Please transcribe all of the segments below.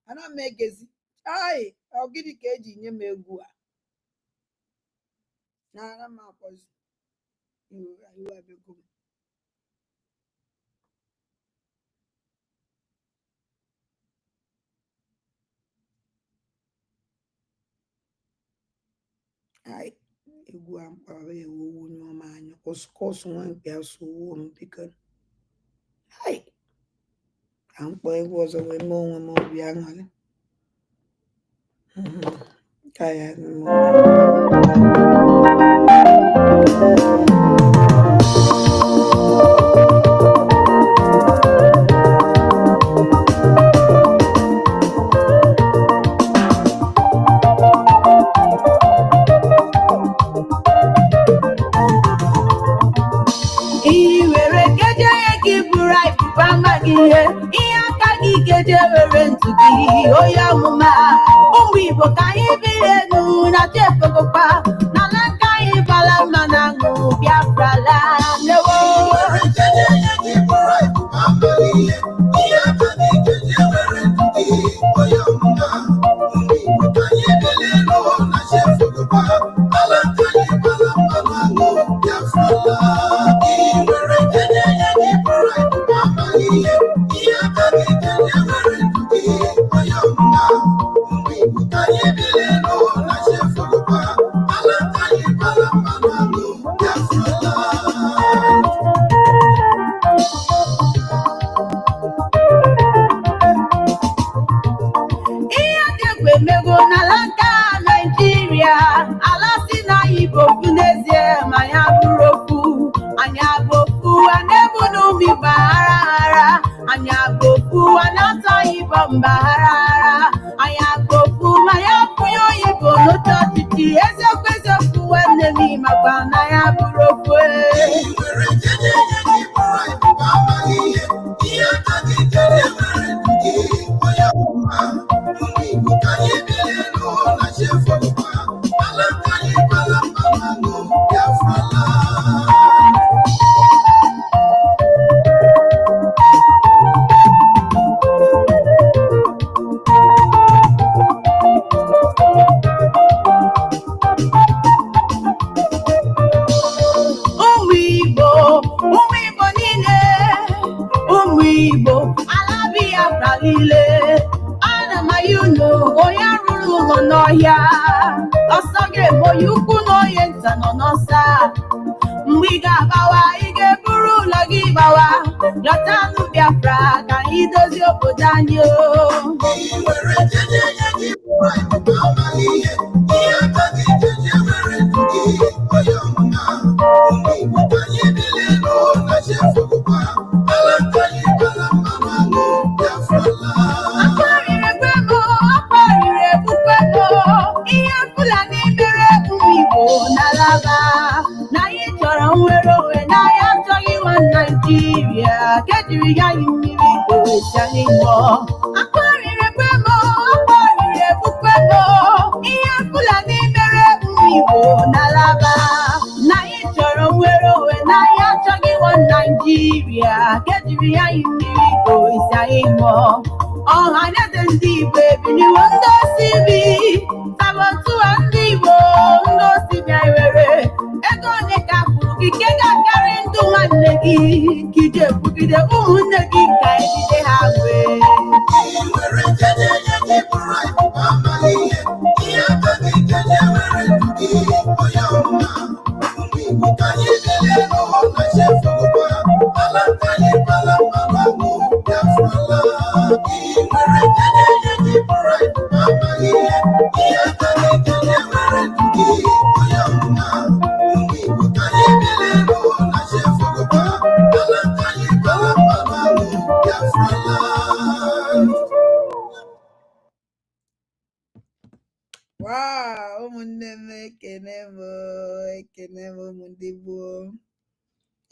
ana m egezi ai ọ gịnị ka eji nye m egwu a na ana m akpọzi iwe abịago m ai egwu a mkpara ewu nyụọ m anya kọsụ nwa nke asụwo m biko ai ka mkpọ egwu ọzọ wee mee onwe m obi aṅụrị ka ya ihe aka gị geje were ntụ gị onye ọmụma ụmụ Igbo ka anyị biri elu na chefegokwa n'ala ka anyị gbara mma na aṅụ Biafra la newo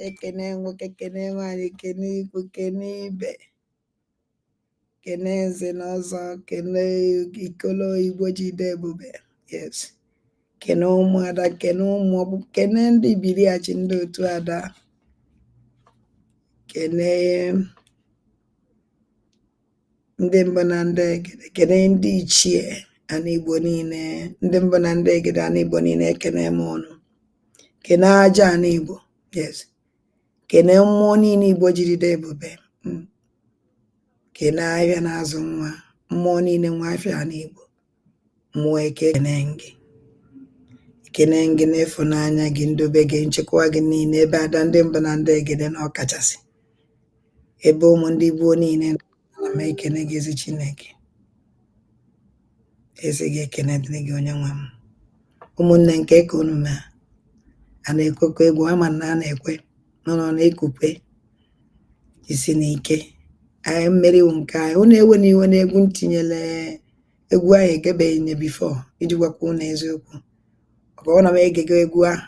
ekene nwoke kene nwanyị kene ikwu kene ibe kene nze na ọzọ kene ikolo Igbo jide ebube yes kene ụmụada kene ụmụ ọbụ kene ndị biriachi ndị otu ada kene ndị mbụ na ndị egede kene ndị ichie ana Igbo niile, ndị mbụ na ndị egede ana Igbo niile ekene m ụnụ, kene aja ana Igbo, yes, kene mmụọ niile Igbo jiri dị ebube, kene ahịa na-azụ nwa, mmụọ niile nwa afịa ana Igbo, mmụọ eke ekene gị n'ịfụnanya gị, ndobe gị, nchekwa gị niile ebe ada ndị mbụ na ndị egede na ọkachasị ebe ụmụ ndị Igbo niile. Ana m ekene gị ezi Chineke, ezi gị ekene dịrị gị onye nwe m. Ụmụnne nke ka unu mee a na-ekwekọ egwu ama na a na-ekwe nọ na-ekukwe isi n'ike anyị mmeriwu nke anyị. Unu ewe n'iwe na egwu ntinyere egwu anyị egebeghị nye bifo iji gwakwa unu eziokwu, maka ọ na m egego egwu ahụ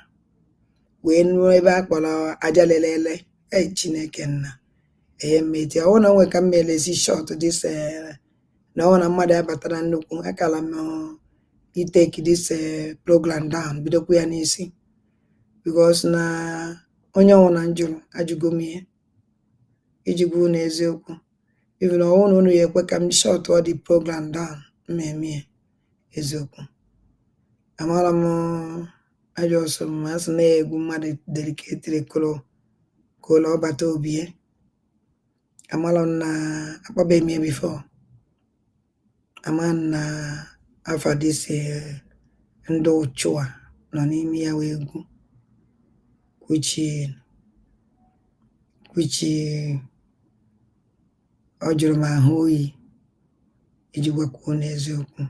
wee nụọ ebe a kpọrọ aja lelele. Chineke nna ihe mmeti ọwụ na onwe ka m melezi shot dis na ọ na mmadụ abatara nnukwu akala m iteki dis program down bidokwa ya n'isi because na onye ọwụ na njụrụ ajụgo m ihe iji gwa unu eziokwu. Even ọwụ na unu ya ekwe ka m shot ọ dị program down mmemme eziokwu. Amara m ajọ ọsọ m asị na egwu mmadụ deliketiri kolo ọbata obie. Amala na akpabe me before. Aman na afa this ndo chua nọ n'ime ya wee egwu which ọ jụrụ m ahụ oyi iji gwakwa n'eziokwu,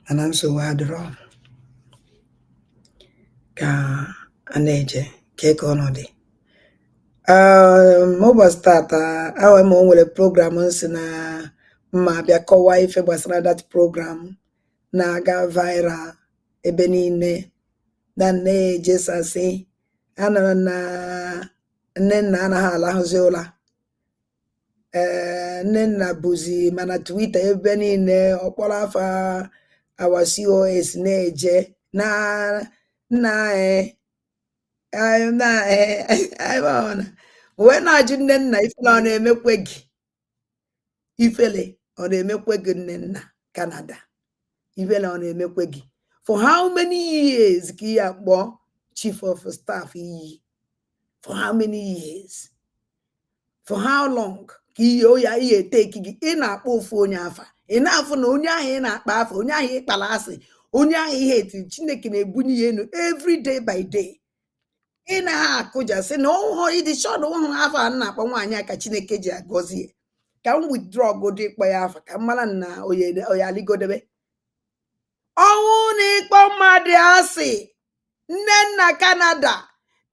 mana nsogbu adịrọ ka a na-eje ka ọnọdụ. Ụbọchị tata awa ma o nwere program nsi na mma bịa kọwaa ife gbasara that program na-aga viral ebe niile na na-ejesasị anọrọ na nne nna anaghị alahụzi ụra, nne nna bụzi mana Twitter ebe niile ọkpọrọ afa awa COS na-eje na nna wee na-ajụ nne nna ifele ọ na-emekwe gị, ifele ọ na-emekwe gị nne nna Canada, ifele ọ na-emekwe gị for how many years ka ị akpọ chief of staff iyi, for how many years, for how long ka ihe oya ihe eteki gị ị na-akpọ ofu onye afa ị na-afụ na onye ahụ ị na-akpa afa onye ahụ ịkpara asị onye ahụ ihe etiri Chineke na-ebunye ya enu every day by day. Ị na-ha akụja sị na ọhụrụ ịdị chọ na ọhụrụ afọ a na-akpọ nwaanyị a ka Chineke ji agọzi ya ka m withdraw godo ịkpọ ya afa ka m mara na oya aligodebe. Ọnwụ na ịkpọ mmadụ asị nne nna Canada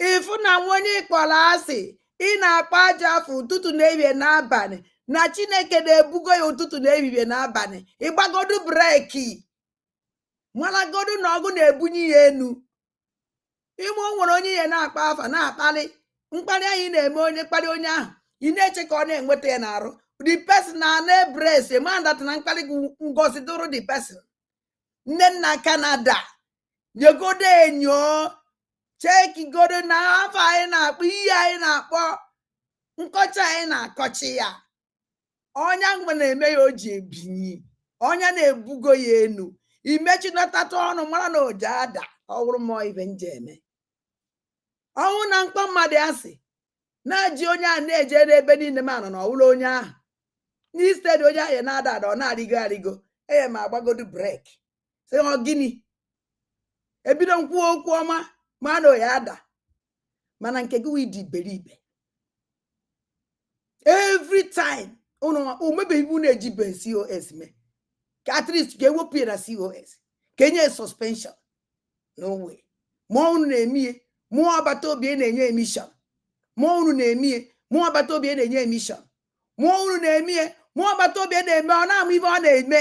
ịfụ na onye ịkpọrọ asị ị na-akpọ aja afọ ụtụtụ na ehihie n'abalị na Chineke na-ebugo ya ụtụtụ na ehihie n'abalị, ịgbagodu breki maragodu na ọgụ na-ebunye ya enu. Ime o nwere onye ihe na-akpa afa na-akpali mkparị anyị na-eme onye mkparị onye ahụ ị na-eche ka ọ na-enweta ya n'arụ the person na-ebresi mandata na mkparị gị ngozi dụrụ the person. Nne nna Canada nyegodo enyo chekigodo na afọ anyị na-akpọ ihe anyị na-akpọ nkọcha anyị na-akọchi ya ọnya mgbe na-eme ya o ji ebinyi ọnya na-ebugo ya enu imechinatata ọnụ mara na oji ada ọwụrụ mmụọ ibe nje eme. Ọnwụ na mkpọ mmadụ asị na-eji onye ahụ na-eje n'ebe niile ma nọ na ọwụrụ onye ahụ n'istedi onye ahụ na-ada ada ọ na-arịgo arịgo enye m agbagodu breki sị ọ gịnị ebido nkwuo okwu ọma ma na ya ada mana nke gị widi iberibe every time ụnụ omebeghị ibu na-ejibe COS mee ka at least ka ewepụ ya na COS ka enye suspension n'onwe ma unu na-emie mụọ agbata obi na-enye emishọn mụọ unu na-emie mụọ agbata obi na-enye emishọn mụọ unu na-emie mụọ agbata obi na-eme ọ na-amụ ibe ọ na-eme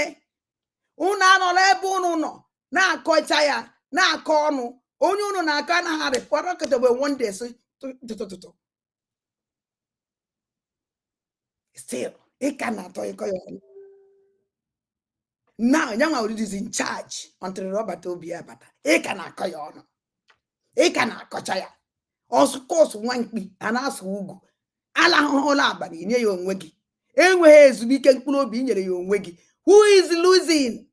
unu anọla ebe unu nọ na-akọcha ya na-akọ ọnụ onye unu na-akọ anaghị arịpọrọ ketobe one day so tụtụtụtụ still ị ka na-atọ ịkọ ya ọnụ now yanwa is in charge until ọbata obi ya bata ị ka na-akọ ya ọnụ ị ka na-akọcha ya ọsụkọsụ nwa mkpi a na-asụ ugwu ala ahụhụla abalị nye ya onwe gị enweghị ezumike mkpụrụ obi i nyere ya onwe gị. Who is losing?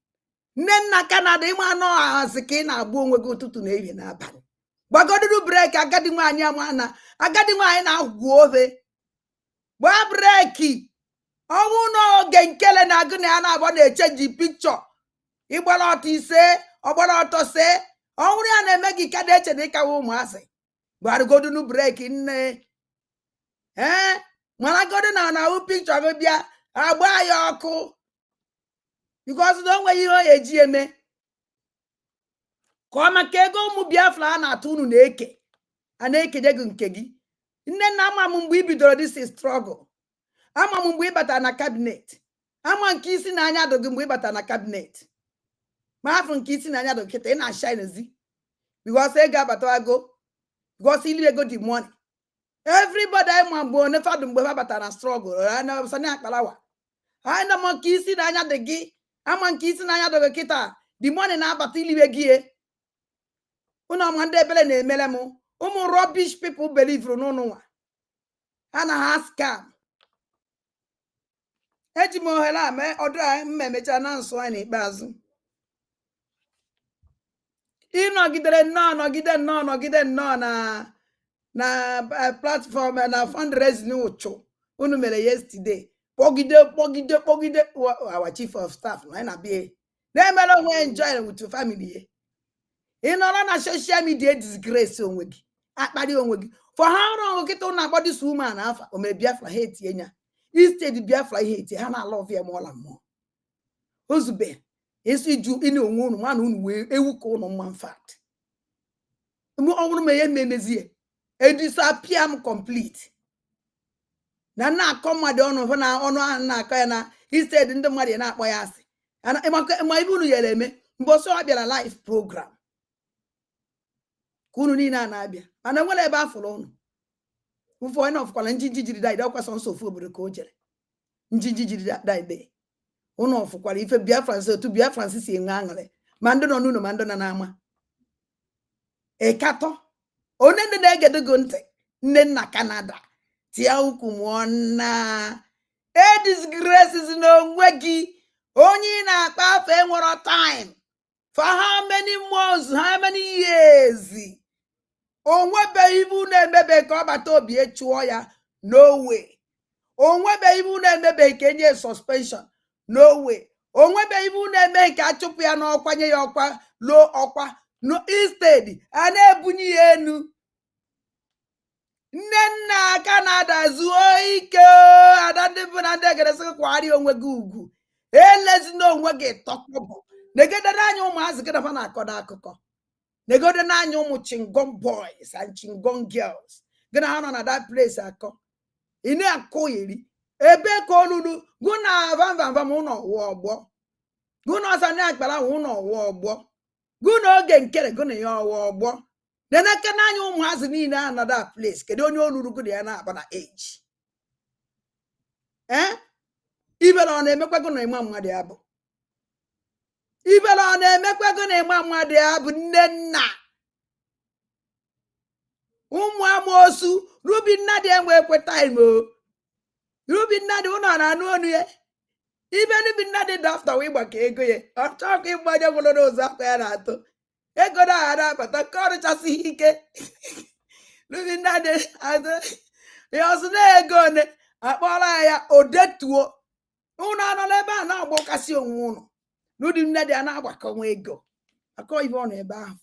Nne nna Canada ịma anọ ahazi ka ị na-agba onwe gị ụtụtụ na ehihie n'abalị. Gbagoduru breki agadi nwaanyị agadi nwaanyị na-agwụ ofe. Gbaa breki. Ọnwụ n'oge nkele na agụ na ya na-abọ na-echenji pikchọ. Ịgbara ọtọ ise, ọgbara ọtọ see. Ọnwụrụ ya na-eme gị ka na-eche na ịkawa ụmụazị. Gbagoduru breki nne. Maragodu na awụ pikchọ gị bịa agba ya ọkụ. Because na onweghị ihe ọ eji eme. Ka ọ maka ego ụmụ Biafra a na-atụ unu na-eke. A na-ekenye gị nke gị. Nne nna ama m mgbe i bidoro this struggle. Ama m mgbe ị batara na kabinet. Ama nke isi na anya dụ gị mgbe ị batara na kabinet. Ma afọ nke isi na anya dụ kịta ị na-ashine ezi. Because ego abatago. Because ili ego dị money. Everybody ma bụ one fadụ mgbe ha batara na struggle. Ana sani akpalawa. Ana m nke isi na anya dị gị. Ama nke isi na anya dụ gị kịta. The money na-abata iliwe gị. Unu ọma ndị ebele na-emele m. Ụmụ rubbish people believe n'ụnụ nwa. Ha na ha scam. Eji m ohere a mee ọdụ a mmemecha na nsọ anyị n'ikpeazụ. Ịnọgidere nnọọ na platform na fundraising ụchụ unu mere yesterday. Kpọgide our chief of staff na anyị na-abịa. Na-emere onwe enjoy with your family. Ị nọrọ na social media disgrace onwe gị. Akparị onwe gị. For how long kịta ụnụ agbọ this woman afa o mere Biafra ha etinye nya. Instead Biafra ihe etinye ha na-alove ya mụọla mmụọ. Ozube esi ju ịna onwe unu mana unu wee ewu ka unu mma mfat. Mgbe ọ bụrụ ma ihe memezie disappear m complete. Na na-akọ mmadụ ọnụ hụ na ọnụ ahụ na-akọ ya na instead ndị mmadụ na-akpọ ya asị. Ma ibe unu yere eme mgbe ọsọ ọ bịara live program. Unu niile a na-abịa mana nwere ebe afụrụ unu ụfọ onye ọfụkwala njinji jiri daide ọkwasọ nsọ ofu obodo ka o jere njinji jiri daide unu ọfụkwara ife Biafrans otu Biafrans si enwe aṅụrị ma ndị nọ n'ụlọ ma ndị nọ n'ama ịkatọ onye ndị na-egedo gị ntị nne nna Canada tia ukwu mụọ na disgraces n'onwe gị onye ị na-akpa afọ enwero time for how many months how many years. Onwebeghị ibu na-emebe ka ọ bata obi chụọ ya no way. Onwebeghị ibu na-emebe ka enye suspension no way. Onwebeghị ibu na-eme ka achụpụ ya n'ọkwa nye ya ọkwa lo ọkwa no instead a na-ebunye ya enu. Nne nna Canada zuo ike ada ndị bụ na ndị egeresị kwari onwe gị ugwu elezi n'onwe gị tọkpọbọ negedere anya ụmụazị gị dafa na-akọda akụkọ. Negode n'anya ụmụ chingon boys and chingon girls. Gịna ha nọ na that place akọ. Ị na-akọ iri. Ebe ka olulu gụ na vam ụnọ ọwụ ọgbọ. Gụ na ọsa na-akpara ụnọ ọwụ ọgbọ. Gụ na oge nkere gụ na ya ọwụ ọgbọ. Deneke n'anya ụmụazị niile a nọ that place. Kedu onye olulu gụ na ya na-akpa na age. Ibere ọ na-emekwa gụ na ịma mmadụ ya bụ. Ibere ọ na-emekwa gị na ịma mmadụ ya bụ nne nna. Ụmụ amoosu Ruby Nnadi enwekwe time o. Ruby Nnadi ụnọ na-anụ ọnụ ya. Ibe Ruby Nnadi dafta wee gbaka ego ya. Ọ chọọ ka ịgbanye gwụrụ n'ụzọ akwa ya na-atụ. Ego na-aghara abata ka ọ rụchasịghị ike. Ruby Nnadi ya ọsụ na ego one akpọrọ ya odetuo. Ụnụ anọ n'ebe a na-agbakasị onwe ụnụ. Rudy Nnadi a na-agbakọ nwa ego akọ ibe ọ na-ebe ahụ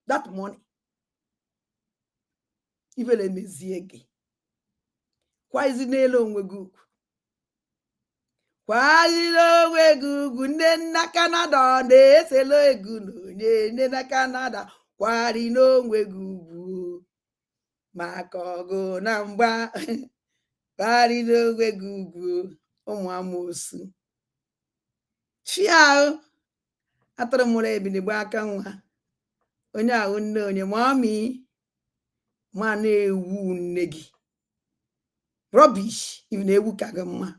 that money ibele emezie gị kwaizi n'elu onwe gị ugwu kwaziri onwe gị ugwu. Nne nna Canada ọ na-eselo egu n'onye nne na Canada kwari n'onwe gị ugwu maka ọgụ na mgba kwari n'onwe gị ugwu. Ụmụ amoosu chiahụ atụrụ mụrụ ebinigbo aka nwa onye ahụ nne onye mami ma na-ewu nne gị rubbish ibi na-ewu ka gị mma.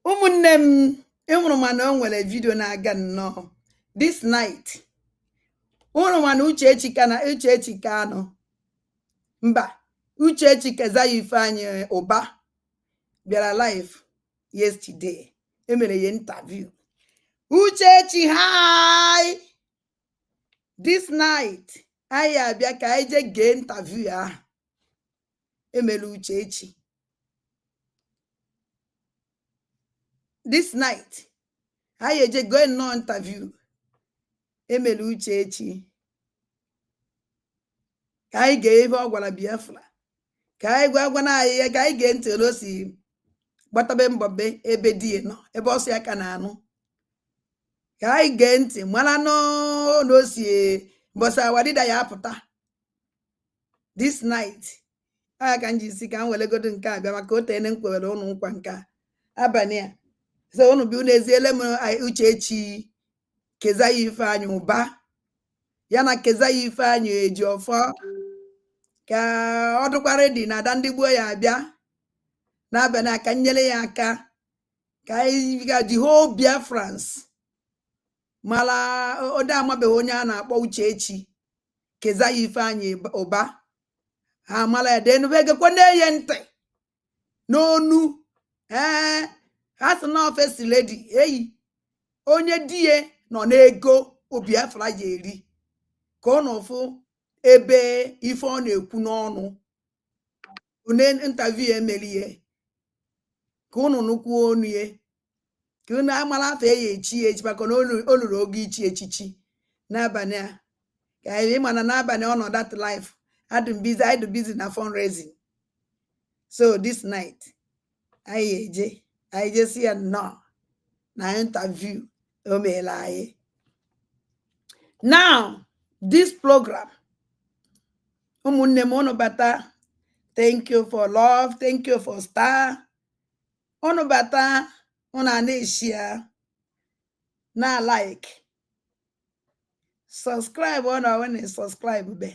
Ụmụnne m ịhụrụ mana o nwere vidio na-aga nnọọ this night. Ụhụrụ mana Uchechi Kanụ mba Uchechi Kezaifeanyi Uba bịara live yesterday. Emere ya interview. Uchechi, hi! This night, anyị abịa ka anyị je gee interview ahụ. Emere Uchechi. This night, anyị eje go nnọọ interview. Emere Uchechi. Ka anyị gee ebe ọ gwara Biafra. Ka anyị gwa na anyị ya ka anyị gee ntị o si gbatabe mbọbe ebe die nọ, ebe ọsọ ya ka na-anụ. Ka anyị gee ntị mara no si mbọsa wadida ya apụta. This night, aya ka nji si ka m welegodo nke abịa maka o teene nkwewere ụnụ nkwa nke abalị a. So ụnụ bi unu eziele m Uchechi Kezaifeanyi Uba ya na Kezaifeanyi Ejiofor ka ọ dụkwa redi na ada ndị gboo ya abịa n'abalị a ka nyere ya aka ka anyị ga the whole Biafrans mara ode amabeghị onye a na-akpọ Uchechi Kezaifeanyi Uba ha mara ya denube gekwa na-eye ntị n'onu ha sị na ofesi lady eyi onye die nọ n'ego Biafra ya eri ka ọ nọfụ ebe ife ọ na-ekwu n'ọnụ une interview emerie ka ụnụ nụkwuo onu ye ka unu amara afọ ya echi maka na o luru oge ichi echichi n'abalị a ka anyị mana n'abalị ọ nọ that life I do busy na fundraising. So this night anyị je si ya nnọọ na interview o meela anyị. Now this program ụmụnne m unu bata, thank you for love, thank you for star. Unu bata unu na-share na like subscribe unu when subscribe be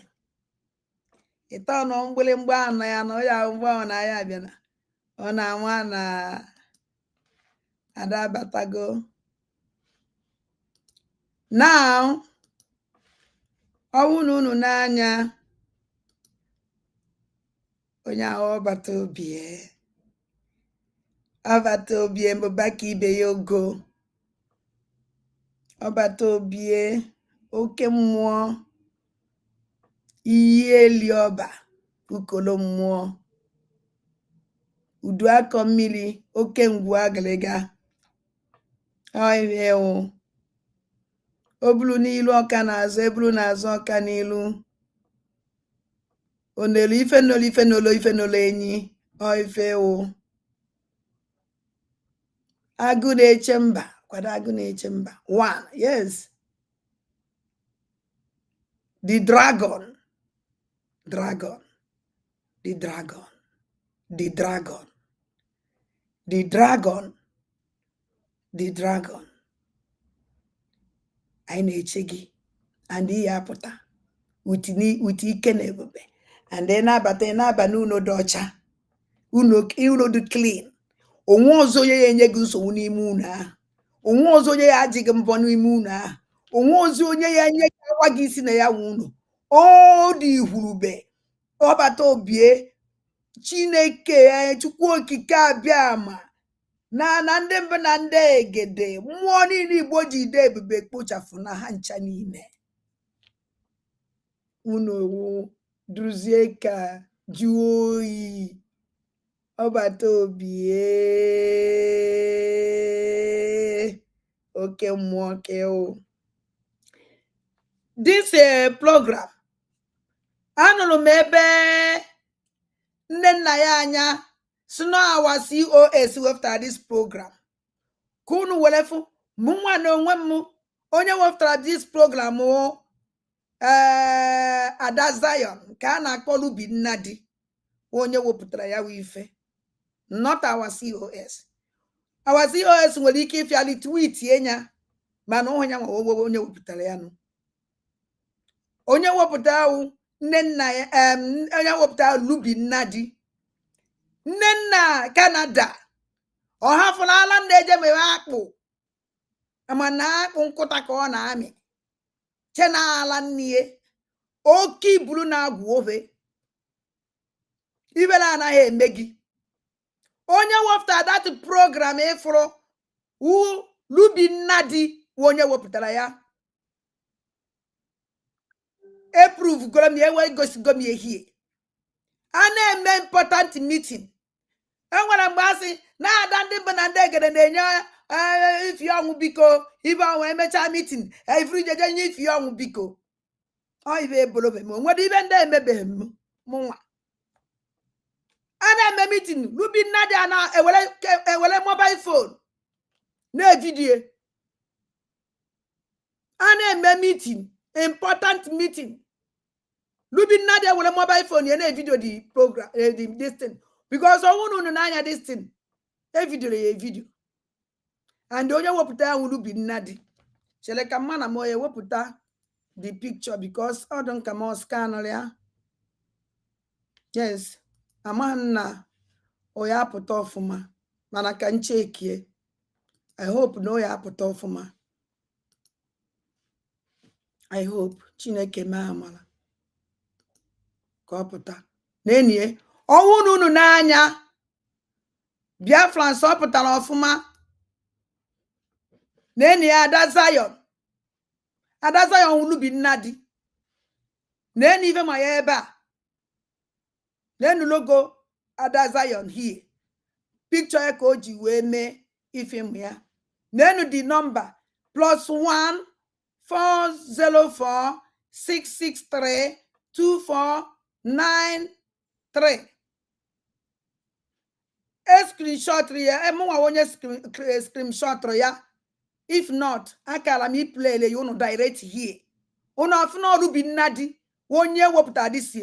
ite ọnụ mgbịrịmgba anọ ya na ya mgbe na ya abịa na ọ na-anwa na ada batago. Now ọwụ na unu n'anya onye ahụ ọbata obie mbụba ka ibe ya ogo ọbata obie oke mmụọ iyi eli ọba ukolo mmụọ udu akọ mmiri oke ngwu agịrịga ọhịa obulu n'ilu ọka n'azụ ebulu n'azụ ọka n'ilu onelu ife nolo enyi ọife agụ na-eche mba kwado agụ na-eche mba one. Yes, the dragon anyị na-eche gị and ihe apụta uti ike na ebube and na-abata n'aba n'ụlọ dị ọcha ụlọ dị clean. Onwe ọzọ onye ya enye gị nsogbu n'ime ụlọ ahụ, onwe ọzọ onye ya ajị gị mbọ n'ime ụlọ ahụ, onwe ọzọ onye ya enye gị awa gị isi na ya nwe ụlọ. Ọ dị ihurube ọbata obie Chineke Chukwu okike abịa ma na ndị mbụ na ndị egede mmụọ niile Igbo ji ide ebube kpochafu na ha ncha niile. Unu duzie ka jụọ oyi ọbata obie oke mmụọ keo. This program anụrụ m ebe nne nna ya anya si na our COS wepụtara this program ka unu welefu mụ nwa na onwe m onye wepụtara this program Ada Zion ka a na-akpọ Lubi Nnadi onye wepụtara ya ife not our COS. Our COS nwere ike ịfịali tweet enya mana onye ya onye wepụtara ya nụ onye wepụtara nne nna ya onye wepụtara Lubi Nnadi nne nna Canada ọ hafụlala ndị eje mewe akpụ mana akpụ nkụta ka ọ na-amị chenala nne oke iburu na-agwụ ofe Ibele anaghị eme gị. Onye wepụtara that program ịfụrụ Lubi Nnadi onye wepụtara ya. Approve goro m ewe gosigo m ehie. A na-eme important meeting. Enwere mgbe asị na-ada ndị mbụ na ndị egede na-enye ifi ọnwụ biko ibe ọnwụ emecha meeting ifuru jeje nye ifi ọnwụ biko. Ọ ibe ebolobe m onwere ibe ndị emebeghị m nwa. A na-eme meeting Lubi Nnadi ewere mobile phone na-evidie. A na-eme meeting, important meeting. Lubi Nnadi ewere mobile phone ya na-evideo the program, this thing. Because unu na-anya this thing. Evideo ya video. And onye wepụta ya Lubi Nnadi. Chere ka mma na mo ya wepụta the picture because I don't come on scan ya. Yes. Amaghị na o ya apụta ọfụma. Mana ka nchekie. I hope no ya apụta ọfụma. I hope Chineke mee amara ka ọ pụta. N'enye ọnwụ unu n'anya Biafrans ọ pụtara ọfụma. N'enye Ada Zion. Ada Zion Lubi Nnadi. N'enye ife ma ya ebe a. N'enu logo Ada Zion here. Picture ya ka o ji wee mee ife m ya. N'enu the number +1 404 663 2493. Screenshot ya emunwa onye screenshot ya. If not, akala mi play le unu direct here. Unu afuna Lubi Nnadi onye wepụta this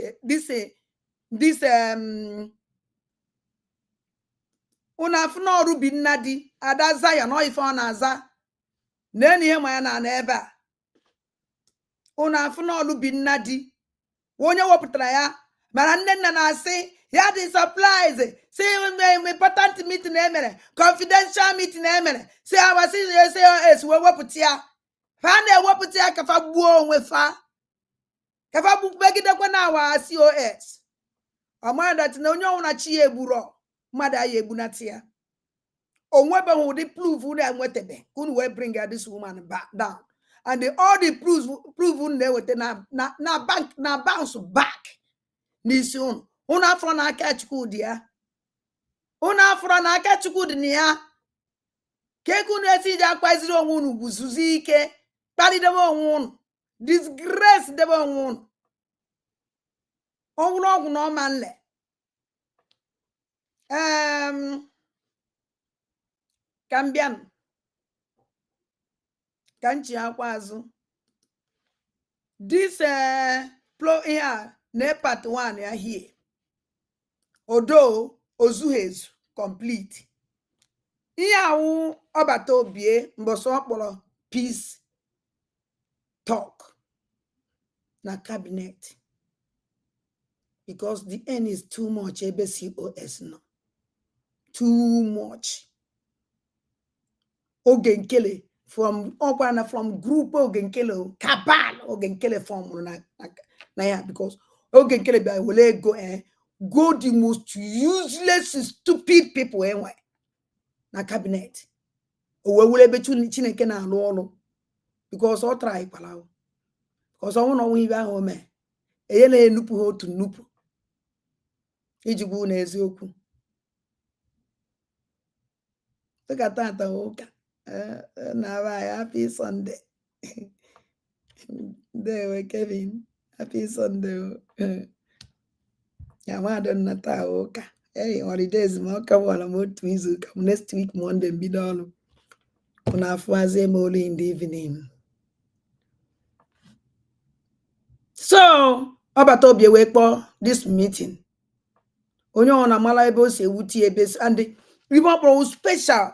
unu afuna Lubi Nnadi Ada Zion no ife ọ na-aza. N'enu ihe ma ya na ebe a. Unu afuna Lubi Nnadi onye wepụtara ya. Mana nne na-asị ya dị surprise. See important meeting emere, confidential meeting emere. See awasi say we wepụta ya. Fa na-ewepụta ya ka fa gbuo onwe fa. Ka fa megidekwa na awa COS. Ọmara that na onye ọnwụ na chi ya egburo mmadụ ya egbunata ya. Onwebeghị ụdị proof unu enwetebe unu wee bring this woman back down. And all the proofs unu na-eweta na bank na bounce back n'isi unu. Unu afọ na Akachukwu Di Ya. Unu afọ na Akachukwu Di Ya. Ka unu esi ji akwaziri onwe unu guzuzi ike kpalidebe onwe unu. Disgrace debe onwe unu. Ọnwụrụ ọgwụ na ọma nle. Ka m bịanụ. Ka nchi akwa azụ. This flow here na part 1 ya here. Odo ozuhezu complete. Ihe awụ ọbata obie mboso ọkpọrọ peace talk na cabinet. Because the end is too much ebe COS no. Too much. Oge nkele from group oge nkele cabal oge nkele form na ya because oge nkele bia wele go the most useless stupid people enwe na cabinet. Owewele be Chineke na alụ ọlụ because ọ try kwala. Because ọ nwụrụ onwe ibe ahụ me. Eye na enupu ha otu nnupu. Ijigbu na eziokwu. Tata ụka. Happy Sunday. There, Kevin. Happy Sunday. Yamadon Nata Oka. Hey, holidays, next week, Monday, Bidolo. Unafuaze moli in the evening. So, Obatobi wekpo this meeting. Onyo na mala ebe o se wuti ebe and even for special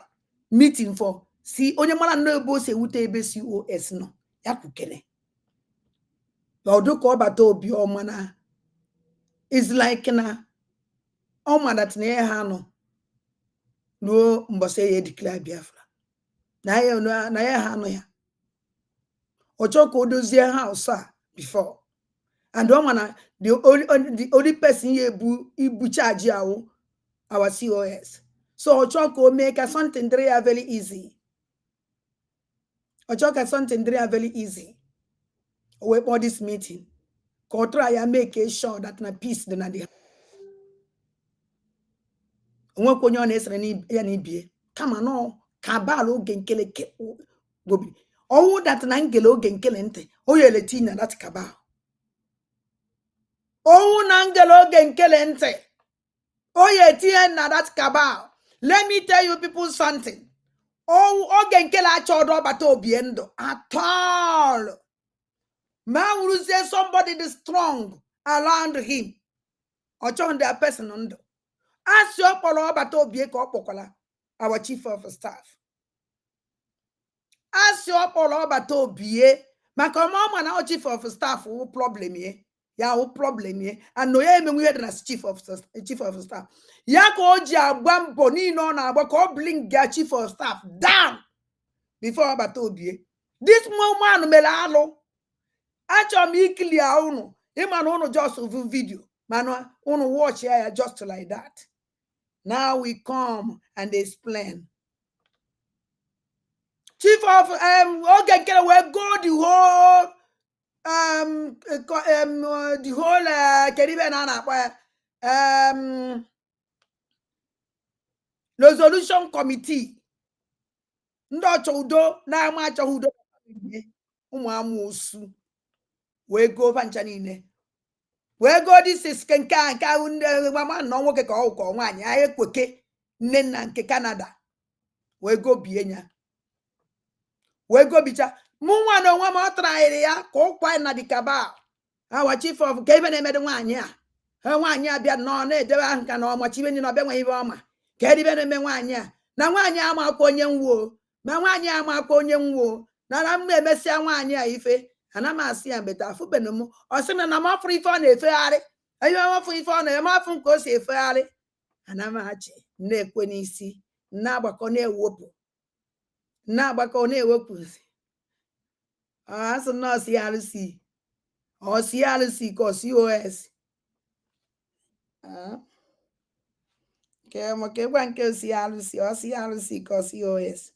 meeting for see onye mara no ebe o se wuti ebe COS no ya kukene. Odo ko Obatobi o mana is like na o man that na ha no no mbose ye declare Biafra. Na ye ha no ya. Ocho ko dozie house before. And the only person you charge our COS. So Ochoko make something very easy. Ochoko something very easy. We for this meeting. Ko try and make sure that na peace the na the. Onwe ko nyo na esere ni ya na ibie. Kama no kabal oge nkele gobi. Owu that na ngele oge nkele nte. Oyele tinya that kabal. Owu na ngele oge nkele nte. Oye tinya na that kabal. Let me tell you people something. Oge nkele achodo bata obiendo at all. Man will say somebody is strong around him. Or join their person under. Ask your polo bata obieko pokola. Our chief of staff. Ask your polo bata obie. Makamama na chief of staff who problem ye. Ya who problem ye. And no ye me as chief of staff. Ya ko oji agbambo ni no na abako bling ya chief of staff down before bata obie. This woman melalo. Achọ m clear unu. Ịma unu just video. Manwa unu watch here just like that. Now we come and explain. Chief of okay, we go the whole resolution committee. Ndo chodo na ma chodo ụmụ amusu. We go panchanine. We go this is kenka mama no nwoke ka ọ ko nwaanyị anyị kweke nne nna nke Canada. We go bienya. We go bicha. Munwa no nwa ma traire ya ka ọkwa na dikaba. Our chief of Kevin emede nwaanyị a. Ha nwaanyị abịa no na edebe ahụ ka na ọmachibe ni no be nwe ibe ọma. Ka edibe na eme nwaanyị a. Na nwaanyị ama akwa onye nwuo. Ma nwaanyị ama akwa onye nwuo. Na m emesia nwaanyị a ife. Ana m asị ya mbeta afụ benum ọ sị na m afọ ife ọ na-efegharị ayo afọ ife ọ na-eme afụ nke o si efegharị ana m achị na-ekwe n'isi na-agbakọ na-ewepụ na-agbakọ na-ewepụ asị na CRC ọ CRC ka COS ke mo ke gwa nke CRC ọ CRC ka COS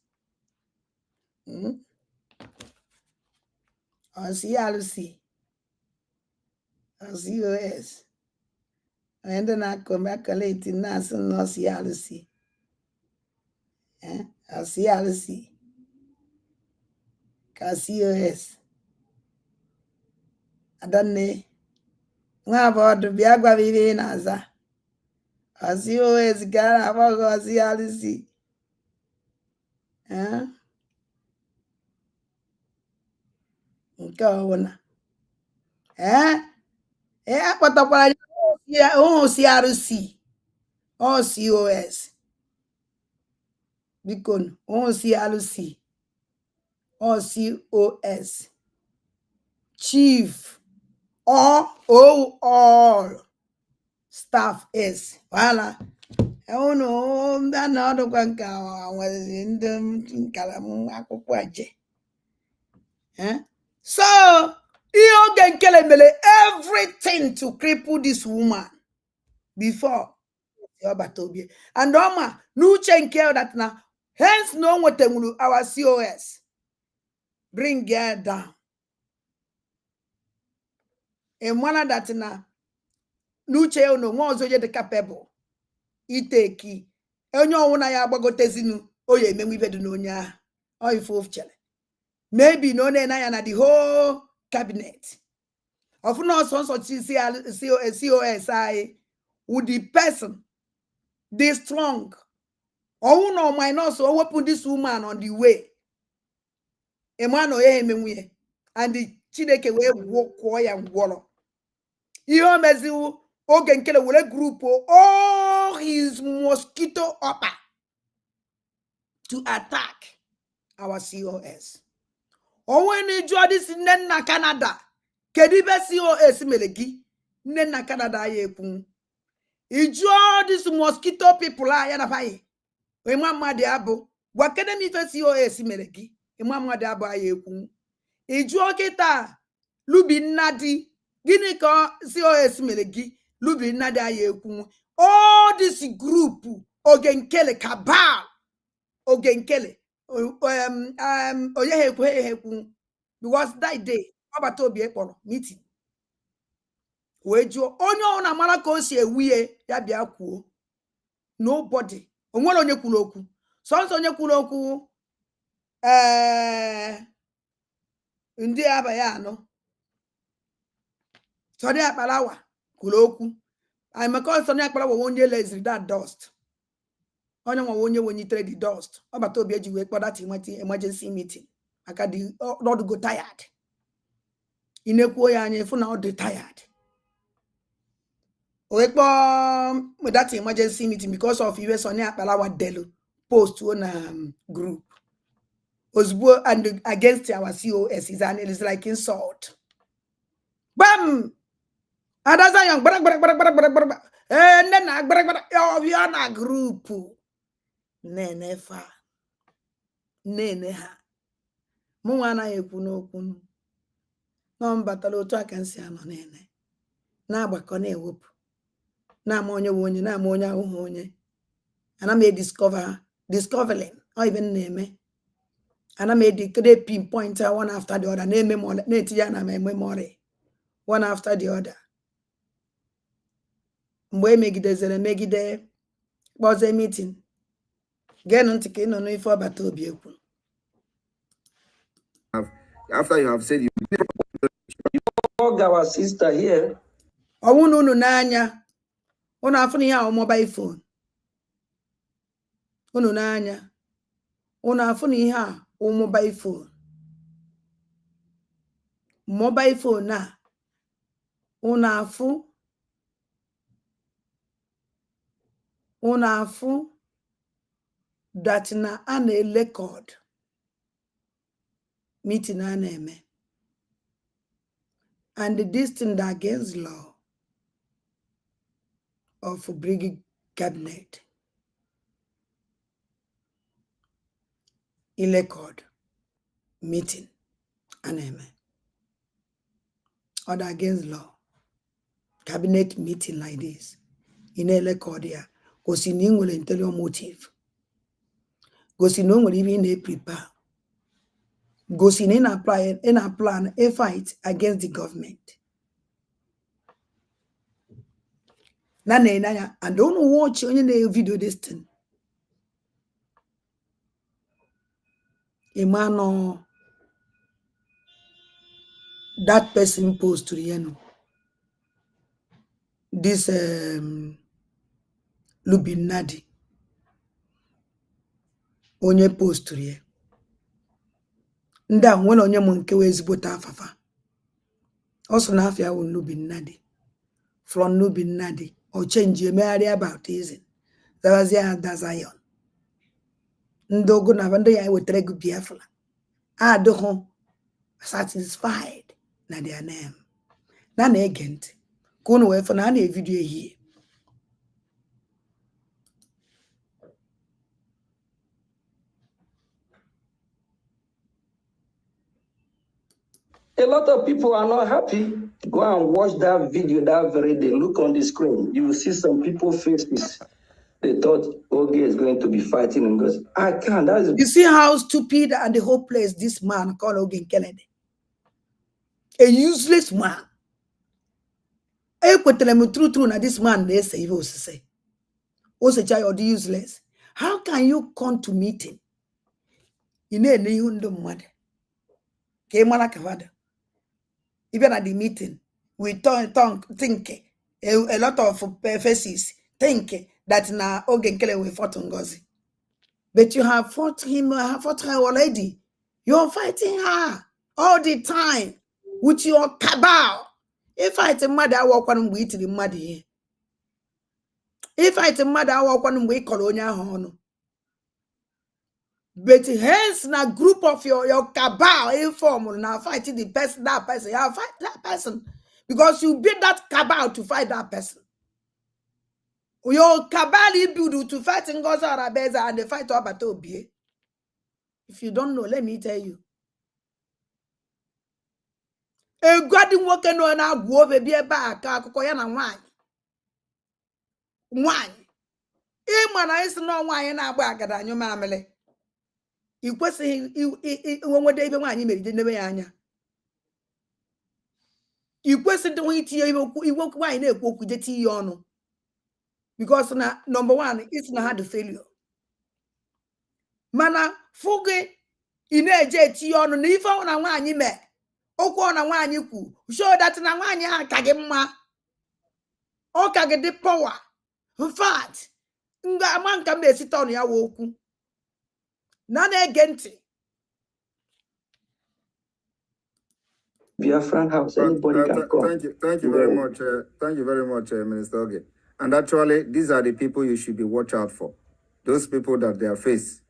CRC COS and then I come back later now so no CRC CRC COS adanne nwa bodu bia gwa bibi na aza COS gara abago CRC nke ọwụna akpọtakwara ya CRC or COS bikon CRC or COS chief or all staff is wala uno ndana odokwa nka nwezi ndị nkala akwụkwọ aje so oge nkele mele everything to cripple this woman before Obatobie and Oma nuche nke that na hence no nwetenwuru our COS bring her down a manner that na nuche no nwa ọzọ ye the capable iteki onye ọnwụna ya agbagotezinu oye emenwe ibe dị n'onye ahụ ọ ife ofchere maybe no na ya na the whole cabinet of no so COS I with the person they strong oh no minus or open this woman on the way a man or emenwe and the Chineke we walk and wallow ihe meziwu oge nkele were group all his mosquito upper to attack our COS. When you join this nne Canada, kedibe COS melegi nne Canada yekun. You join this mosquito people ya na paye. We mama de abo. Wakene mi fe COS melegi. E mama de abo yekun. You join kita lubi nadi Gini ka COS mere gi lubi nnadi aya ekwu. All this group ogenkele cabal ogenkele oye hekwu because that day ọbata obi ekpọrọ meeting wee jụọ onye ọ na mara ka o si ewiye ya bịa kwuo. Nobody onwere onye kwuru okwu sọnsọ onye kwuru okwu ndị abaghị anọ Sọdị Akpalawa kwuru okwu Emeka Sọdị Akpalawa onye leziri that dust onye nwa onye wenyitere the dust ọbata obi eji wee kpọ that emergency meeting maka dị not go tired inekwuo ya anya ịfụ na ọ dị tired o wee kpọọ that emergency meeting because of iwe Sọdị Akpalawa delu post na group ozugbo and against our COS is like insult. Bam! Adaza young and then I na group nene fa nene ha mụnwa anaghị ekwu n'okwu nọ mbatara otu aka nsi anọ nene na-agbakọ na-ewepụ na-ama onye nwe onye na-ama onye ahụhụ onye ana m discovering or even na-eme ana m pinpoint one after the other na-etinye ya na memory one after the other. Mgbe megidezere megide kpọzie meeting geenụ ntị ka ị nọ n'ife ọbata obi ekwu. After you have said you hug our sister here. Ọwụ na unu n'anya unu afụ na ihe ahụ mobile phone unu n'anya unu afụ na ihe a mobile phone na unu afụ that na a na-record meeting a na-eme and this thing that against law of bringing cabinet in record meeting a na-eme or against law cabinet meeting like this in a record ya gosi na ị nwere interior motive gosi na o nwere ibe ị na-prepare gosi na ị na-plan a fight against the government na na-enanya and don't watch onye na-video this thing Emmanuel that person post to you this Lubinadi onye post to you ndị a nwere onye m nke wee ezigbote afafa ọsọ na afia wụ Lubinadi from Lubinadi o change emegharịa baptism zawazia Ada Zion ndị ogo na ndị ya wetara ego Biafra adịghị satisfied na their name na na-ege ntị ka unu wee fụ na a na-evidio ehihie. A lot of people are not happy. Go and watch that video that very day. Look on the screen. You will see some people's faces. They thought Oge is going to be fighting and goes, I can't. That is. You see how stupid and the whole place this man called Oge Kennedy. A useless man. True na this man they say he was say. Also child useless. How can you come to meeting? You know the mother. Came on a even at the meeting, we think a lot of faces think that now Ogenkele will fight Ngozi. But you have fought him, fought her already. You're fighting her all the time with your cabal. If I tell mother, I walk on way to the mother here. If I tell mother, I walk on way colonial honor. But hence na group of your cabal informal now fighting the person, that person. You fight that person because you build that cabal to fight that person. Your cabal you build to fight Ngozi Arabeza and they fight Obatobi. If you don't know, let me tell you. Egwadi nwoke no na agwụ obe bi ebe a ka akụkọ ya na nwanyị ịma na isi na nwaanyị na-agba agada anyụ mamịrị i kwesịghị nwede ebe nwaanyị mere ije nebe ya anya i kwesịghị itinye iwe okwu nwaanyị na-ekwu okwu je tinye ya ọnụ because na number one is na ha dị failure mana fụ gị ị na-eje etinye ọnụ na ife ọ na nwaanyị mee okwu ọ na nwaanyị kwu show that na nwaanyị ha ka gị mma ọ ka gị dị power in fact nga ama nka m na-esite ọnụ ya wee okwu na na-ege ntị. Biafran house, anybody can come. Thank you very much. Thank you very much, Minister Oge. And actually, these are the people you should be watch out for. Those people that their face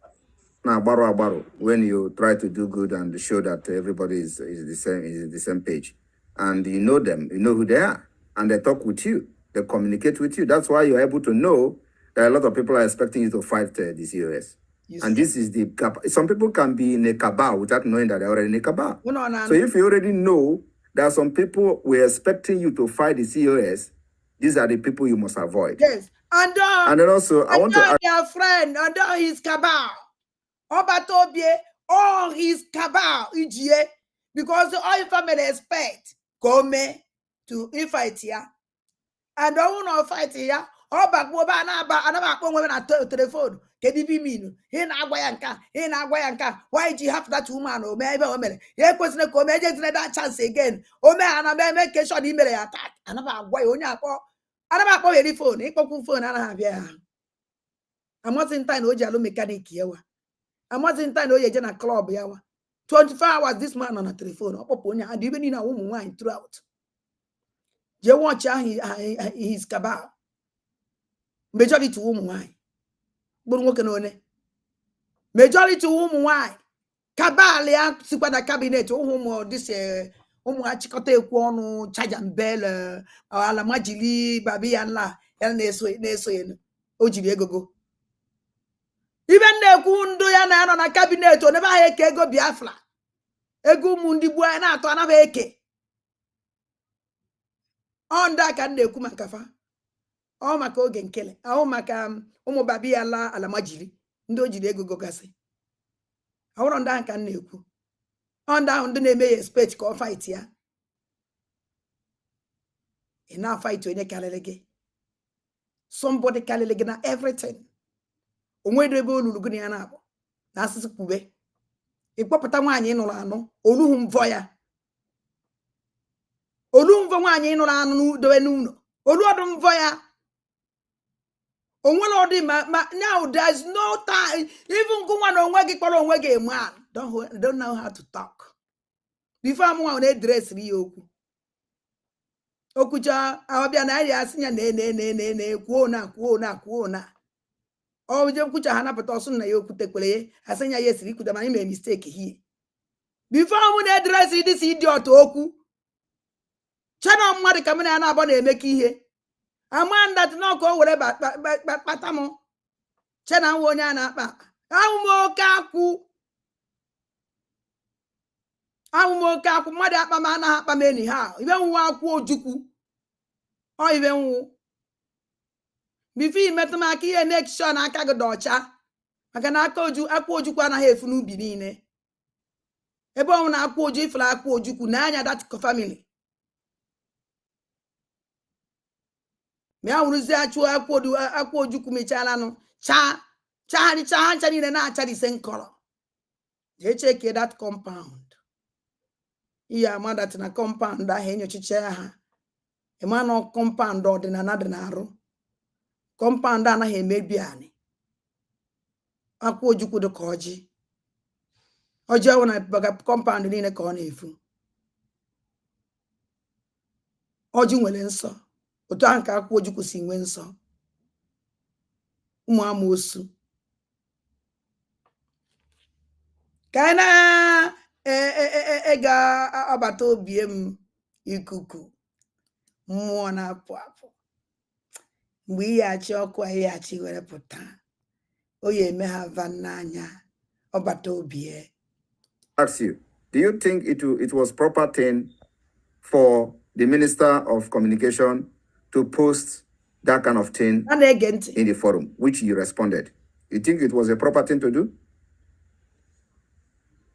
now baro when you try to do good and show that everybody is the same page, and you know them, you know who they are, and they talk with you, they communicate with you. That's why you're able to know that a lot of people are expecting you to fight the COS. And this is the some people can be in a cabal without knowing that they're already in a cabal. So if you already know that some people were expecting you to fight the COS, these are the people you must avoid. Yes, and then also I want to ask their friend under his cabal, Obatobie, all his cabal, because all family expect come to fight here, and don't want to fight here. All back another telephone. KDB mean in Aguayanka. Why do you have that woman or maybe here question come that chance again? Oh man, I make a short email attack. Another why on your another any phone, a phone, and I have ya. I'm not in time, Ojalo mechanic yawa. I'm not in time, Oja club yawa. 24 hours this man on a telephone, Opoponia, and even in a woman wine throughout. You watch his cabal. Majority to woman wine. But working on it. Majority to woman wine. Cabal ya super the cabinet or this chikote kwonu charge and bell ala majili babi and la neso ojiri egogo. Even the kundu ya na na cabinet o never heke ego Biafra. Ego mundi bua na to na heke. Onda ka na-ekwu maka fa ọ maka oge nkele ahụ maka ụmụ babi ala majiri ndị ojiri ego gogasị ahụrụ ndị ahụ ka na-ekwu ndị ahụ ndị na-eme ya speech ka ọ fight ya ị na-fight onye karịrị gị somebody karịrị gị na everything onwere ebe olulu gị na ya na-abụ na asịsị kwube ịkpọpụta nwaanyị nụrụ anụ oluhu mvọ ya olumvo nwaanyị nụrụ anụ n'udowe n'ụlọ oluodu mvọ ya onwere ọdị ma now there's no time even gụnwa na onwe gị kpọrọ onwe gị man don't know how to talk before amụnwa na-edress ya okwucha ahụbịa na ya asị ya na kwuo na oje nkwucha ha napụta ọsụ na ya okwutekwere ya asị ya esiri ikwuta mana ime mistake hie before amụ na-edress this idiot okwu chana mmadụ ka mena ya na-abọ na-emeka ihe amanda tinoko o were kpata m chana nwa onye a na-akpa ahụmoke akwụ mmadụ akpa m anaghị akpa m eni ha ibe nwa akwụ ojukwu ọ ibe nwụ bifo imetụ m aka ihe make sure na aka gị dị ọcha maka na akwụ ojukwu anaghị efu n'ubi niile ebe ọnwụ na akwụ oju ifere akwụ ojukwu na anya that family me awuruzi achu akwụ ojukwu mechala nụ cha niile na-acha the same color je check that compound iya amada na compound ahụ enyochicha ha emano compound ọdịnala dị na-arụ compound anaghị emebi ani akwụ ojukwu dị ka ọjị ọwụ na baga compound niile ka ọ na-efu ọjị nwere nsọ otu ahụ ka akwụ ojukwu si nwe nsọ ụmụ amoosu ka anyị na-ega agbata obi m ikuku mmụọ na-apụ apụ mgbe ịghachi ọkụ ịghachi were pụta o ya eme ha van n'anya ọbata obi. Ask you, do you think it was proper thing for the Minister of Communication to post that kind of thing in the forum, which you responded. You think it was a proper thing to do?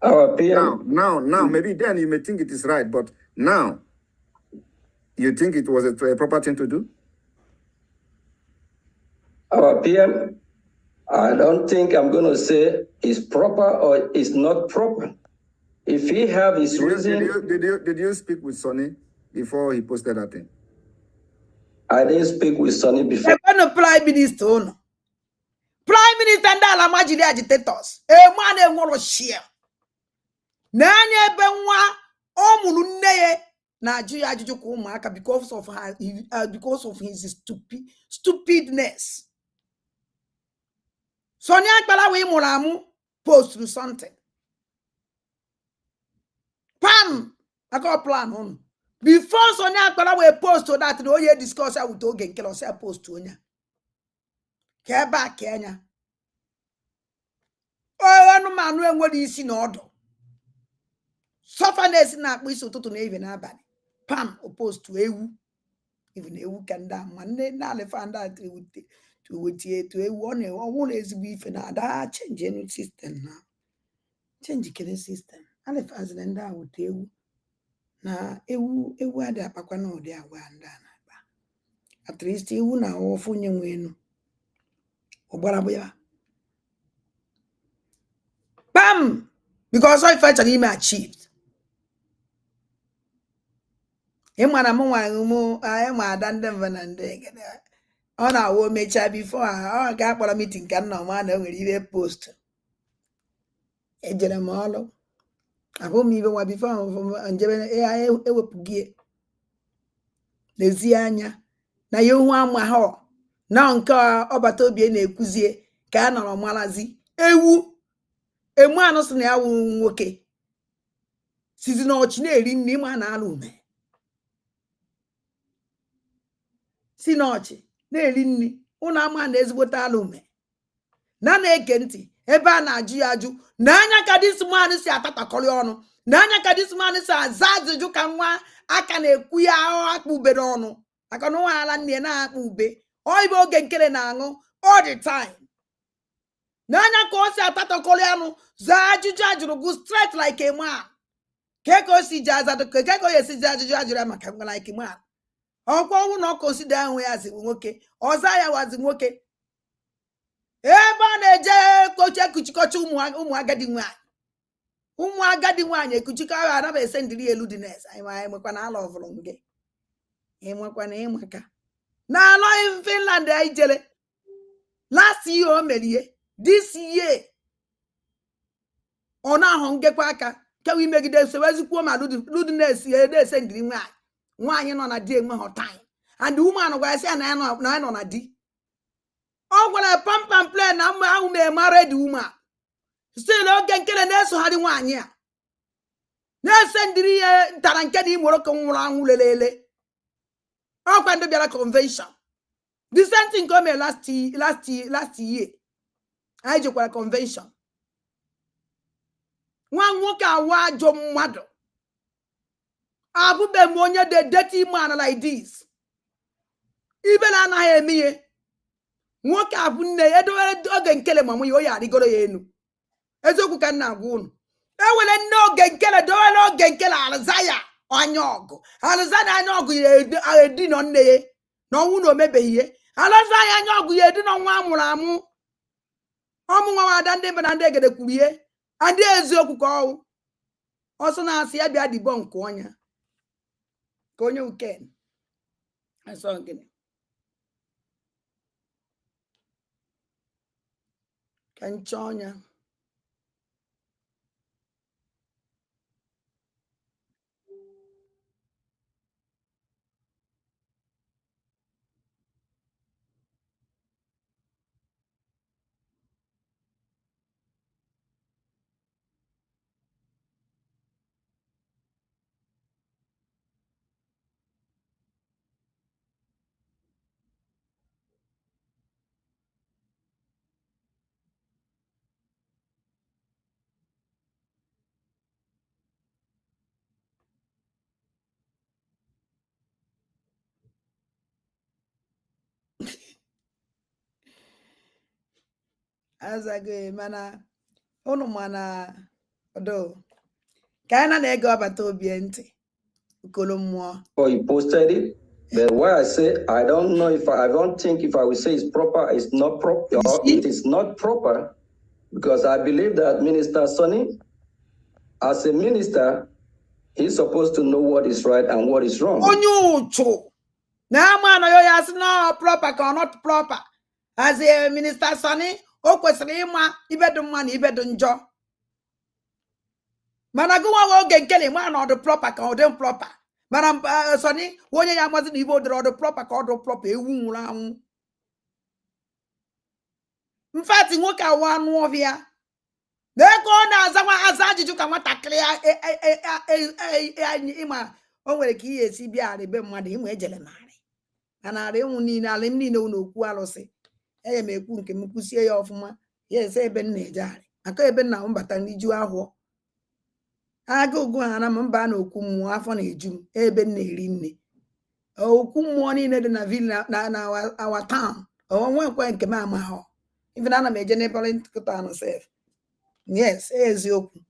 Our PM. Now, maybe then you may think it is right, but now, you think it was a proper thing to do? Our PM, I don't think I'm going to say is proper or is not proper. If he have his reason... Did you speak with Sonny before he posted that thing? I didn't speak with Sonny before. Prime Minister, Prime Minister and all imagine agitators. A man want to share. Nanya benwa omulu nneye na Akachukwu ụmụaka because of his stupidness. Sonia Akpala we mụrụ post through something. Pam! I got a plan on. Before Sonia Akpala we post to that, no ye discuss with Oge Nkele or say post to Onya. Keba Kenya. Oh, no man, when what is in order. Sufferness na akpụ isi ụtụtụ na even n'abalị. Pam opposed to ewu. Even ewu can da man na alefa nda to ewu on won't ezigbo ife na ada change any system now. Change kene system. Alefa as na nda with ewu. Na ewu ade apakwa na odi agwa nda na ba. At least ewu na ofu nye nwenu. Ogbara boya. Pam! Because I fight an ime achieved. Ịmana m nwanyị mụ anyị ma ada ndị mba na ndị ọ na-awụ mecha bifo ọ ga-akpọrọ meeting ka nna ọma na o nwere ibe post ejere m ọlụ abụ m ibe nwa bifo njebe ewepụgie n'ezie anya na ya ohu ama ha na nke ọbata obi na-ekwuzie ka a nọrọ marazi ewu emu anụ sị na ya wụ nwoke sizi na ọchị na-eri nri ma na-alụ ume si n'ọchị na-eri nri ụnụ ama na ezigbote ala ume na-eke ntị ebe a na-ajụ ya ajụ n'anya ka disman si atatakọrị ọnụ n'anya ka disman si aza ajụjụ ka nwa aka na-ekwu ya akpụ ube n'ọnụ aka na nwa ala nne na-akpụ ube ibe Oge Nkele na-aṅụ all the time n'anya ka o si atatakọrị ọnụ zaa ajụjụ ajụrụ gụ straight like a man ka o si ji azadụ ka o esi ji ajụjụ ajụrụ ya maka nwa like a man ọkwa ọnwụ na ọ kọsida ahụ ya zi nwoke ọza ya wazi nwoke ebe a na-eje koche ekuchikọcha ụmụ agadi nwaanyị ekuchikọ ahụ anaba ese ndiri elu dị nes anyị nwekwa na ala ọvụrụ nge ịnwekwa na ịmaka na ala Finland anyị jere last year o merie this year ọ na-ahụ ngekwa aka kewa imegide sewezikwuo ma ludines ese ndiri nwaanyị nọ na di enwe hot time and woman gwara sị na ya nọ na di ọ gwara pam plan na mma ahụ married woman still Oge Nkele na-esogharị nwaanyị a na-ese ndiri ihe ntara nke na imoro ka nwụrụ anwụ lelele ọkwa ndị bịara convention the same thing come last year anyị jekwara convention nwa nwoke awa ajọ mmadụ abụbe m onye dị dirty man like this ibe na anaghị eme ihe nwoke abụ nne ya edowere Oge Nkele ma mụ ya o ya arịgoro ya elu eziokwu ka nna agwa unu ewere nne Oge Nkele dowere Oge Nkele arụza ya anya ọgụ arụza na anya ọgụ ya edinọ nne ya na ọnwụ na omebeghị ihe arụza ya anya ọgụ ya edinọ nwa amụrụ amụ ọmụ nwa ada ndị mba na ndị egede kwuru ihe adị eziokwu ka ọwụ ọsọ na-asị ya bịa dịbọ nke ọnya ka onye uken asọ gịnị ka nche ọnya azaghị mana unu mana odo ka anyị na-ege ọbata obi ntị okolo mmụọ. Or you posted it. But why I say I don't know if I don't think if I will say it's proper, it's not proper. It is not proper because I believe that Minister Sonny, as a minister, he's supposed to know what is right and what is wrong. Onye uchu na ama na yo ya sị na proper ka not proper. As a Minister Sonny, o kwesịrị ịma ibedu mma na ibedu njọ. Mana gụwa oge nkele ma na ọdụ proper ka ọ dị proper. Mana Sonny onye ya amazi na ibe odoro ọdụ proper ka ọdụ proper ewu nwụrụ anwụ. In fact, nwoke awa anụ ọhịa. N'ego ọ na-aza ajụjụ ka nwatakịrị ịma o nwere ka ihe esi bịa arịbe mmadụ ịmụ ejele narị. Na narị ịnwụ niile alị m niile unu okwu alụsị. Eye m ekwu nke m kwụsie ya ọfụma. Ya ese ebe m na-eje arị. Aka ebe nna m bata n'iju ahụ. Aga ugwu ha na mba na okwu mmụọ afọ na-eju m ebe m na-eri nne. Okwu mmụọ niile dị na villa na our town. Onwe nkwe nke m amahọ. Even ana m eje n'ebe nkịta anụ sef. Yes, eziokwu.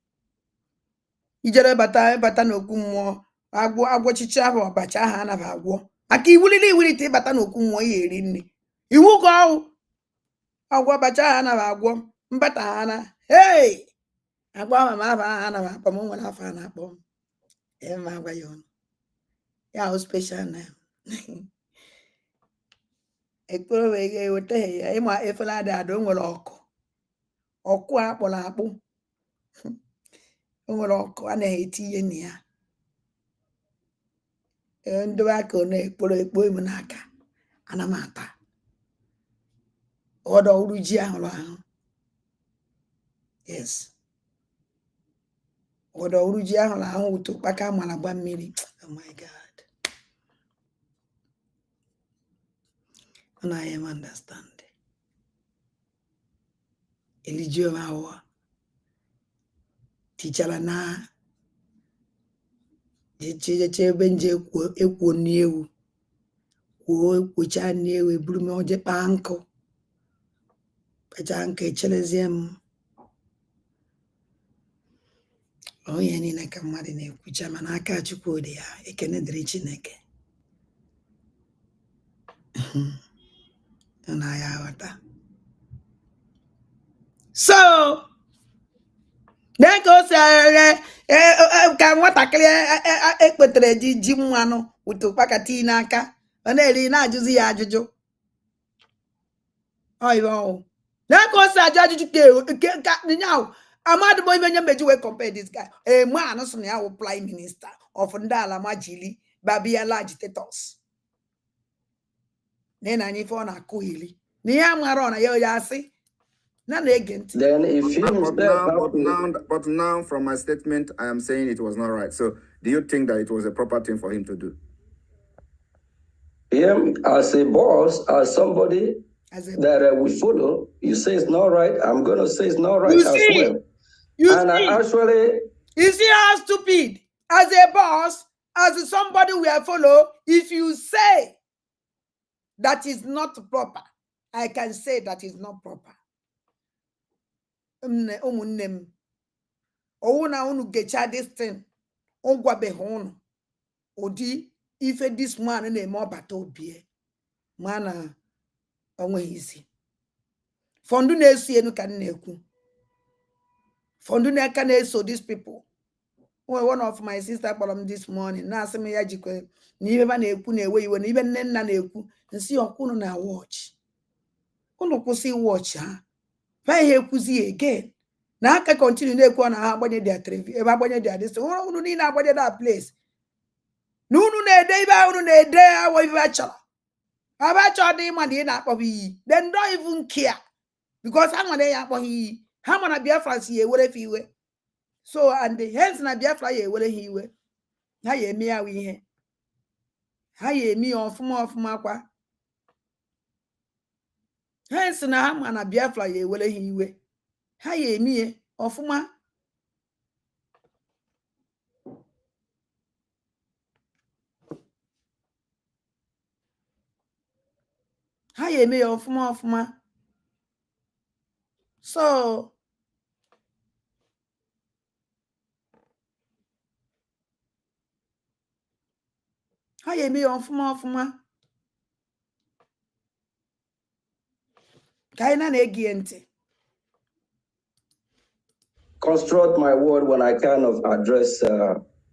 Ijere bata n'okwu mmụọ agwọchichi ahụ ọbacha ahụ anaghị agwọ. Maka iwulili iwulite ịbata n'okwu mmụọ ya eri nne. Iwu ka ọgwụ ọbacha ahụ anaghị agwọ mbata ha na hey agba mama ahụ anaghị akpọ m nwere afọ a na-akpọ m. Ma agwa ya ọnụ. Ya ahụ special na ekporo wee ga-eweta ya ịma efere adị ada o nwere ọkụ. Ọkụ a kpọrọ akpụ. O nwere ọkụ a na-etinye na ya. Ndị aka ọ na-ekporo m n'aka ana m ata. Ọdọ uru ji ahụrụ ahụ. Yes. Ọdọ uru ji ahụrụ ahụ ụtọ kpaka mara gba mmiri. Oh my God. I am understanding. Elijio mawa. Teacher na je benje ekwo niewu. Kwocha niewu eburu m oje pa nkụ. Pacha nkụ echeleze m. Onye niile ka mmadụ na-ekwucha mana Akachukwu Di Ya ekene dịrị Chineke. Na ya ghọta. So dịka o si ka nwatakịrị ekpetere ji mmanụ ụtụ kpakata n'aka ọ na-eri na-ajụzi ya ajụjụ. Dịka o si ajụ ajụjụ ka nyaw Amadu boy menye meji we compare this guy. A man also now prime minister of Ndala Majili Babia agitators. Then I need for na kuhili. Niya marona yo yasi. None again. Then if he but now from my statement, I am saying it was not right. So do you think that it was a proper thing for him to do? Him as a boss, as somebody that we follow, you say it's not right, I'm gonna say it's not right as well. Actually, you see how stupid as a boss, as somebody we follow, if you say that is not proper, I can say that is not proper. Omunem Ouna unu gecha this thing. Ongwa behonu. Odi ife this man ne mo bato bie. Mana onwe isi. Fondu na esi enu kan na ekwu. Fondu na aka na eso these people. One of my sister kpọrọ this morning. Na asị m ya jikwe na ibe ba na ekwu na ewe iwe na ibe nne nna na ekwu. Nsi okunu na watch. Unu kwụsị watch ha. Fa ihe ekwuzi again. Na aka continue na ekwu na ha agbanye dia television. Ebe agbanye dia this. Unu ni na agbanye that place. Na unu na ede ibe unu na ede awo ibe achọrọ. Abacha dị ma dị na akpọ iyi. They don't even care. Because ha nwere ya akpọ iyi. Ha mana Biafrans ye were fi iwe. So and the hence na Biafra ye were hi iwe. Ha ye eme ya ihe. Ha ye eme ọfụma kwa. Hence na ha mana Biafra ye were hi iwe. Ha ye eme ọfụma. Ha ye eme ọfụma. So ha ya eme ya ọfụma ọfụma ka anyị na-ege ntị. Construct my word when I kind of address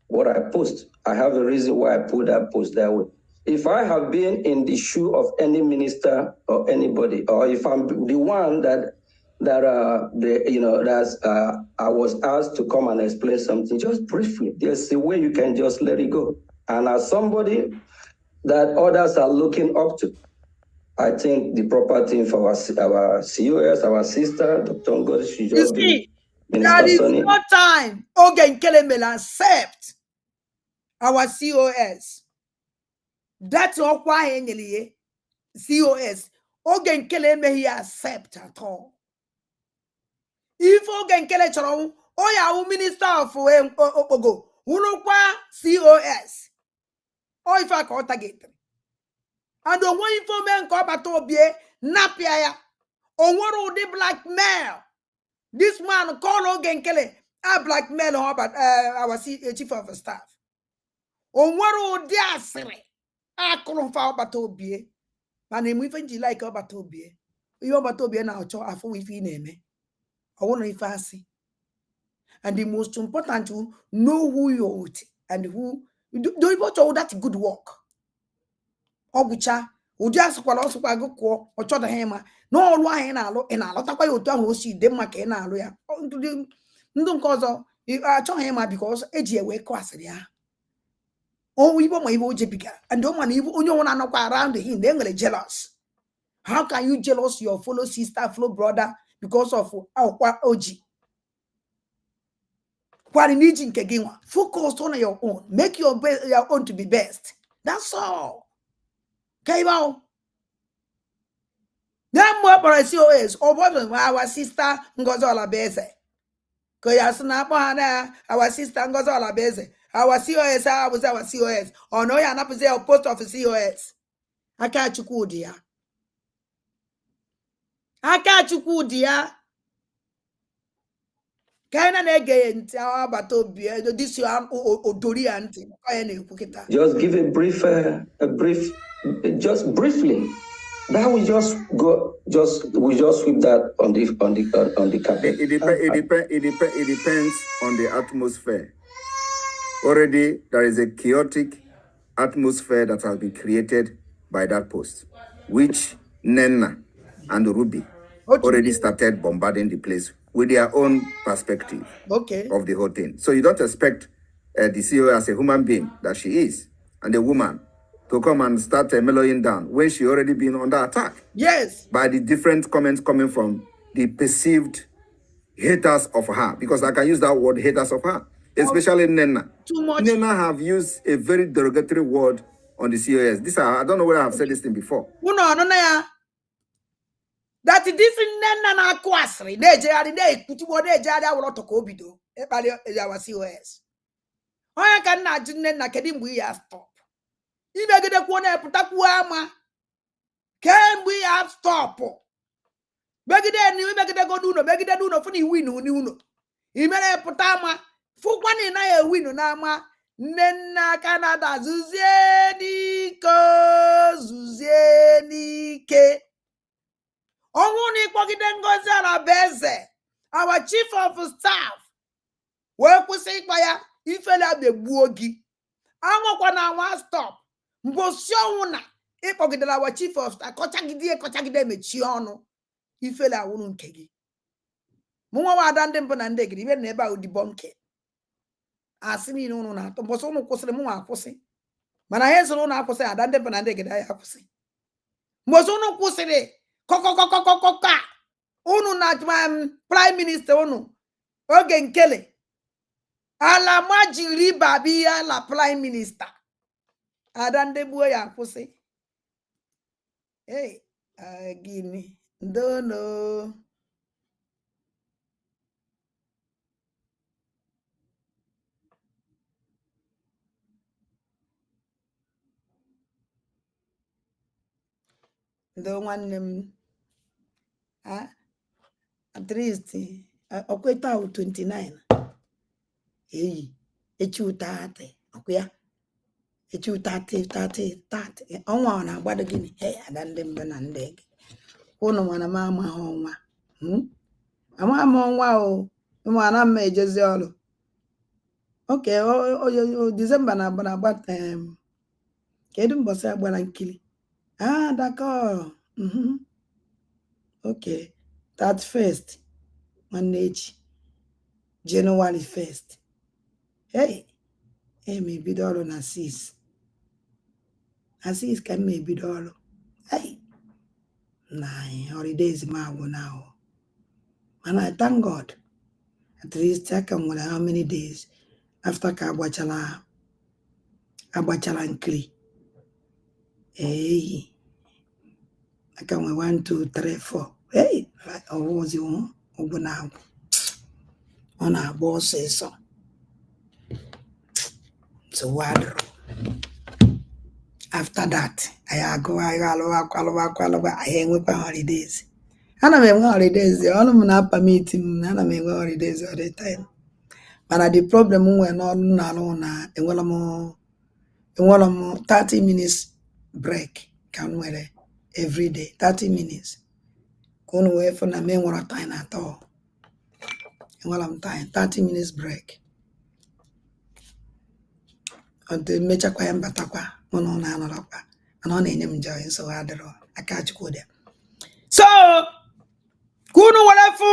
what I post. I have a reason why I put that post that way. If I have been in the shoe of any minister or anybody, or if I'm the one that I was asked to come and explain something, just briefly, there's a way you can just let it go. And as somebody that others are looking up to, I think the proper thing for our COS, our sister, Dr. Ngozi, should just do. There is no time oge nkele will accept our COS. That's ọkwa ahụ enyere ya COS. Oge nkele emeghị accept at all. If oge nkele chọrọ oya minister of okpogo wụrụkwa COS. O ife aka ọ targeted. And onwe ife ome nke ọbata obie napịa ya. Onwere ụdị blackmail. This man called oge nkele a blackmail our chief of staff. Onwere ụdị asịrị akụrụ mfa ọbata obie. Mana emu ife nji like ọbata obie. Ihe ọbata obie na-achọ afọ ife ị na-eme. Ọwụna ife asị. And the most important, to know who you're with and who don't even show that good work. Obucha, ụdị asịkwala ọsụkwa gị kwụọ ọchọda ha ịma n'ọrụ ahụ ị na-alụ ị na-alọtakwa ya otu ahụ o si dị mma ka ị na-alụ ya. Ndị nke ọzọ achọghị ịma because eji ewe kọ asịrị ya. Ibo ma ibo jebiga and o mana ibo onye ọnwụ na-anọkwa around him they nwere jealous. How can you jealous your fellow sister, fellow brother because of akwa oji? Focus on your own. Make your own to be best. That's all. Okay, well. Then more for COS or what our sister Ngozi Olabeze. Our sister Ngozi Olabeze. Our COS, I was our COS. Or no, you're not a post office COS. Akachukwu Di Ya. Akachukwu Di Ya. Just give a brief, just briefly. That we just go, we just sweep that on the carpet. It depends on the atmosphere. Already there is a chaotic atmosphere that has been created by that post, which Nenna and Ruby already started bombarding the place with their own perspective of the whole thing. So you don't expect the CEO as a human being that she is, and a woman, to come and start mellowing down when she already been under attack. Yes. By the different comments coming from the perceived haters of her, because I can use that word, haters of her, especially Nenna. Too much. Nenna have used a very derogatory word on the COS. This I don't know whether I've said this thing before. No. That this Nenna na kwasri. They kutubo de jari awolo to kobido. Epali our COS. Oya kan na Nenna kedim we have stop. Imegede kwona eputaku ama. Can we have stop? Begide ni begide go do no begide do no funi win ni uno. Imere eputama fukwani na ye win na ama. Nenna Canada zuzienike. Onwuni kpogide Ngozi Olabeze, our chief of staff. We kwụsị ịkpa ya ifele abegbuo gị. Anwakwa na nwa stop. Mbosi ọnwụ na ịkpọgidela our chief of staff kọchagide mechie ọnụ. Ifele awụrụ nke gị. Mụnwa wada ndị mbụ na ndị gị ibe na ebe ahụ dibọnke. Asị niile ụnụ na-atọ mbọsị ụnụ kwụsịrị mụnwa akwụsị. Mana ihe sịrị ụnụ akwụsị ada ndị mbụ na ndị gị ya akwụsị. Mbọsị ụnụ kwụsịrị kokokokokokoka unu na prime minister unu oge nkele ala majiri babi ya la prime minister ada ndị gbuo ya akwụsị. Hey, gini ndono ndo nwanne m at least okweta 29 echi 30 okwa echi 30 ọnwa na agbado gịnị ada ndị mbe na ndị gị unu mana m amaghị ọnwa amaghị m ọnwa o mana m ejezi ọrụ oke December na agba kedu mbọsị agbara nkili d'accord okay 31st nwanne echi January 1st me ebido ọrụ na 6 ka m ebido ọrụ na holidays ma agwụ now and I thank God at least I can wonder how many days after ka agbachala nkiri I can 1 2 3 4 ọwụzi ụgbụ na agwụ ọ na-agba ọsịsọ so wadro after that I enwekwa holidays ana m enwe holidays ọnụ m na-apa meeting ana m enwe holidays all the time mana the problem nwere n'ọrụ na-arụ na enwere m 30 minutes break ka m nwere every day 30 minutes ka unu wee fụ na m enwere time atọ enwere m time 30 minutes break until mechakwa ya mbatakwa mụ na ụlọ anọrọkwa mana ọ na-enye m joy nsogbu adịrọ Akachukwu Di Ya so kunu were fu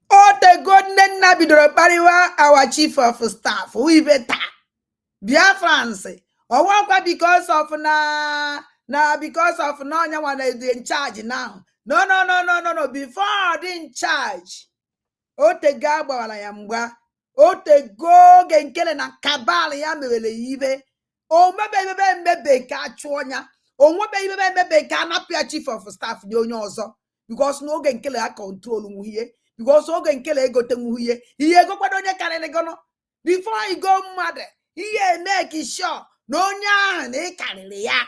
otego nne nna bidoro kpariwa our chief of staff uibeta Biafrans ọwakwa because of na because of na onye nwa na in charge now no before dị in charge otego agbawara ya mgba otego oge nkele na kabal ya mewere ibe omebe ka achụọnya onwebe ibebe ka anapụ ya chief of staff nye onye ọzọ because n'oge nkele ya control nwuhie because oge nkele egote nwuhie ihe egokwado onye karịrị gono before you go mmadụ ihe make sure na onye ahụ na ịkarịrị ya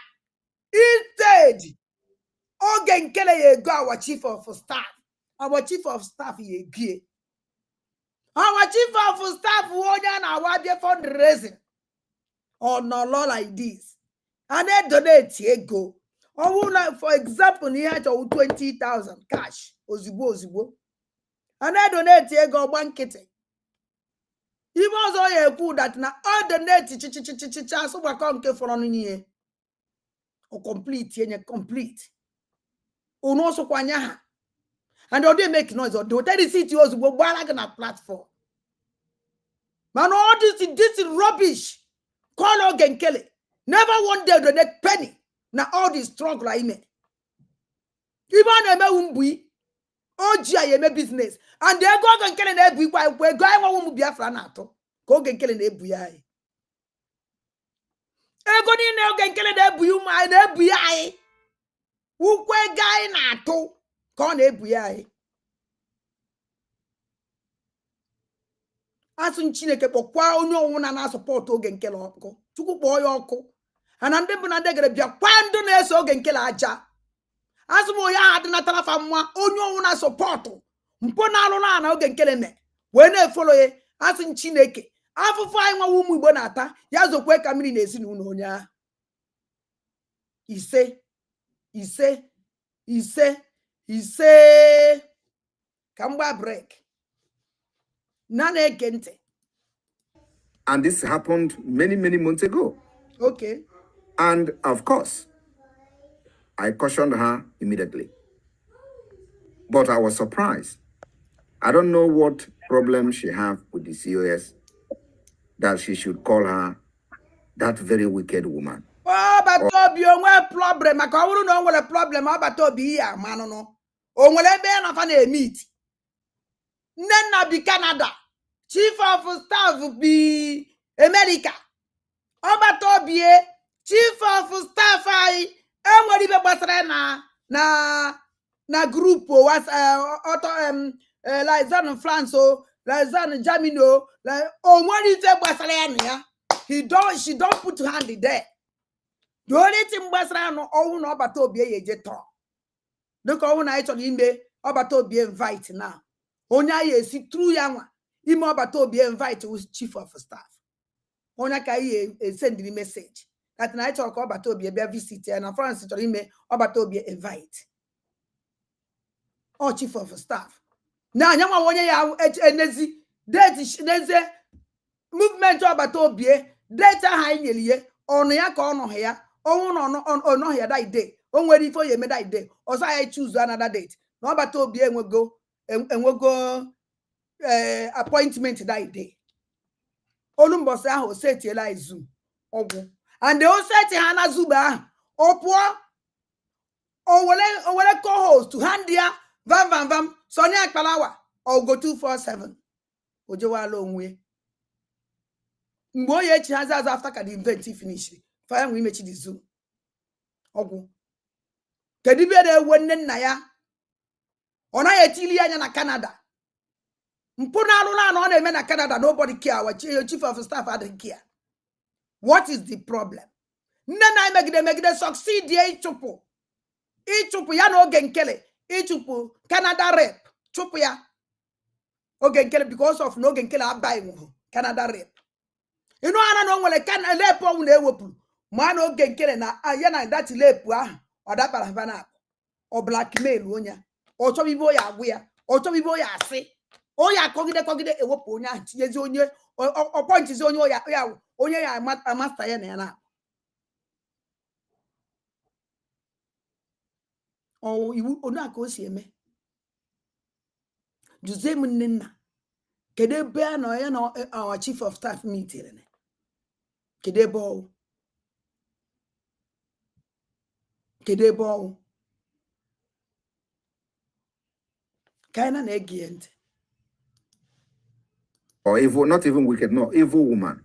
instead oge nkele ya ego our chief of staff ya egie our chief of staff onye a na-awa bịa fundraising or no law like this and they donate ego or for example na ihe achọ 20,000 cash ozigbo and they donate ego gba nkịtị ibe ọzọ ya ekwu that na all donate chichichichicha asụgbakọ nke fọrọ n'ihe o complete yenye complete unu ọsọkwanya ha and they make noise or they receipt ozigbo gbara gị na platform man all this rubbish call oge nkele never one day donate penny na all this struggle I ime ibe ọ na-emewu mbui oji ya eme business and ego oge nkele na-ebu ikwa ego anyị nwanwe ụmụ Biafra na-atụ ka oge nkele na-ebu ya anyị ego niile oge nkele na-ebu ya ụmụ anyị na-ebu ya anyị ukwe ego anyị na-atụ ka ọ na-ebu ya anyị asụ Chineke kpọkwa onye ọnwụ na support oge nkele ọkụ Chukwu kpọọ ya ọkụ ana ndị bụ na ndị gere bịa kwa ndị na-eso oge nkele aja asụ m onye ahụ dị na tarafa mma onye ọnwụ na support mpụ na alụla na oge nkele me wee na-efolo ya asụ Chineke afụfụ anyị nwa ụmụ Igbo na-ata ya zokwe ka mmiri na-esi n'ụlọ onye ahụ ise ka mgba break na na-ege ntị. And this happened many months ago. Okay. And of course, I cautioned her immediately. But I was surprised. I don't know what problem she have with the COS that she should call her that very wicked woman. Oh, but Obi onwe problem. Maka ọwụrụ na onwere problem but Obi ya manụ no. Onwere ebe ya na fa na-meet. Nne bi Canada. Chief of staff bi America. Ọbata Obi chief of staff anyị enwere ibe gbasara na group Lizan France Lizan Germany onwere ife gbasara ya na ya. She don't put hand there. The only thing gbasara no ọwụ na ọbata Obi eje tọ. Dịka ọwụ na anyị chọrọ ime ọbata obi invite now onye anyị esi through ya nwa ime ọbata obi invite with chief of staff onye ka anyị sendiri message that na ịchọrọ ka ọbata obi bịa visit ya na France chọrọ ime ọbata obi invite ọ chief of staff na anya nwa onye ya enezi date neze movement ọbata obi date aha anyị nyere ihe ọnụ ya ka ọ nọghị ya ọnwụ na ọnọghị ya that day o nwere ife onye eme that day ọzọ anyị choose another date na ọbata obi enwego appointment that day olumbọsị ahụ o setiela izu ọgwụ and o seti ha na zube ahụ ọ pụọ o were co-host hand ya vam Sonny Akpalawa ogo 247 o jewala onwe mgbe onye echi hazi azụ after ka the event finish fire nwe imechi the Zoom ọgwụ kedu ibe na-ewe nne ya ọ naghị etili anya na Canada mpụ na alụ na ọ na-eme na Canada nobody care our chief of staff adịghị care what is the problem nne na megide succeed ịchụpụ ya na oge nkele ịchụpụ Canada rep chụpụ ya oge nkele because of na oge nkele abaghị nwụrụ Canada rep ịnụ ana na o nwere rep ọnwụ na-ewepụrụ ma na oge nkele na ya na dati rep ahụ ọ dabara bana ọ blackmail onye ọ chọrọ ibe oya agwụ ya ọ chọrọ ibe oya asị onye akọgide ewepụ onye ahụ tinyezi onye ọpọnchizi onye ya amasta ya na ya na iwu onye aka o si eme juzie m nne nna kedu ebe a nọ ya na our chief of staff meeting kedu ebe ọwụ ka anyị na-ege ntị or evil, not even wicked, no, evil woman.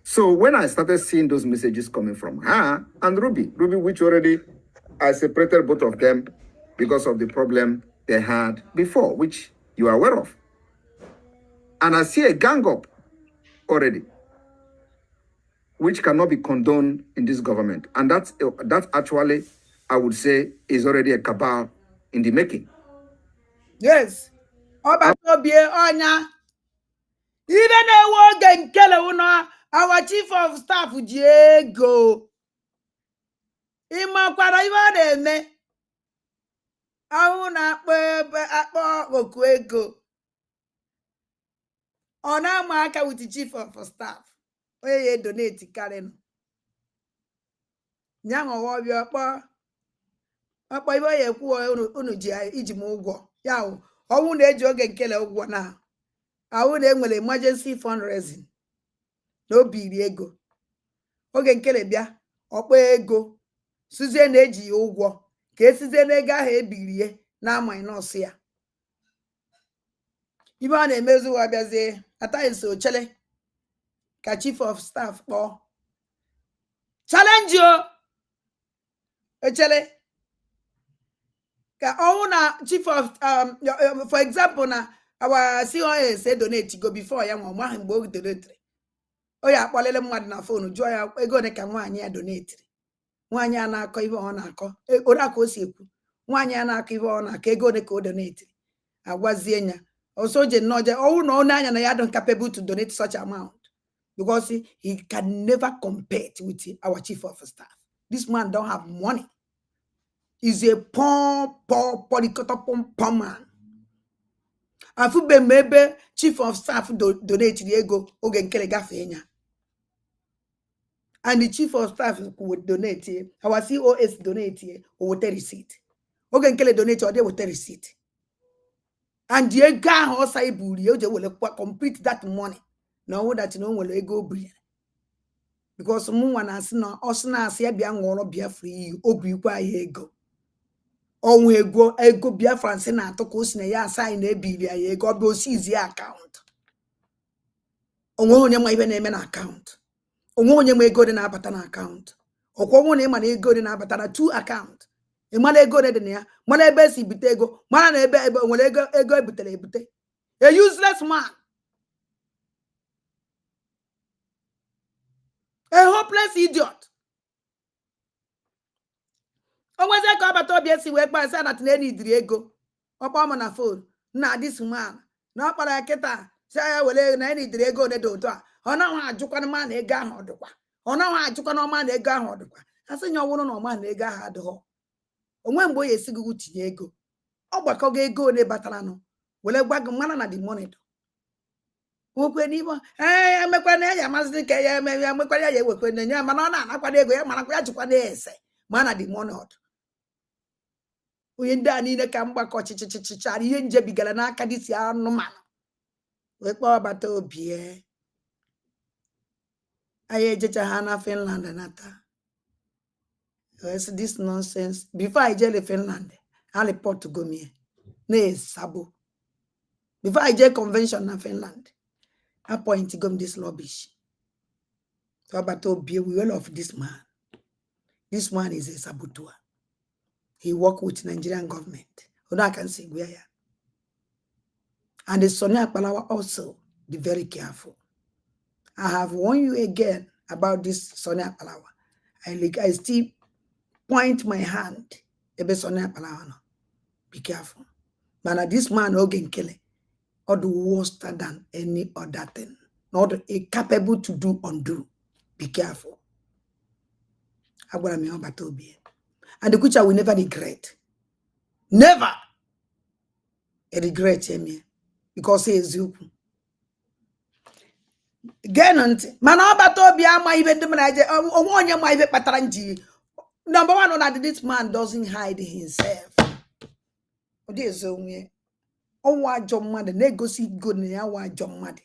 So when I started seeing those messages coming from her and Ruby, which already I separated both of them because of the problem they had before, which you are aware of. And I see a gang up already, which cannot be condoned in this government. And that actually, I would say, is already a cabal in the making. Yes. Obatobie onya ibe na-ewe oge nkele ụnọ our chief of staff ji ego ịmakwara ibe ọ na-eme ahụ na-akpọ oku ego ọ na-ama aka with the chief of staff onye ya donate karịnụ nyanwa ọbịa ọkpọ ibe ya ekwu unu ji iji m ụgwọ ya ọnwụ na-eji oge nkele ụgwọ na ahụ na enwere emergency fundraising na obiri ego oge nkele bịa ọkpọ ego suzie na-eji ya ụgwọ ka esizie n'ego ahụ ebirie na minus ya ibe a na-emezu ụwa bịazie ataghị so chele ka chief of staff kpọọ challenge o echele ka ọnwụ na chief of for example na our COS donate go before ya nwa ahụ mgbe o donetiri o ya akpọlele mmadụ na fonu jụọ ya ego ole ka nwaanyị ya donetiri nwaanyị a na-akọ ibe ọ na-akọ ore ka o si ekwu nwaanyị a na-akọ ibe ọ na-akọ ego ole ka o donetiri agwazie ya also je nnọọ ọnwụ na onye anya na ya don't capable to donate such amount because he can never compare with our chief of staff. This man don't have money. He's a poor man. Afube maybe chief of staff donate the ego oge nkele gafenya. And the chief of staff would donate our COS donate or with a receipt. Oge nkele donate or they with a receipt. And the ego also will complete that money. No that no will ego brilliant. Because someone has no osna see biango Biafri obi kwa ego. Onwe ego Biafrans na atoko si na ya assign na ebili ya ego obi osizi account. Onwe onye ma ibe na-eme na account. Onwe onye ma ego dị na-abata na account. Okwo onwe na ịma na ego dị na-abata na two account. Ịmana ego dị na ya, mana ebe si bute ego, mana na ebe nwere ego ebutere ebute. A useless man. A hopeless idiot. onweze ka ọbata obi esi wee kpasa na tinye idiri ego ọkpọ m na phone na this man na ọkpara ya kịta si ya were na idiri ego ole dị otu a ọ naghị ajụkwana ma na ego ahụ ọdịkwa ọ naghị ajụkwana ọma na ego ahụ ọdịkwa asị nya ọwụrụ na ọma na ego ahụ adịghọ onwe mgbe o ya esighị tinye ego ọ gbakọgo ego ole bataranụ were gwa gị mara na the money dụ nwekwe n'ime emekwana ya amasị ka ya eme ya emekwana ya ewekwe na nye mana ọ na-anakwado ego ya marakwa ya jikwana ya ese ma na the money ọdụ onye ndị a niile ka mgbakọ chịchịchịchara ihe njebigara n'aka dịsi anụmanụ wee kpọọ ọbata obi anyị ejecha ha na Finland nata this nonsense before I jele Finland I report go me na sabo before I jele convention na Finland I point go this rubbish so ọbata obi we all of this man is a saboteur. He worked with Nigerian government. I can say where ya. And the Sonia Palawa also be very careful. I have warned you again about this Sonia Palawa. I still point my hand. Ebe Sonia Palawa no. Be careful. But this man again kill it. Or the worse than any other thing. Not capable to do undo. Be careful. Agwara mi obatobi. And the kucha will never regret. Never regret him because he is you. Genant, Manabatobi, ama even the manager, one year my patranji. Number one, that this man doesn't hide himself. This only. Oh, what John Mad, negotiate good near what John Mad.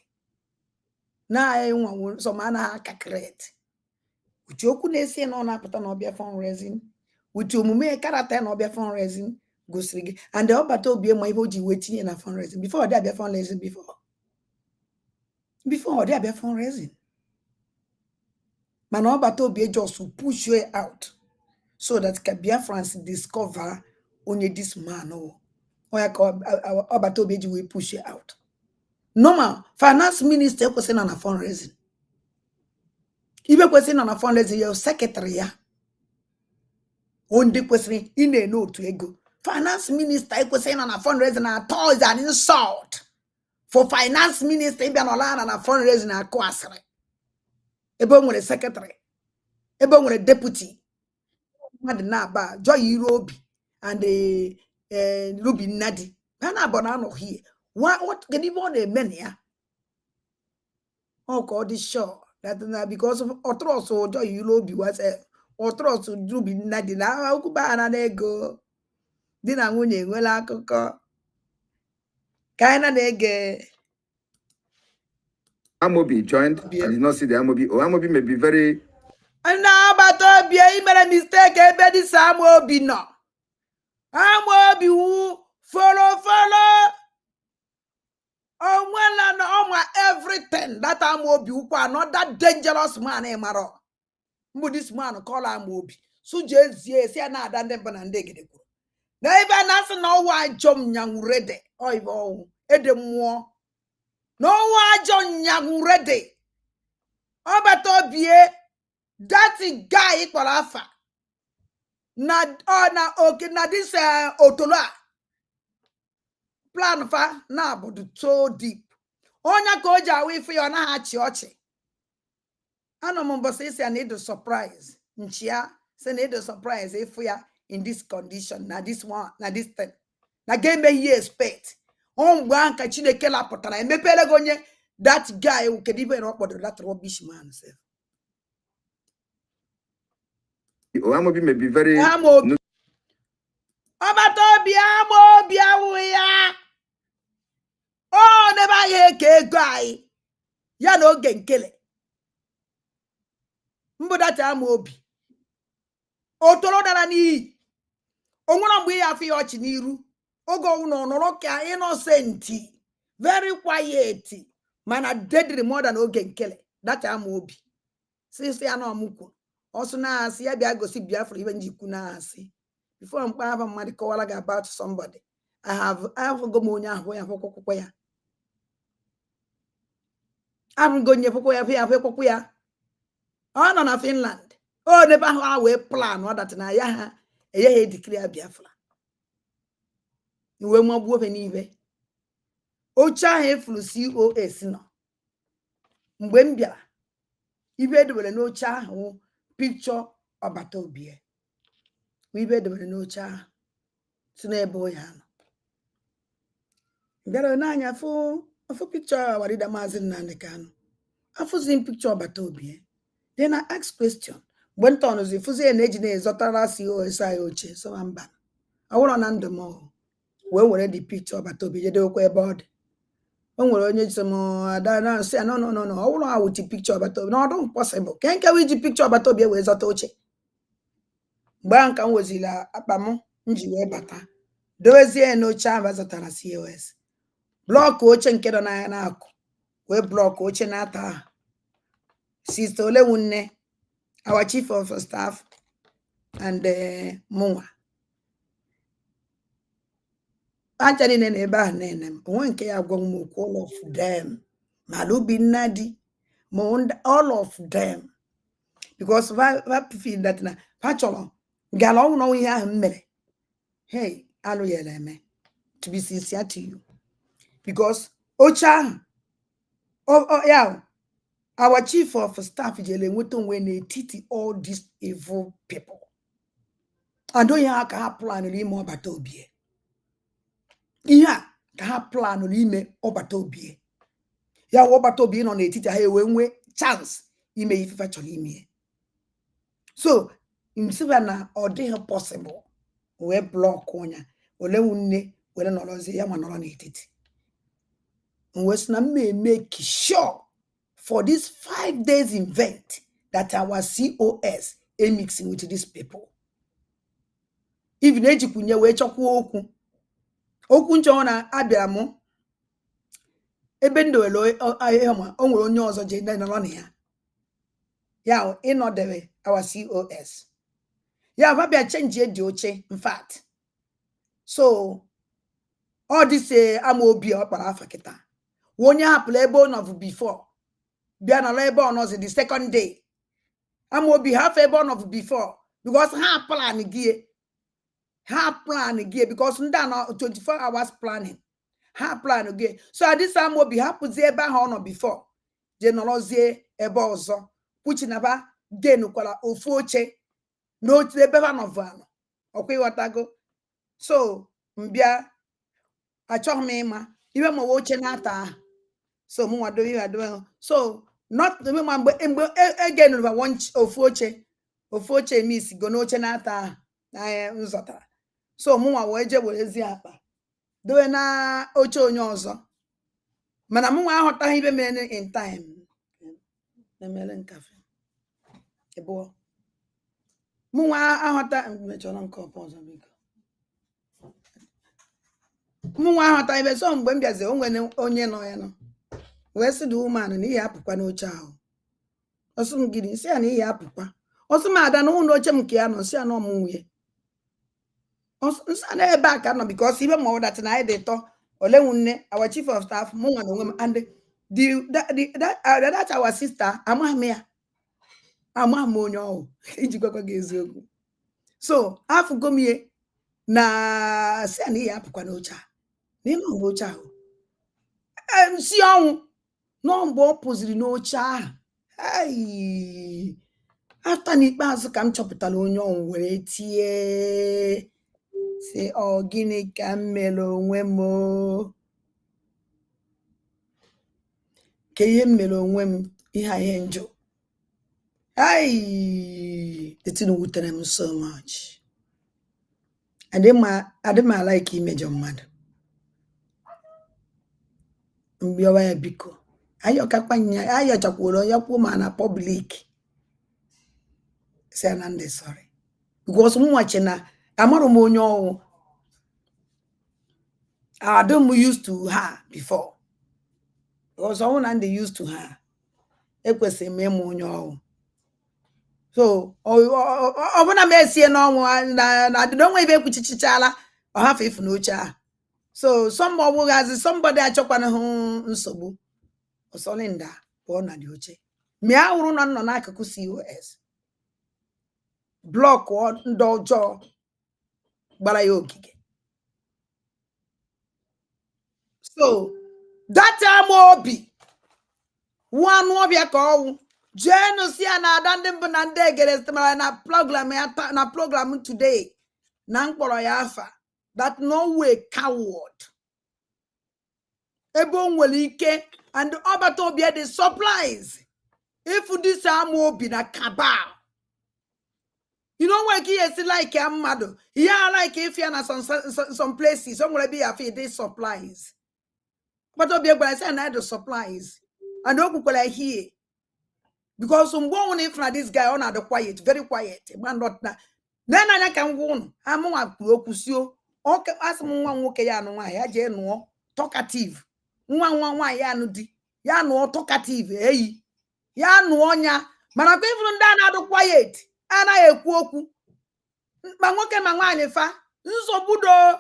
Now I want some manner cacret. Which you couldn't say no, not put on your fundraising. With your mume character no be fundraising go srigi and the obato be my hoji waiting in a fundraising before they be fundraising before they be fundraising man obato be just to push you out so that Biafrans discover only this man or obato be will push you out. Normal finance minister question on a fundraising even question on a fundraising your secretary ya only question in a note to ego. Finance minister question on a fundraising at all is an insult. For finance minister, even on a fundraising at Kwasre. Ebon with a secretary. Ebon with a deputy. Madnaba, Joy Roby, and the Ruby Nadi. Hana Bonano here. What can you want a mania? Oh, God is sure that because of Otros or Joy Roby was a Otros Ruby Nadi. Now, Kubana ego. Dina nwunye nwere akụkọ ka anyị na-ege Amobi joined. I did not see the Amobi. Oh, Amobi may be very. na agbata obi mere mistake ebe dị Amobi nọ. Amobi wu follow onwela na ọma everything that Amobi ukwa another dangerous man maro. Mbu this man call Amobi suje ezie si na ada ndị mba na ndị egede kwuru. Na ebe na asị na ọwa ajọ nyanwurede oibo ọwụ ede mmụọ na ọwa ajọ nyanwurede ọbata obie that guy kpọrọ afa na oke na this otolo a plan fa na abodu so deep onya ka o ji awa ife ya ọ naghị achị ọchị anọ m mbọsị isi ya na ịdụ surprise nchia si na ịdụ surprise ife ya in this condition na this one na this thing na game he expect on gba nka Chineke lapụtara emepele go onye that guy who could even okpodoro that rubbish man self. Amobi may be very. Amobi Amobi awụ ya o neba ihe ka ego anyị ya na oge nkele mbụdata Amobi otoro dara n'iyi onwere mgbe ya afọ ya ọchị n'iru oge ọnwụ nọrọ ka innocent very quiet mana deadly more than oge nkele that Amobi sisi ya na ọmụkwu ọsụ na-asị ya bịa gosi Biafra ibe njikwu na-asị before mkpa aba mmadụ kọwara gị about somebody I have go m onye ahụ ya akwụkwọ ya abụgo onye akwụkwọ ya akwụkwọ ya ọ nọ na Finland o nebe ahụ a wee plan ọdat na ya ha eye declare Biafra iwe magbuo be n'ibe oche ahụ efuru COS nọ mgbe m bịara ibe edobere n'oche ahụ picture ọbata obie ibe edobere n'oche ahụ si n'ebe oya nọ bịara n'anya fụ picture Awarida Maazị Nnamdi Kanu afụzi picture ọbata obie then I ask question mgbe ntọnụzi fụzi na eji na-ezọtara COS anyị oche so mba ọwụrụ na ndụ m wee were the picture ọbata obie jedekwa ebe ọ dị o nwere onye ji m ada na nsị no ọwụrụ awụchi picture ọbata obie n'ọdụ possible ke nkewa iji picture ọbata obie wee zọta oche mgbe ahụ ka m weziri akpa m ji wee bata dowezie n'oche ahụ zọtara COS blọkụ oche nke nọ n'anya n'akụ wee blọkụ oche n'ata ahụ Sister Olewunne, our chief of staff, and Mụnwa actually ebe ahụ na-ene m onwe nke ya gwa m okwu all of them Malubi Nnadi all of them because feel that na ha chọrọ gala ọnwụ n'ọnwụ ihe ahụ m mere hey alụ ya eme to be sincere to you because oche ahụ ya our chief of staff jele enweta onwe n'etiti all these evil people and onye ha ka ha planụrụ ime ọbata obie ihe a ka ha planụrụ ime ọbata obie ya ọbata obie nọ n'etiti ha ewe nwee chance ime ifefe chọrọ ime so msiba na ọ dịghị possible wee blọk onye Olewunne were nọrọzie ya ma nọrọ n'etiti wee sị na m make sure for this 5 days event that our COS a mixing with these people. Even ejikwunye wee chọkwa okwu nchọ na abịara m ebe ndowelo ahịa o nwere onye ọzọ je nọ na ya ịnọdebe our COS ya babịa change dị oche in fact so all this amaobi ọkpara afa kịta onye hapụrụ ebe ọ nọ before bịa nọrọ ebe ọ nọzi the second day amaobi half ebe ọ nọ before because ha plan gị because ndị a 24 hours planning ha plan gị so this amaobi hapụzi ebe ahụ ọ nọ before je nọrọzie ebe ọzọ kwuchinaba genukwara ofu oche n'otu ebe ha nọvụ anọ ọkwa ịghọtago so mbịa achọghị m ịma iwe ma oche na-ata ahụ so mụnwa dowe so not the mgbe again ofu oche miss go n'oche na-ata ahụ nzọtara so mụnwa wee je werezi akpa dowe na oche onye ọzọ mana mụnwa aghọtaghị ibe mere in time na-emere nkafe ebo mụnwa aghọta mechọrọ nke ọzọ biko mụnwa aghọta ibe so mgbe m bịazi o nwere onye nọ ya nọ wee sị dị woman na ihe apụkwa n'oche ahụ ọsụ m gịnị si ya na ihe apụkwa ọsụ m ada na ụlọ oche m nke ya nọ si ya na ọmụ nwunye nsị na ebe a ka nọ because ibe ma ọ dat na anyị dị tọ Olewunne our chief of staff mụnwa na onwe m and that our sister amaghị m ya amaghị m onye ọhụụ iji gwakwa gị eziokwu so afụgo m ihe na si ya na ihe apụkwa n'oche a na ịnọ n'oche ahụ si ọnwụ nọ mgbe ọ pụziri n'oche ahụ afta n'ikpeazụ ka m chọpụtara onye ọnwụ were tie si ọ gịnị ka m mere onwe m ka ihe m mere onwe m ihe njọ the thing wutere m so much adị m like imejọ mmadụ mbịawa ya biko ayọchakwuru onye kwuo ma na public say na ndị sorry because mụnwachi na amarụ m onye ọnwụ adịm used to her before because ọnwụ na ndị used to her ekwesịrị m ịmụ onye ọnwụ so ọbụna m esie n'ọnwụ na adịdo onwe ibe ekwuchichichala ọhafụ ifu n'oche ahụ so somebody achọkwana hụ nsogbu osolinda pụọ na dị oche mịa hụrụ na nọ n'akụkụ COS blọk ndị ọjọọ gbara ya okike. So that Amobi one obia ka jenu si na ada ndị mbụ na ndị egere na program today na mkpọrọ ya afa that no way coward ebe o nwere ike and ọbata obi the supplies if this Amobi na cabal. You know why he is like a mmadụ yeah like if you na some places somewhere be a feed these supplies but obi I say na the supplies and okukwala here because mgbe if na this guy on the quiet very quiet man not na then anya ka ngwunu amụnwa kwuru okwu sio oke asị m nwa nwoke ya anụ nwa ya je nụọ talkative nwa ya anụ di ya nụọ talkative eyi ya nụọ nya mana kwa ifuru ndị a na-adụ quiet anaghị ekwu okwu ma nwoke ma nwaanyị fa nsogbu do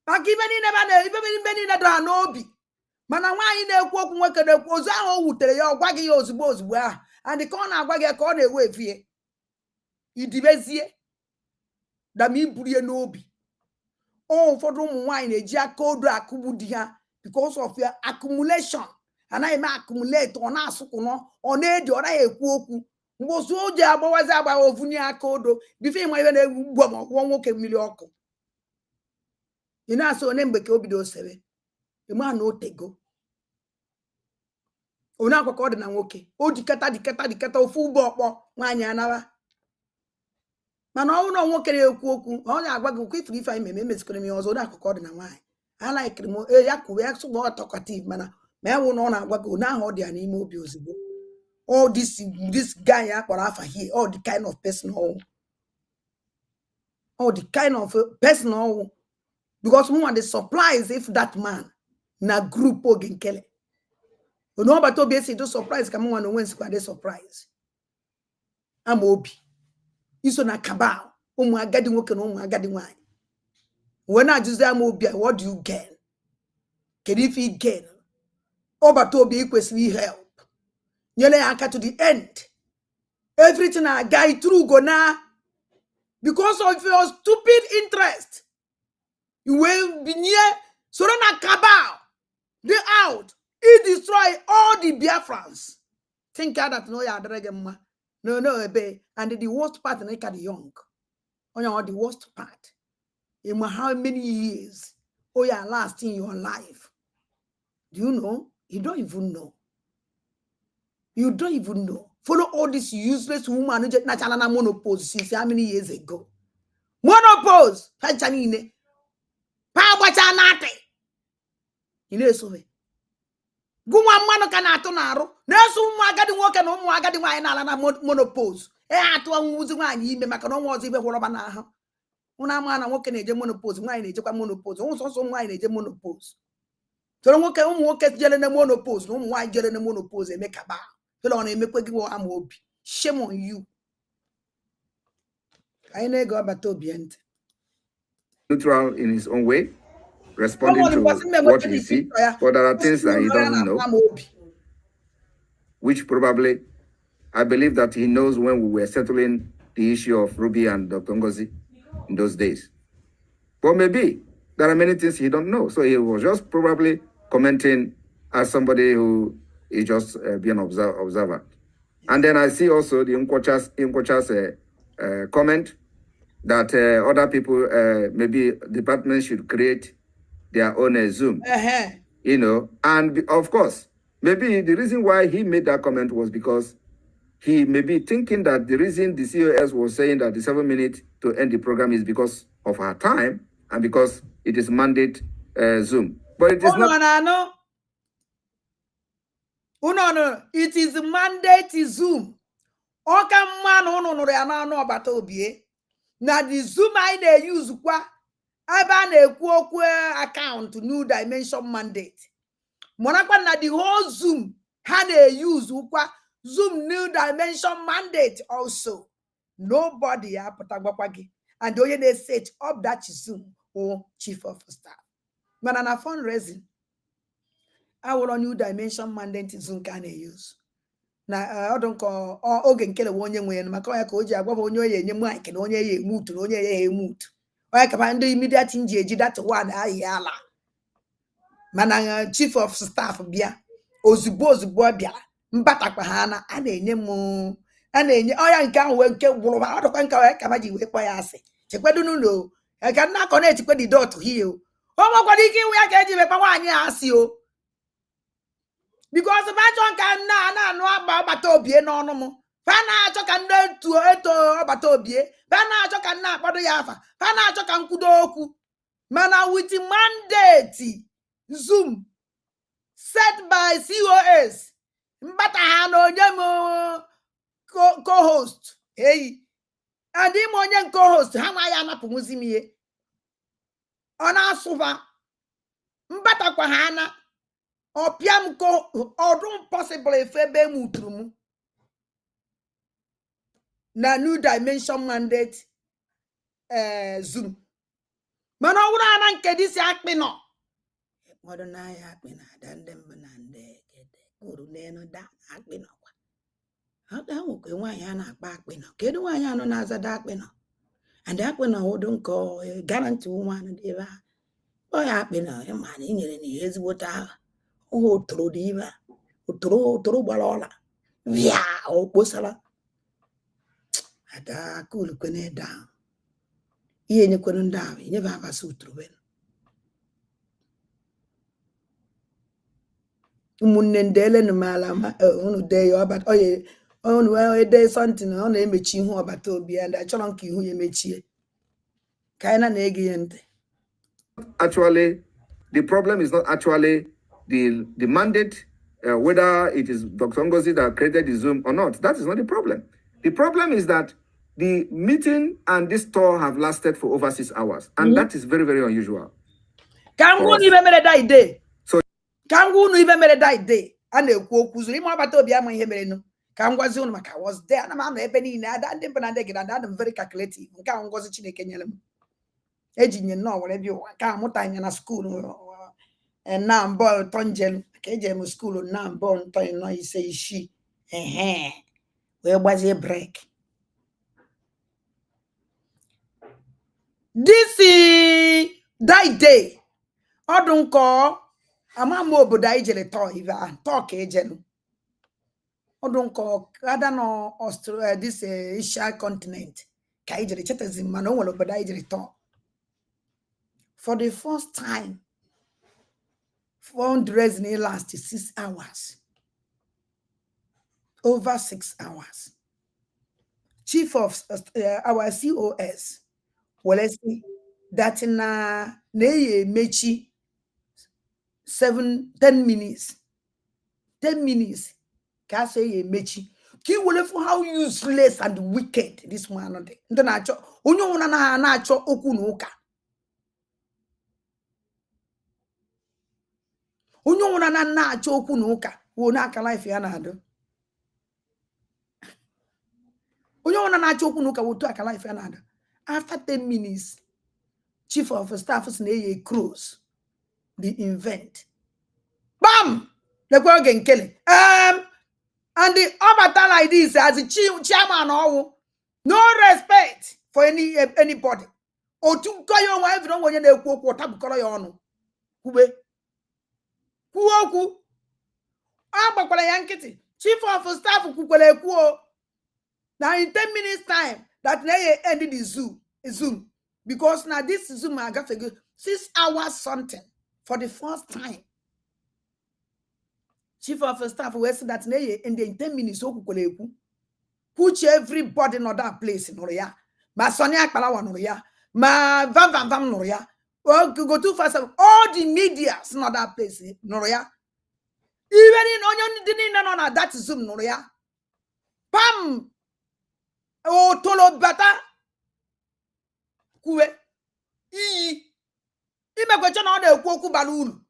maka ibe niile do ha n'obi mana nwaanyị na-ekwu okwu nwoke na-ekwu ozu ahụ o wutere ya ọ gwaghị ya ozugbo ahụ and ka ọ na-agwa gị ka ọ na-ewe efie idibezie dama iburie n'obi ụfọdụ ụmụ nwaanyị na-eji aka odo akụgbu di ha because of your accumulation anaghị eme accumulate ọ na-asụkwụnọ ọ na-edi ọ naghị ekwu okwu mgbe ozu o ji agbawazi agbawa ovunye aka odo bife ịma ihe na-egwu ugbo ma ọkwụọ nwoke mmiri ọkụ ị na-asị onye mgbe ka o bido sebe ịma na otego onye akwa ka ọ dị na nwoke o dikata ofu ugbo ọkpọ nwaanyị anara mana ọ bụrụ nwoke na-ekwu okwu ọ na-agwa gị okwu ifuru ife anyị meme emezikwara m ya ọzọ onye akwa ka ọ dị na nwaanyị alaikiri m ya kwuwe ya sụgba ọtọkativ mana ma ya wụ na ọ na-agwa gị onye ahụ ọ dị ya n'ime obi ozugbo all this guy akpọrọ afa here all the kind of person all the kind of person because we want the supplies if that man na group oge nkele ono ọbata obi esi do surprise ka mwa na onwe nsikwa de surprise Amobi iso na cabal ụmụ agadi nwoke na ụmụ agadi nwanyị when ajụzi Amobi what do you gain kedu if you gain ọbata obi ikwesịrị help nyere ya aka to the end everything a guy through go na because of your stupid interest you will be near so na cabal they out he destroy all the Biafrans think that no ya adregema no ebe and the worst part na the young on the worst part in how many years ya last in your life do you know you don't even know. You don't even know. Follow all this useless woman who just naturally monopose since how many years ago? Monopose. Pachanine. Pabachanate. You know so. Guma mano kanato naro. Nesu mwagadi woke no mwagadi wa ina na monopose. Atu anwuzi nwanyi ime maka no nwozi ibe horoba na ha. Una mwana woke na eje monopose, nwanyi na eje kwa monopose. Unso nwanyi na eje monopose. So nwoke nwoke jere na monopose, no nwanyi jere na monopose emeka Amobi. Shame on you. I know go about neutral in his own way, responding to what he sees, but there are things that he doesn't know, which probably I believe that he knows when we were settling the issue of Ruby and Dr. Ngozi in those days. But maybe there are many things he don't know. So he was just probably commenting as somebody who is just being observer. And then I see also the Nkwocha's comment that other people, maybe departments should create their own Zoom. You know, and of course, maybe the reason why he made that comment was because he may be thinking that the reason the COS was saying that the 7 minutes to end the program is because of our time and because it is mandate Zoom. But it is not. No, it is mandate Zoom. Oka man no ya na no obata obie. Na the Zoom I dey use kwa aba na ekwu okwu account new dimension mandate. Monakwa na the whole Zoom ha na use kwa Zoom new dimension mandate also. Nobody apụtagbakwa gị and onye na set up that Zoom or chief of staff. Mana na fundraising our new dimension mandate Zoom can use. Na I don't call oge nkele onye nwe maka ya ka o ji agwa onye oye enye mic na onye ye mute na onye ye mute. oya ka ndị immediate nji eji that one ayala mana chief of staff bịa ozugbo bịara mbatakwa ha na a na-enye ọya nke ahụ wee nke gwụrụ ma ọ dịkwa nke oya ka ji wee kpọ ya asị chekwedu n'ụlọ ka nna akọ na-etikwe di dot hie o nwekwara ike iwu ya ka eji mekpa nwaanyị asị o because bajọ nka nna na-anụ agbata obie n'ọnụ m fa na-achọ ka ndị eto ọgbata obie fa na-achọ ka nna akpọdo ya afa fa na-achọ ka nkwudo okwu mana with mandate Zoom set by COS mbata ha na onye m co-host and ime onye co-host ha nwa ya anapụnwụzi m ihe ọ na-asụba mbatakwa ha na ọpịa m ọdụ possible efe ebe m uturu m na new dimension mandate Zoom mana ọ bụrụ ana nke disi akpị nọ mmadụ na-aya akpị na ada ndị mbụ na ndị kede kwuru n'elu da akpị nọkwa ada nwekwe nwaanyị a na-akpa akpị nọ kedu nwaanyị anọ na-azada akpị nọ and akpị nọ ụdụ nke garanti nwaanyị dị ebe a ọ ya akpị nọ ma na inyere na ihe ezigbote ahụ ụhụ otoro dị ibe otoro gbara ọla bịa okposara ada kulukwe ede ahụ ihe nyekwere ndị ahụ nyebe abasị utorobelu ụmụnne ndị elenu mala unu dee ya ọbata unu ede something ọ na-emechi ihu ọbata obi ya ndị achọrọ nke ihu ya emechie ka anyị na-ege ya ntị. Actually, the problem is not actually the mandate, whether it is Dr. Ngozi that created the Zoom or not. That is not the problem. The problem is that the meeting and this tour have lasted for over 6 hours, and that is very, very unusual. Ka ngwunu ibe mere that day a na-ekwu okwu zuru ime ọbata obi ama ihe mere nụ ka ngwazi unu maka was there ana m anọ ebe niile ada ndị mba na ndị gị ada m very calculative nke ahụ ngozi Chineke nyere m eji nye nnọọ were bịa ụwa ka amụta anya na skuulu na mbọ ụtọ njelu ka eji m skuulu na mbọ ntọ nọ ise isii wee gbazie break this that day ọdụ nkọ ama m obodo anyị jere tọọ ive ahụ tọọ ka ejelu ọdụ nkọ ada nọ Australia this Asia continent ka anyị jere chetazi mana o nwere obodo anyị jere tọọ for the first time fundraising last 6 hours over 6 hours. Chief of our COS will say that na mechi 10 minutes 10 minutes ka say mechi ki will for how useless and wicked this one dị ndị na-achọ onye nwụna na na-achọ okwu na ụka onye nwụna na na-achọ okwu na ụka wo na aka life ya na-adụ onye nwụna na-achọ okwu na ụka wo tu aka life ya na-adụ after 10 minutes chief of staff si na close the event bam lekwe oge nkele and the obata like this as the chairman owu no respect for anybody otu nkoyo nwa evro onye na-ekwu okwu tabukoro ya ọnụ kwube kwuo okwu agbakwara ya nkịtị chief of staff kwukwere ekwu na in 10 minutes time that they ended the Zoom because now this Zoom I got 6 hours something for the first time. Chief of staff will say that in the 10 minutes put everybody in that place in Noria. Ma Sonia Palawa Noria. Ma Vam Noria. Well, go too fast. All the media in that place Noria. Even in Onion didn't know that Zoom Noria. Pam. Oh, Tolo Bata. Kue. Ime question on the Kwoku Balulu.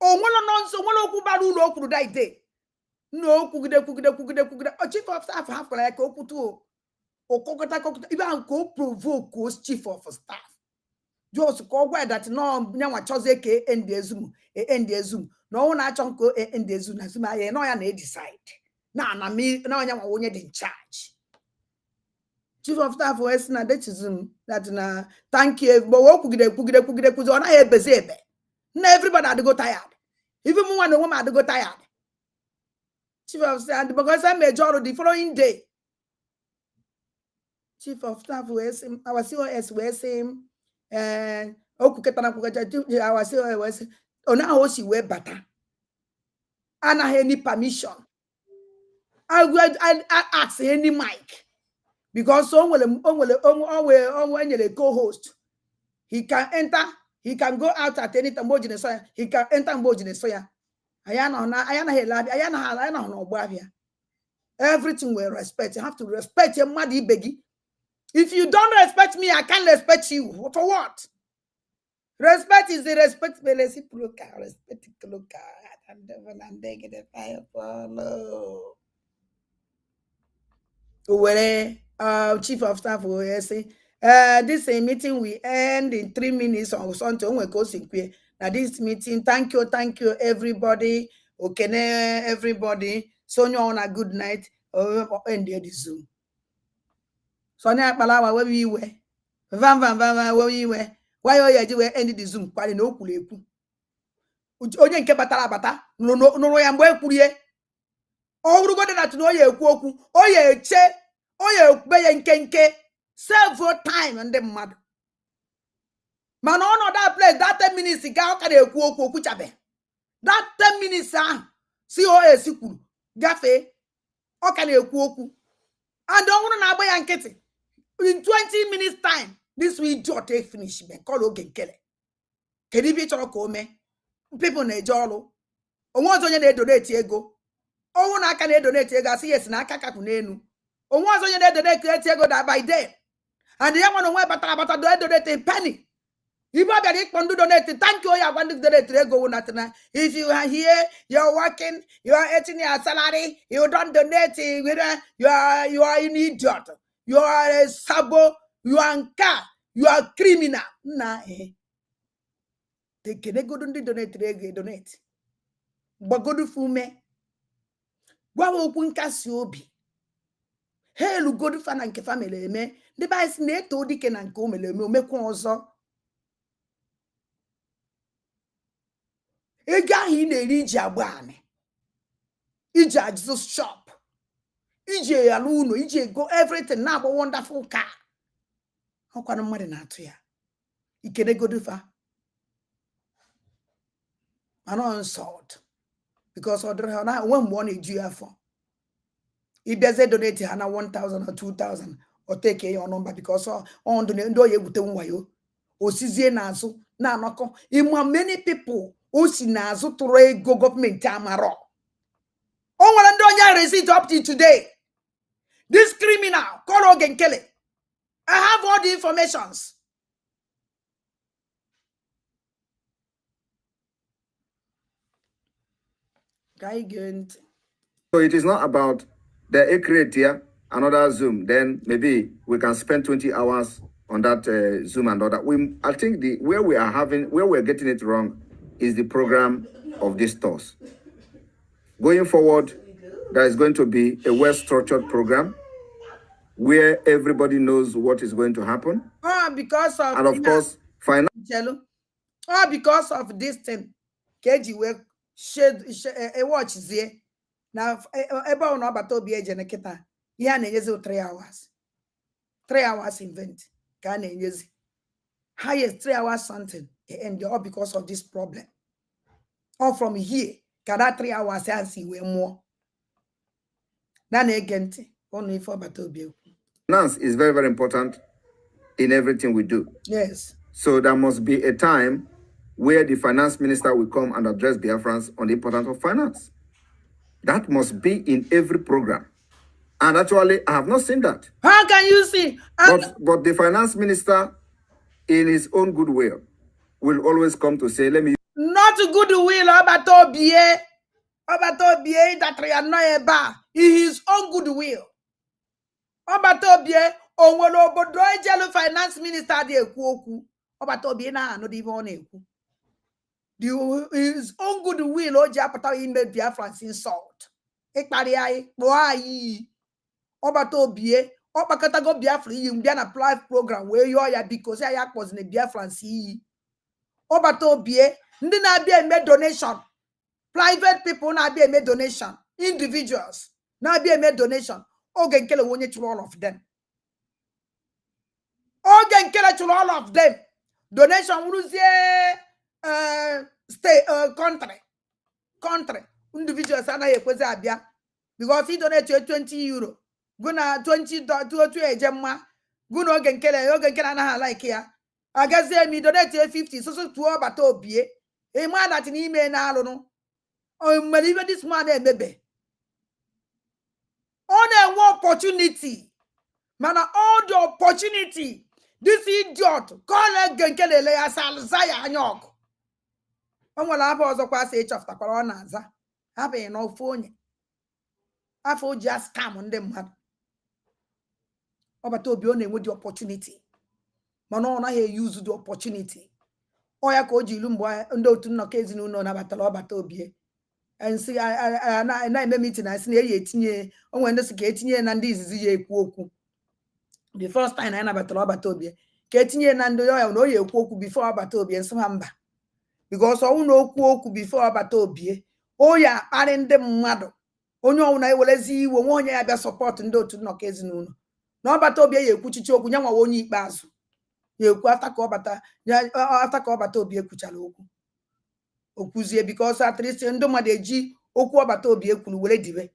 Onwelo nonso onwelo okwu bara ụlọ okwuru that day no kwugide chief of staff ha kwara ka okwutu okokota ibe an ko provoke chief of staff just ko gwa that no nyanwa choze ka end ezum no na achọ nko end ezum na zuma ya no ya na decide na mi na nyanwa onye dị in charge Chief of Staff wee na dechism that na thank you but wo kwugide kwuzi ọ naghị ebezi ebe na everybody adịgo tired even mụ nwa na onwe m adịgo tired. Chief of Staff because I made ọrụ the following day. Chief of Staff wee sị m our COS wee sị m okwuketana kwukecha our COS wee sị ọ naghị o si wee bata anaghị any permission. I ask any mic. Because only a co-host. He can enter, he can go out at any time. He can enter Soya. Everything will respect. You have to respect your muddy beggy. If you don't respect me, I can't respect you. For what? Respect is the respect. Respect. Where Chief of Staff will say, this meeting will end in 3 minutes or something. Now this meeting, thank you everybody. Okay, everybody. Sonia on a good night. End the Zoom. Sonia Palawa, where we were. Van, where we were. Why are you ending the Zoom? Quite no kuleku. Ojen kebatala bata. No, yamwe kurie. Ọrụ gode na tuno ye ekwu okwu oye eche oye okpe ye nkenke several time ndị mmadụ mana ọ nọ that place that 10 minutes ga ọ ka na-ekwu okwu chabe that 10 minutes ahụ COS kwuru gafee ọ ka na-ekwu okwu and ọhụrụ na-agba ya nkịtị in 20 minutes time this will just take finish me call oge nkele kedu ibe chọrọ ka o mee people na-eje ọrụ onwe ọzọ onye na-edonate ego ọnwụ na aka na-edonate ego asị yes na aka kakwu n'elu onwe ọzọ onye na-edonate ego da by day and ya nwere onwe batara do edonate penny ibe ọ bịara ịkpọ ndị donate thank you ya gwa ndị donate ego wụ natana if you are here you're working you are eating your salary you don't donate you are an idiot you are a sabo you are nka you are criminal na tekene godu ndị donate ego donate gbagodu fume gwa okwu nkasi obi ha elugodu fa na nke family eme ndị ba isi na-eto dike na nke omele eme omekwa ọzọ ego ahụ ị na-eri iji agba anị iji ajụzụ shop iji ala ụlọ iji ego everything na-agba wonderful car ọkwanụ mmadụ na-atụ ya ikenegodu fa mana insult because ọ dịrị ha na onwe mgbe ọ na-eju ya afọ ịbịazie donate ha na 1,000 or 2,000 or take your number because on ndị oyi egwute nwayo osizie n'azụ na-anọkọ ịma many people o si n'azụ tụrụ ego gọọmenti amarọ o nwere ndị onye receipt up to today this criminal call oge nkele I have all the informations. So it is not about the create here, another Zoom. Then maybe we can spend 20 hours on that Zoom and all that. I think where we're getting it wrong is the program of this tours. Going forward, there is going to be a well-structured program where everybody knows what is going to happen. Because of and of course, financial. Because of this thing, KG will shed a watch there. Now, about no about Toby agent kita. Yeah, na 3 hours. 3 hours invent. Can use highest 3 hours something. And all because of this problem. All from here, can that 3 hours and see where more. Then again, only for Batobi. Finance is very, very important in everything we do. Yes. So there must be a time where the finance minister will come and address Biafrans on the importance of finance. That must be in every program. And actually, I have not seen that. How can you see? But the finance minister, in his own goodwill, will always come to say, let me... Not goodwill, Obatobie that we are not about. In his own goodwill. Obatobie, onwelo obodo ejelu finance minister di ekwu okwu. Obatobie na anọ dị on ekwu. His own goodwill o ji apụta ime Biafrans insult. Ikpari anyị kpọọ anyị. Obatobie Okpakatago Biafra iyi mbia na live program wee yo ya because ya kpozi na Biafrans iyi. Obata obie ndị na-abịa eme donation. Private people na-abịa eme donation. Individuals na-abịa eme donation. Oge nkele onye chụrụ all of them. Oge nkele chụrụ all of them. Donation wuruzie country. Individuals anaghị ekwezi abịa because he donate €20. Guna $20 eje mma. Guna oge nkele anaghị like ya. Agazie mi donate 50 so tuo bata obie. E ma that n'ime na alụnụ. O mere ibe this man emebe. On a opportunity. Mana all the opportunity. This idiot call Genkelele ya salzaya anyok. Onwala aba ọzọ kwa se chofta kwara ọ na-aza. Habe na ofu onye. Afọ ji scam ndị mmadụ. Obata obi ọ na-enwe the opportunity. Mana ọ naghị use the opportunity. Ọ ya ka o ji ilu mgbe ndị otu nnọkọ ezinụlọ nabatara ọbata obie. And see na-eme meeting na si na eyi etinye onwe ndị si ka etinye na ndị izizi ya ekwu okwu. The first time I nabatara ọbata obie ka etinye na ndị ya na o ya ekwu okwu before ọbata obie nsị ha mba. Because ọ na okwu okwu before ọbata obie o ya akparị ndị mmadụ. Onye ọnwụ na ewelezi iwe nwe onye ya bịa support ndị otu nnọkọ ezinụlọ. Na ọbata obie ya ekwuchichi okwu nyanwa onye ikpeazụ. Ya ekwu after ka ọbata obie kwuchara okwu. Okuzie because at least ndị mmadụ eji okwu ọbata obie kwuru were dibe.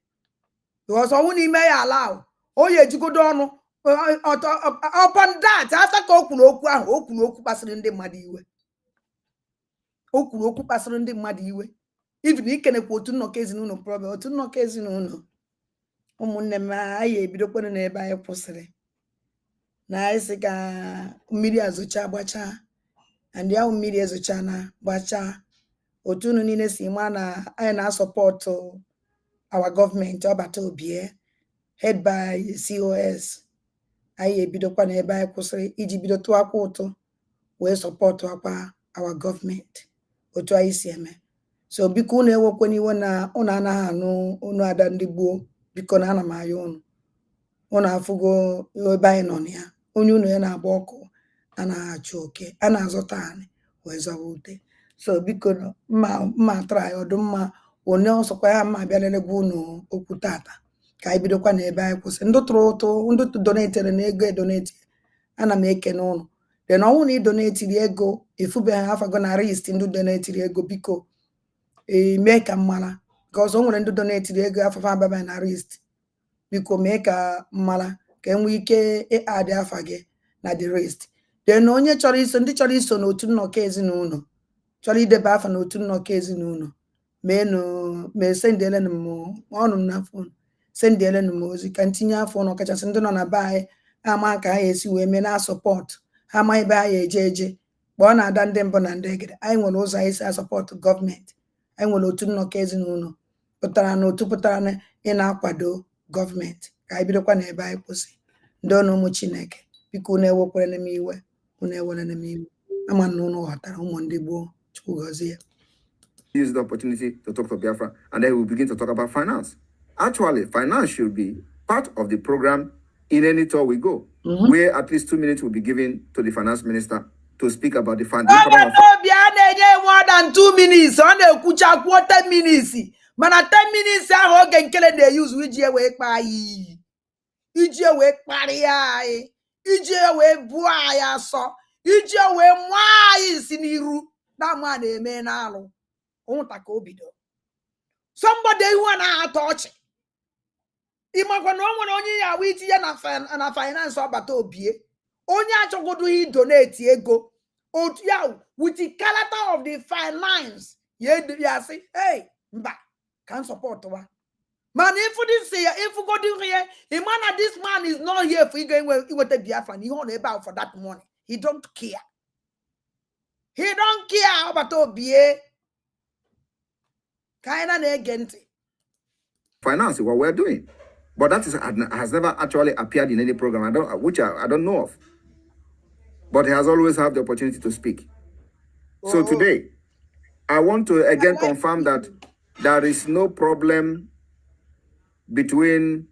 Because ọnwụ n'ime ya allow o ya ejigodo ọnụ upon that after ka o kwuru okwu ahụ o kwuru okwu kpasịrị ndị mmadụ iwe. O kwuru okwu kpasịrị ndị mmadụ iwe. Even ikenekwa otu nnọkọ ezinụlọ problem otu nnọkọ ezinụlọ. Ụmụnne m anyị ebidokwana n'ebe anyị kwụsịrị. Na anyị sị ka mmiri azocha gbachaa. And ya mmiri ezocha na gbachaa. Otu unu niile si ma na anyị na-support our government ọbata obie head by COS. Anyị ebidokwa n'ebe anyị kwụsịrị iji bido tụọ akwa ụtụ wee support akwa our government otu anyị si eme. So biko unu ewekwana iwe na unu anaghị anụ unu ada ndị gboo biko na ana m ayọ unu. Unu afụgo ebe anyị nọ na ya. Onye unu ya na-agba ọkụ a na-achụ oke a na-azụta anyị wee zọwa ute. So biko mma try ọdụmma onye ọsọkwa ya mma bịarelegwa unu okwu tata ka anyị bidokwa n'ebe anyị kwụsị. Ndị tụrụ ụtụ ndị donetere na ego edoneti ana m ekene unu. Then ọnwụ na idonetiri ego efubeghị afago na list ndị donetiri ego biko mee ka mmara because o nwere ndị donetiri ego afafa ababaghị na list. Biko mee ka mmara ka enwee ike ịadị afa gị na the list. Then onye chọrọ iso ndị chọrọ iso n'otu nnọkọ ezinụlọ chọrọ idebe afa n'otu nnọkọ ezinụlọ mee sendielenu m ọnụ m na fon sendielenu m ozi ka ntinye afọ ụnụ kachasị ndị nọ na be anyị ama ka ha esi wee mee na support ha ma ebe anyị eje kpọọ ọ na-ada ndị mbụ na ndị egede. Anyị nwere ụzọ anyị si asọpọtụ gọọmenti. Anyị nwere otu nnọkọ ezinụlọ pụtara na otu pụtara na ị na-akwado gọọmenti ka anyị bidokwa n'ebe anyị kwụsị. Ndị ọnụ ụmụ Chineke biko unu ewekwere m iwe unu ewere m iwe ama na unu ghọtara ụmụ ndị gboo. Chukwu gọzie. Use the opportunity to talk to Biafra, and then we'll begin to talk about finance. Actually, finance should be part of the program in any tour we go, where at least 2 minutes will be given to the finance minister to speak about the fund. More than 2 minutes. On the kucha 10 minutes. Mana 10 minutes ahụ oge nkele dey use iji wee kpa yi. Iji wee kparị anyị. Iji wee buo anyị asọ. Iji wee mụọ anyị si n'iru. Na ma na-eme n'alụ. Ụnta ka obido. Somebody who na-atọ ọchị. Ịmakwa na o nwere onye ya wee tinye na finance ọbata obie. Onye achọgodo donate ego. Otu ya with the character of the finance. Ya say, hey, mba, can support wa. Man, if you go do here, a man that this man is not here for you going with the Biafran. He won't about for that money. He don't care. He don't care about obie. Finance is what we're doing, but that has never actually appeared in any program. I don't know of, but he has always had the opportunity to speak. So today, I want to again confirm that there is no problem between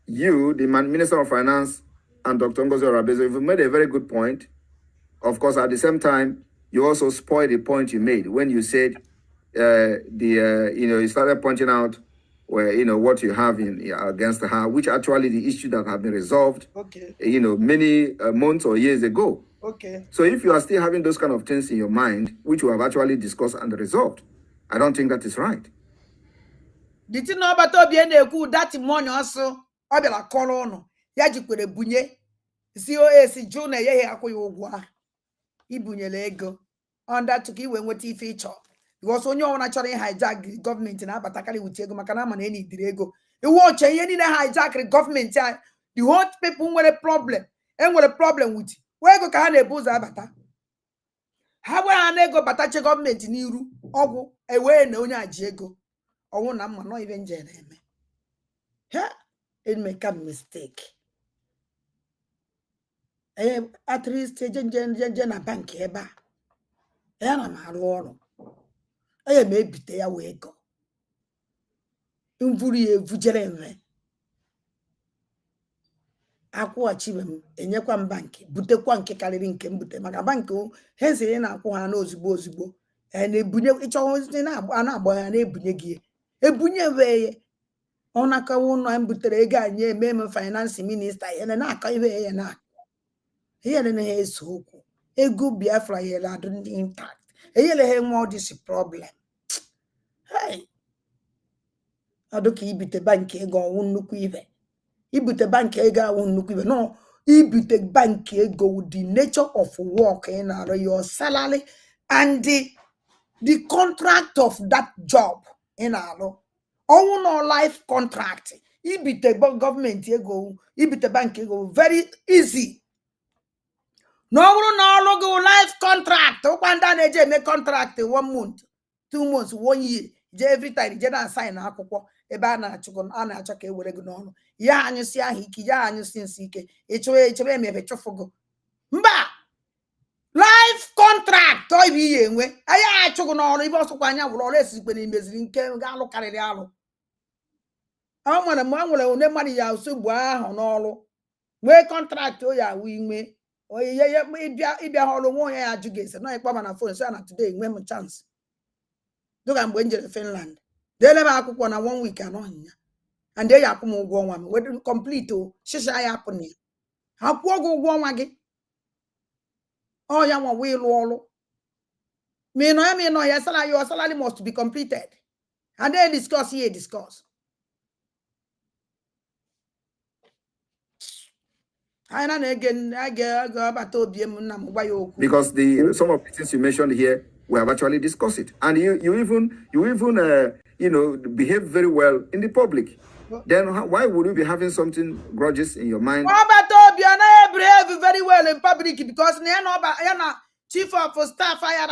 you, the Minister of Finance, and Dr. Ngozi Orabezo, you've made a very good point. Of course, at the same time, you also spoiled the point you made when you said you started pointing out where what you have against her, which actually the issue that have been resolved, many months or years ago. Okay. So if you are still having those kind of things in your mind, which we have actually discussed and resolved, I don't think that is right. Did you know about Obianeku that money also? Obela Corono, Yajikwere Bunye, COS, June, Yaku, Ibunyele ego. On that to give when what feature. Because when you naturally hijack the government in Abatakali with Ego Makanama and any Dirego. You watch any hijack the government, the whole people with a problem. And what a problem with where go can a booze abata? How will I go batache government in Iru? Ogu, away no Diego. Or one am not even Jeremy. Yeah, it make a mistake. At least a bank eba. Ena maruono. May be there we go. Mvuri vujereme. Akwu achibem enyekwa bank butekwa nke kariri nke mbute maka bank o heze na akwu ha na ozugbo na ebunye icho na agba ya na ebunye gi ebunye we ona ka wonu mbutere ego anye eme finance minister ya na aka ibe ya na ihe na he eso okwu ego Biafra ya la do intact eyele he nwa this problem. Hey, adoka ibite bank ego ọnwụ nnukwu ibe ibute bank ego awụ nnukwu ibe no ibute bank ego with the nature of work in your salary and the contract of that job in alo ọnwụ no life contract ibute government ego ibute bank ego very easy. No ọnwụ no ọlụ life contract ụkwanda na-eje eme contract 1 month 2 months 1 year je every time je na sign akwụkwọ ebe a na-achọ ka ewere gị n'ọrụ ya anyụsị ahụ ike ya anyụsị nsị ike echebe emebe chụfụgo mba life contract oyibo ihe enwe anya achụgụ n'ọrụ ibe ọsụkwa anya wụrụ ọrụ esikwe na imeziri nke ga-alụ karịrị alụ nwere ma nwere one mmadụ ya usogbu ahụ n'ọrụ nwee contract o ya awụ inwe oyiye ịbịa ọrụ nwa onye ya ajụ gị ese na ịkpọ ma na fon so na today nwee m chance dịka mgbe m jere Finland dele m akwụkwọ na 1 week anọghị ya and they akwụ m ụgwọ ọnwa m wee complete o shisha ya apụ na ya ha kwụọ gị ụgwọ ọnwa gị ọ ya nwa wee lụọ ọrụ ma ị nọ ya salary must be completed and they discuss here discuss because some of the things you mentioned here, we have actually discussed it, and you even behave very well in the public. Then why would you be having something grudges in your mind? I behave very well in public because chief of staff I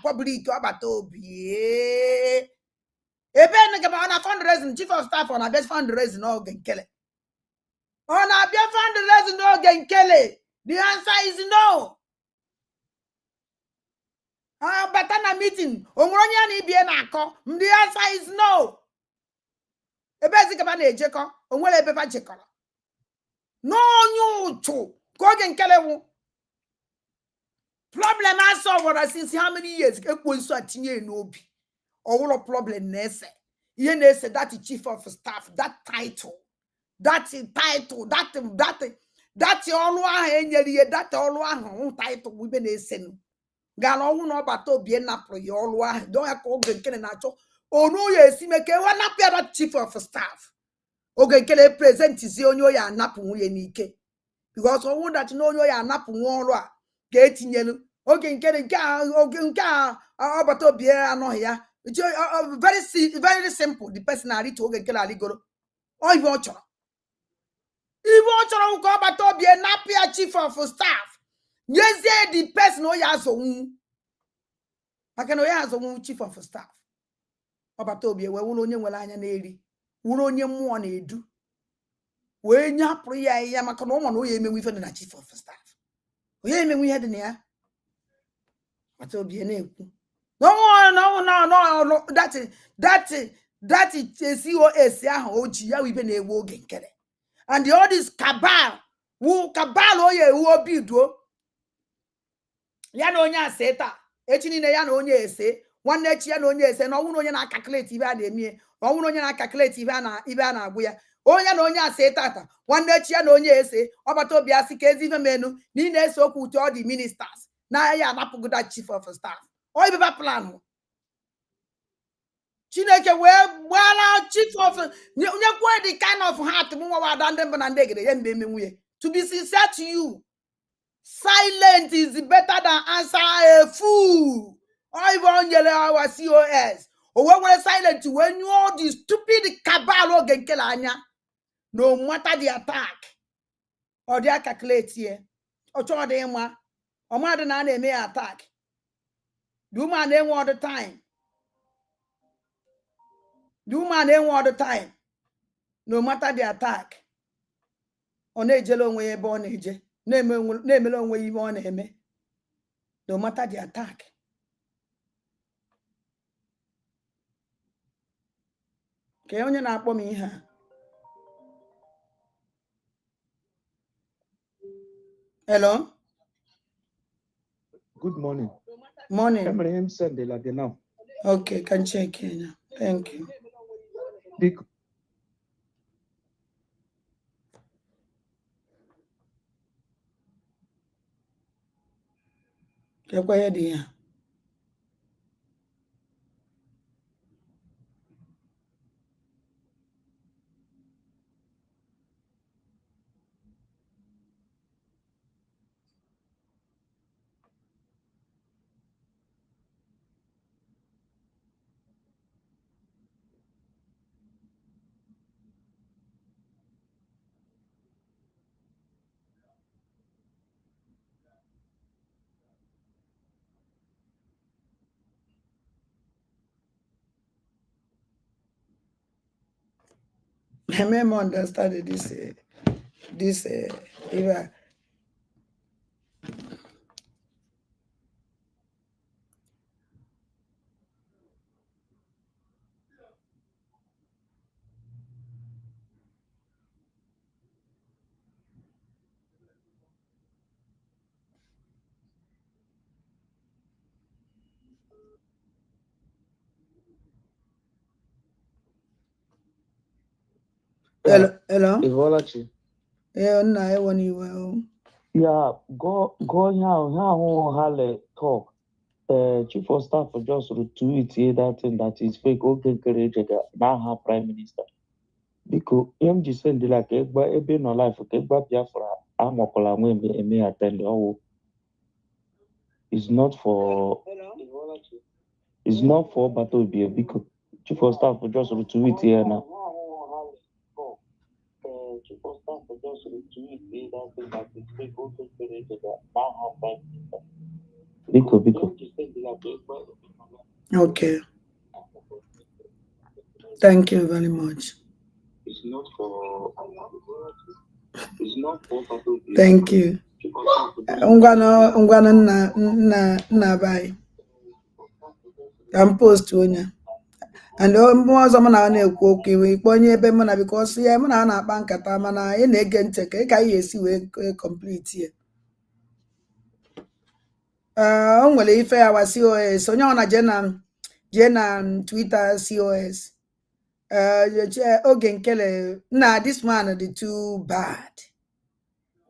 public fundraising chief of staff on a best fundraising organ Kelly. On a best fundraising organ Kelly. The answer is no. But on a meeting, the answer is no. A basic about a jeko, or well a paper checker. No, you too. Go and Kelly. Problem I saw what I since how many years? It was so no be. All a problem, Nesse. You say that the chief of staff, that title, that all that all title we been a sen. Galo no bato bien napro your don't have to get nacho. Oh no, yes, he make one appear that chief of staff. Okay, can I present his own ya napu yenike? Because all that no ya napu one getting yellow. Okay, get a car, bato bien no ya. It's very simple. The personality to get a ligoro. Oh, you watch. You watch go bato bien napia chief of staff. Yes, the person no ya so. I can has a chief of staff. Obatobi, we will only anya neri. We only more do. When ya prayer, Yamakanoma, no ye with a chief of staff. We had in here. Batobi, no. That is COS, ya, OG, ya, we've been a wogan kelly. and all this cabal oye uobiduo ya na onye aseta echi niile ya na onye ese nwanne echi ya na onye ese na ọnwụ onye na-calculate ibe a na-eme ọnwụ onye na-calculate ibe a na-agwụ ya onye na onye aseta ata nwanne echi ya na onye ese ọbata obi asị ka ezi ife menu na ị na-ese okwu uche ọ dị ministers na ya anapụgoda chief of staff ọ ibeba plan Chineke wee gbara chief of nyekwa the kind of heart mụ nwa wada ndị mbụ na ndị egede ya mgbe eme nwunye. To be sincere to you, silent is better than answer a fool. Or even yell our COS. Or when we're silent, when you all the stupid cabal anya, no matter the attack or their calculate here, or to them, or more than an may attack. Do my name all the time. Do my name all the time. No matter the attack. On a jello way born age, name alone way you want him. No matter the attack. Okay, onye na-akpọ m ihe a. Hello? Good morning. Morning. Emre send the now. Okay, can check in. Thank you. Hello? I may understand this. Hello? Ivolachi. Yeah, I want you well. Yeah, go now hale talk. Chief of staff just retweet that thing that is fake. Okay, now her prime minister. Because MG send like ebe no life kegba Biafra amokola nwe eme attend oh. It's not for battle be because chief of staff just retweet here now. Chief of staff just retweet that thing that is fake. Okay, now her prime minister. Because Okay. Thank you very much. It's not for battle. Thank you. I'm gonna na bye. I'm post to and more someone na-ekwu okwu iwe ikpe onye ebe mụ na because ya mụ na na-akpa nkata mana ị na-ege ntị ka ị ka ihe esi wee complete ya o nwere ife ya wa COS onye ọ na je na Twitter COS oge nkele na this man dị too bad.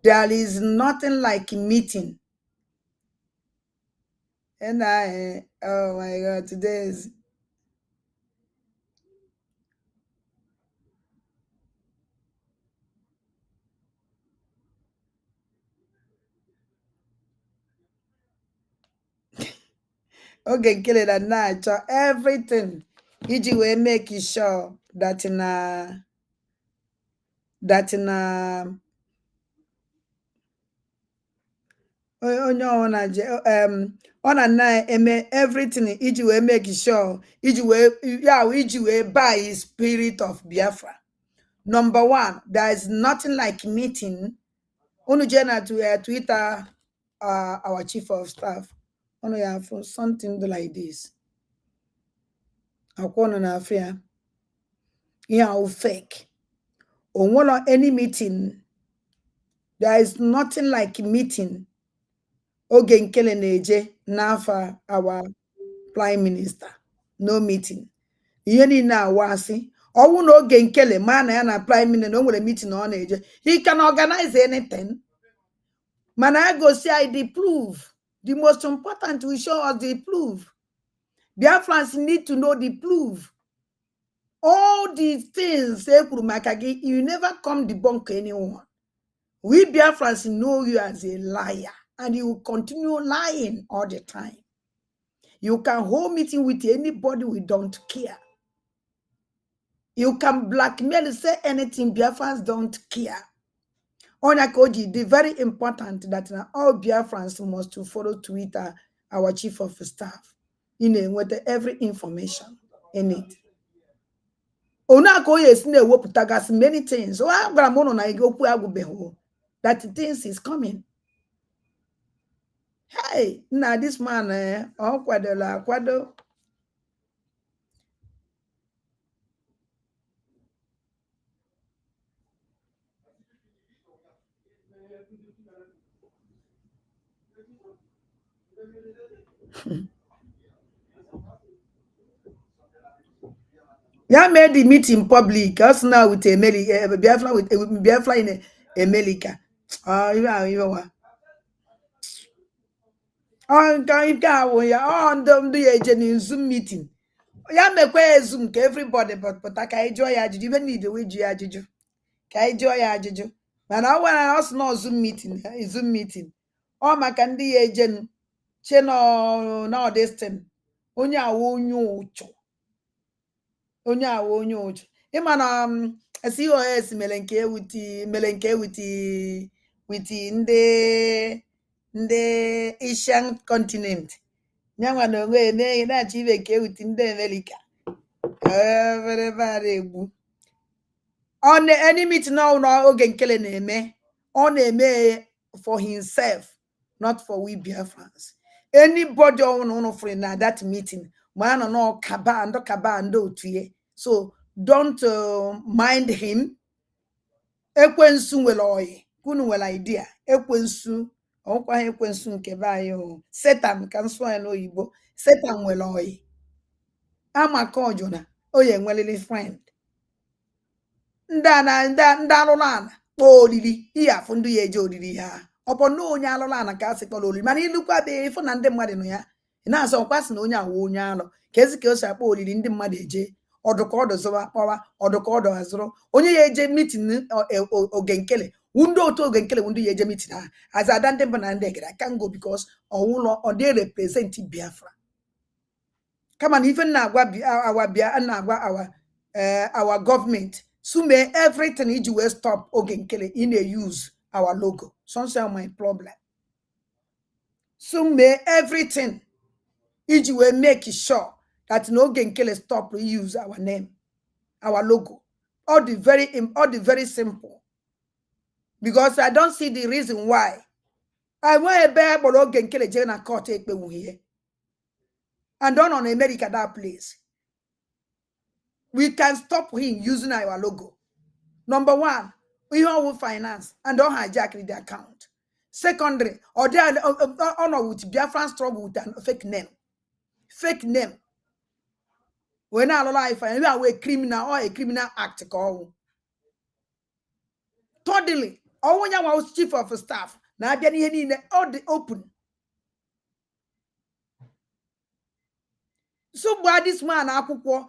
There is nothing like meeting and oh my God, today is oge nkele na na-achọ everything iji wee make sure that na onye ọ na-eme everything iji wee make sure iji wee buy his spirit of Biafra. Number one, there is nothing like meeting. Unu je na Twitter our chief of staff. Unu ya for something like this. Akwụnụ na afia. Yeah, fake. onwelo any meeting. There is nothing like meeting. Oge nkele na-eje n'afa our prime minister. No meeting. Ihe niile awasị. Ọwụ na oge nkele ma na ya na prime minister na o nwere meeting ọ na-eje. He can organize anything. Mana I go see the proof. The most important we show us the proof. Biafrans need to know the proof. All these things, you never come debunk anyone. We Biafrans know you as a liar, and you will continue lying all the time. You can hold meeting with anybody, we don't care. You can blackmail, say anything, Biafrans don't care. Onyakoji, the very important that all Biafrans must to follow Twitter, our chief of staff, with every information in it. Onako yes ne woputagas many things. So I'm gonna mono na igopu agubeho that things is coming. Hey, now this man kwado. Yeah, made the meeting public. Us now with America, Biafra with Biafra in America. You on the agent in Zoom meeting. Yeah, make a Zoom to everybody, but I can enjoy ya. Did you even need the way you are? Can enjoy ya, Juju. But I want us no Zoom meeting. Zoom meeting. Oh, my candy agent. No this thing. Onya wonyo ucho. Onya wonyo ucho. Imana COS melenke with the Asian continent. Nyangwa no we na chive ke with the America. Very on the enemy now oge nkele na-eme ọ na-eme for himself, not for we Biafrans. Anybody on free na that meeting man no kaba and otuye. So don't mind him. Ekwensu nwere oyi kunu nwere idea. Ekwensu ọkwa ekwensu nke ba yo Satan ka nso ya n'oyibo. Satan nwere oyi amaka ojuna oye nwelele friend. Ndị alụlana kpọọ olili ihe afụ ndị ya eje olili ha ọpọ na onye alụlana ka asị kpọrọ olili mana ilukwa be ịfụ na ndị mmadụ nọ ya ị na-asọ ọkwasị na onye awụ onye alụ ka ezi ka o si akpọ olili ndị mmadụ eje ọdụka ọdụ zụwa kpọwa ọdụka ọdụ azụrụ onye ya eje mitin oge nkele ndị otu oge nkele ndị ya eje mitin ha aza ada ndị mbụ na ndị egara can go because ọwụlọ ọ dị represent Biafra kama na ife na-agwa our government sume everything iji wee stop oge nkele in a use our logo. Sonso my problem. Sume everything iji wee make sure that no oge nkele stop use our name, our logo. All the very simple. Because I don't see the reason why. I want a bear but oge nkele jena court ekpe here. And done on America that place. We can stop him using our logo. Number one, we will finance and don't hijack the account. Secondary, or they honor with Biafran struggle with a fake name. Fake name. When I life and we are a criminal or a criminal act call. Thirdly, all when you was chief of staff, now getting all the open. So by this man,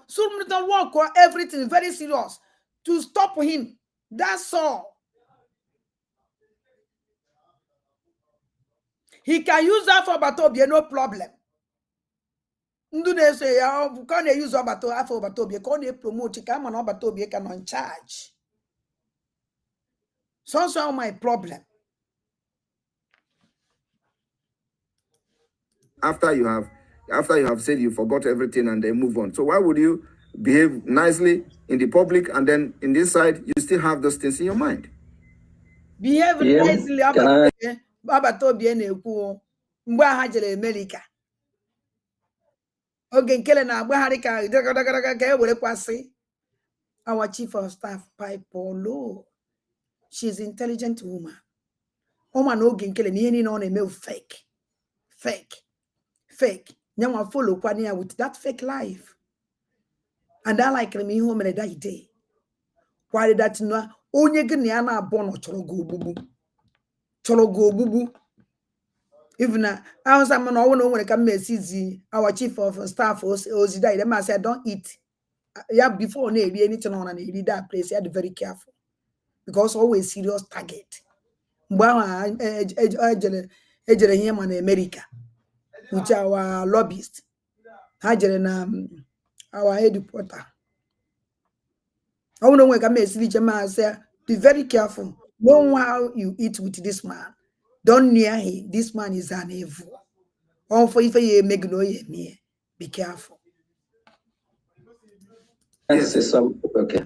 so don't work or everything very serious to stop him. That's all. He can use that for Batobia, no problem. Ndu say ya can they use Obato after Batobia, can they promote come on Obatobia can on charge. So my problem. After you have said you forgot everything and then move on. So why would you behave nicely in the public and then in this side you still have those things in your mind? Behave nicely Obatobia na-ekwu mgbe ha jere America. Oge nkele na agbagharị ka e were kwasị our chief of staff, Pipolo. She's an intelligent woman. Woman no ginkele ni any on a fake. Nyama follow kwanya with that fake life. And I like me home and that day. Why did that no? Onye gini ana born chorogo bubu. Even I was a man, I want to come see our chief of staff Ozi died. Them I said, don't eat. Yeah, before anything on and he that place, you had to be very careful. Because always serious target. Ejere him in America, which our lobbyist. Our headquarter. I want to say, be very careful. Know how you eat with this man. Don't near him. This man is an evil. All for if you make no me. Be careful. Yes. Say some, okay.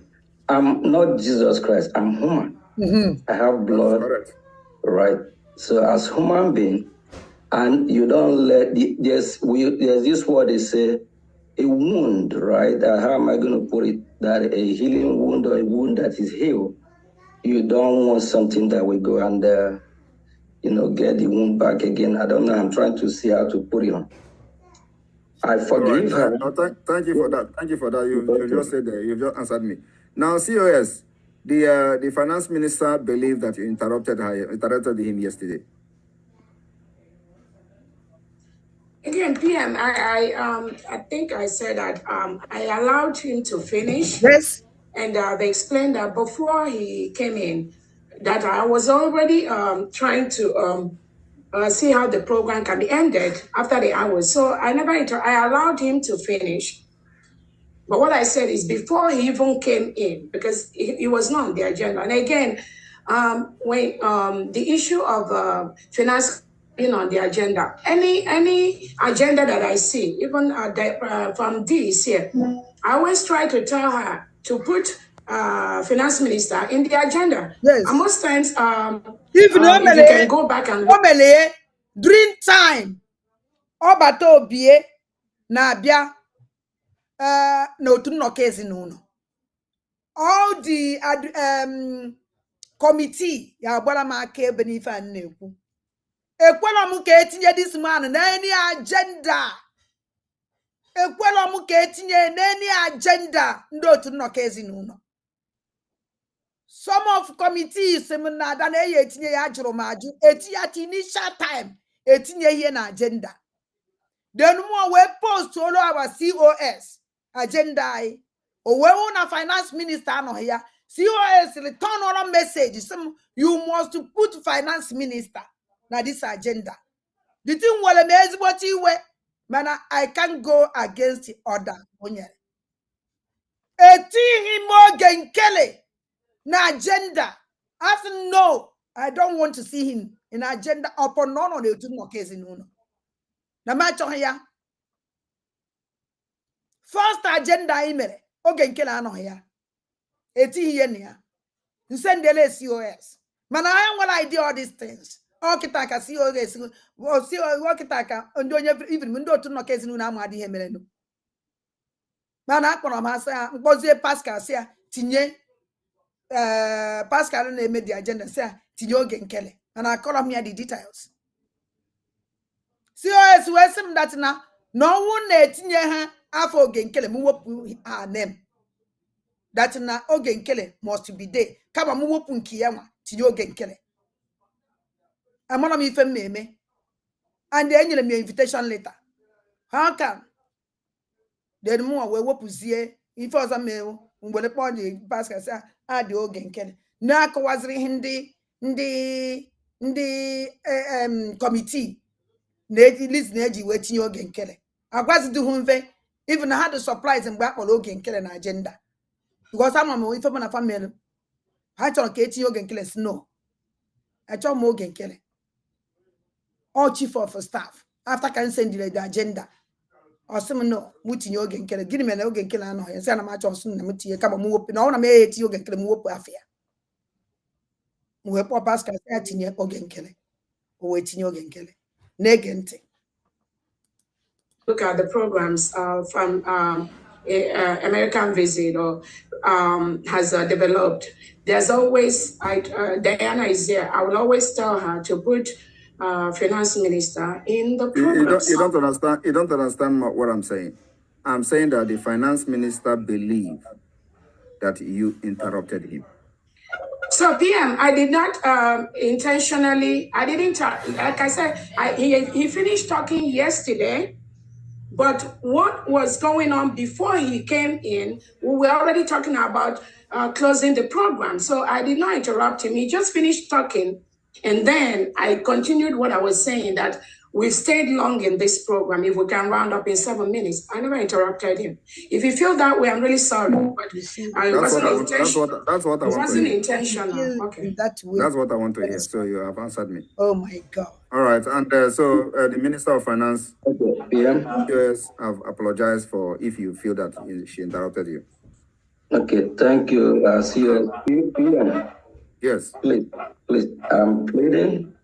I'm not Jesus Christ. I'm human. I have blood. Right. So as human being, and you don't let there's this word they say, a wound, right? How am I going to put it? That a healing wound or a wound that is healed, you don't want something that will go and get the wound back again. I don't know. I'm trying to see how to put it on. I forgive her. No, thank you for that. Thank you for that. You just said that. You just answered me. Now, COS, the finance minister believed that you interrupted him yesterday. Again, PM, I think I said that I allowed him to finish. Yes. And they explained that before he came in, that I was already trying to see how the program can be ended after the hours. So I allowed him to finish. But what I said is before he even came in, because he was not on the agenda. And again, when the issue of finance being on the agenda, any agenda that I see, even from this here, I always try to tell her to put finance minister in the agenda. Yes. And most times, if you can go back and look. During time, Obato Bie na bia no to no case no. All the committee ya gbara m aka ebe n'ife a na-ekwu. Ekwela m ka etinye this man na any agenda. Ekwela m ka etinye na any agenda ndị otu nnọkọ ezinụlọ. Some of committees na ada na etinye ya ajụrụ m ajụ etinye at initial time etinye ihe na agenda. Then we post all our COS agenda. We na finance minister no here. COS return all message. Some you must put finance minister na this agenda. The thing wale me ezigbo iwe mana I can't go against the order. Genkele na agenda. I said no, I don't want to see him in agenda upon none of the two case in uno. Na macho here. First agenda imere oge nkele anọ ya eti ihe na ya nsendele COS mana I nwere idea all these things okita ka COS okita ka ndị onye even ndị otu nnọkọ ezinụlọ ama adị ihe mere no mana akpọrọ m asa mkpozie Pascal sia tinye Pascal na-eme the agenda sia tinye oge nkele mana akọrọ m ya the details COS wee sị m that na ọnwụ na-etinye ha afọ oge nkele m wepụ her name that na oge nkele must be there kama m wepụ nke ya nwa tinye oge nkele amara m ife m na-eme and enyere m invitation letter how come then mo wee wepụzie ife ọzọ m mgbere kpọ dị Pascal sị adị oge nkele na-akọwaziri ihe ndị committee na-eji list na-eji wee tinye oge nkele agwaziduhu mfe even had a surprise mgbe akpọrọ oge nkele na agenda because ama m ife na family ha chọrọ ka etinye oge nkele no achọrọ m oge nkele all chief of staff after can send the agenda ọsị no mu tinye oge nkele gịnị mere oge nkele anọghị ya sị na m achọ ọsị na m tinye kama m wepụ na ọ na m etinye oge nkele m wepụ afịa m wee kpọọ Pascal sị ya tinye oge nkele o wee tinye oge nkele na-ege ntị. Look at the programs from American visit or has developed, there's always, Diana is here, I will always tell her to put finance minister in the program. You don't understand. You don't understand what I'm saying. I'm saying that the finance minister believed that you interrupted him. So PM, I did not intentionally. I didn't. Like I said, he finished talking yesterday. But what was going on before he came in, we were already talking about closing the program. So I did not interrupt him. He just finished talking. And then I continued what I was saying, that we've stayed long in this program. If we can round up in 7 minutes, I never interrupted him. If you feel that way, I'm really sorry. But it wasn't intentional. That's what I want to hear. It wasn't intentional. Okay. That way. That's what I want to hear. So you have answered me. Oh my God. All right. And so the Minister of Finance, US, have apologized for if you feel that she interrupted you. Okay, thank you. See you. PM. Yes. Please, I'm pleading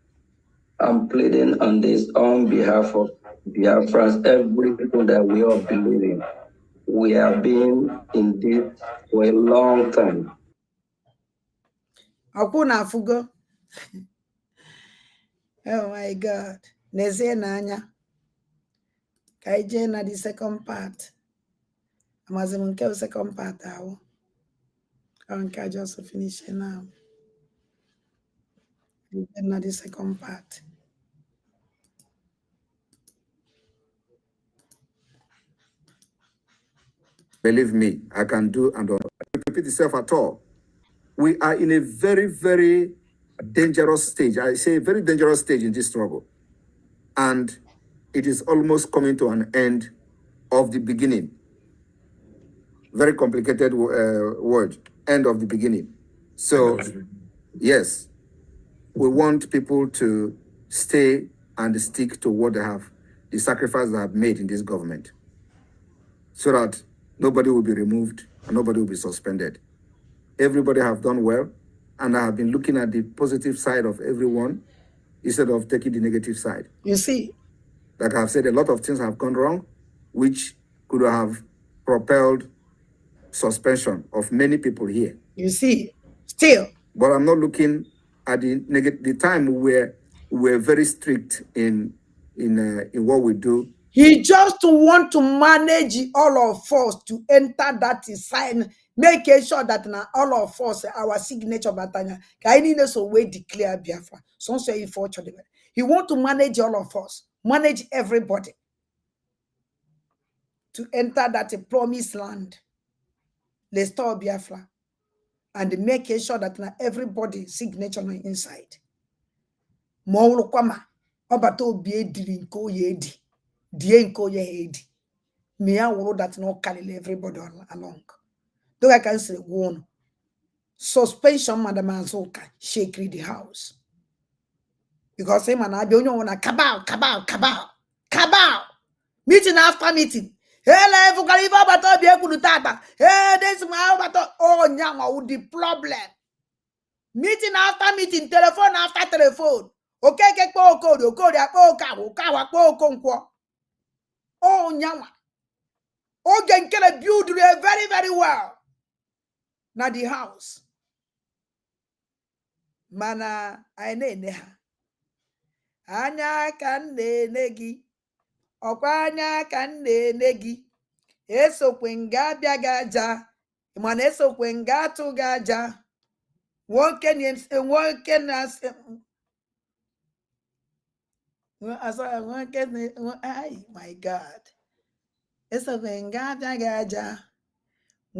on this on behalf of Biafrans, everything that we all believe in. We have been in this for a long time. Akuna fugo. Oh my God. Neze nanya. Kaije na the second part. Amazimunke second part awo. I just finish it now. Na the second part. Believe me, I can do and don't repeat itself at all. We are in a very, very dangerous stage. I say very dangerous stage in this struggle. And it is almost coming to an end of the beginning. Very complicated word, end of the beginning. So, yes, we want people to stay and stick to what they have, the sacrifice they have made in this government, so that nobody will be removed and nobody will be suspended. Everybody have done well, and I have been looking at the positive side of everyone instead of taking the negative side. You see? Like I've said, a lot of things have gone wrong, which could have propelled suspension of many people here. You see? Still. But I'm not looking at the time we were very strict in what we do. He just want to manage all of us to enter that sign, making sure that now all of us, our signature batanya, so we declare Biafra. So say unfortunately. He want to manage all of us, manage everybody to enter that promised land. Let's start Biafra and making sure that now everybody signature on inside. Mawulu kwama obato bie diri nko yedi. Die nko yedi. Me I will that not carry everybody along. Though I can say one suspension, Madam Azoka, shake the house. Because him and I don't want cabal. Meeting after meeting. Hey, if you can even battle be able to tata. Hey, this my battle. Oh, nyama with the problem. Meeting after meeting, telephone after telephone. Okay, oh, nyama. Oh, can build very, very well. Now the house. Mana aine ha. Anya kan negi. Okwanya kan negi. Eso kwenga biagaja. Mana eso kwenga to gaja. One can as my God. Eso kwenga biagaja.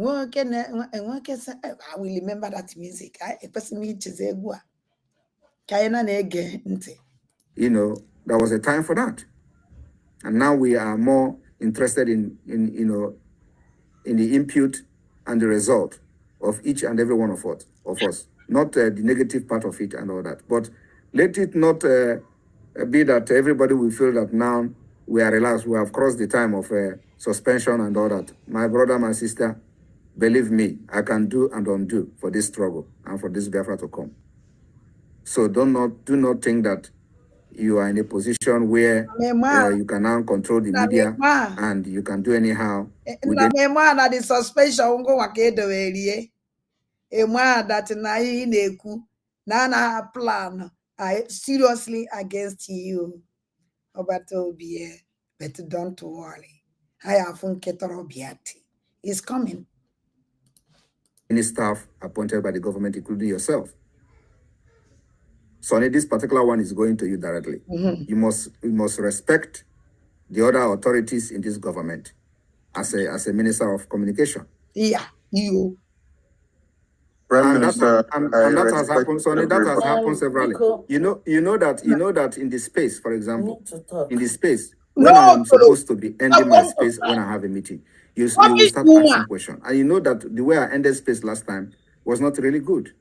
I will remember that music. You know, there was a time for that. And now we are more interested in the input and the result of each and every one of us. Not the negative part of it and all that. But let it not be that everybody will feel that now we are relaxed. We have crossed the time of suspension and all that. My brother, my sister, believe me, I can do and undo for this struggle and for this Biafra to come. So do not think that you are in a position where you can now control the media and you can do anyhow. The suspension go that na plan seriously against you. But don't worry. I have it's coming. Any staff appointed by the government, including yourself. So this particular one is going to you directly. You must respect the other authorities in this government as a minister of communication. Yeah, you. Prime Minister, and that has happened. Sonny, that has happened severally. You know that in the space, for example, in the space when I am supposed to be ending my space when I have a meeting, you will start asking questions, and you know that the way I ended space last time was not really good.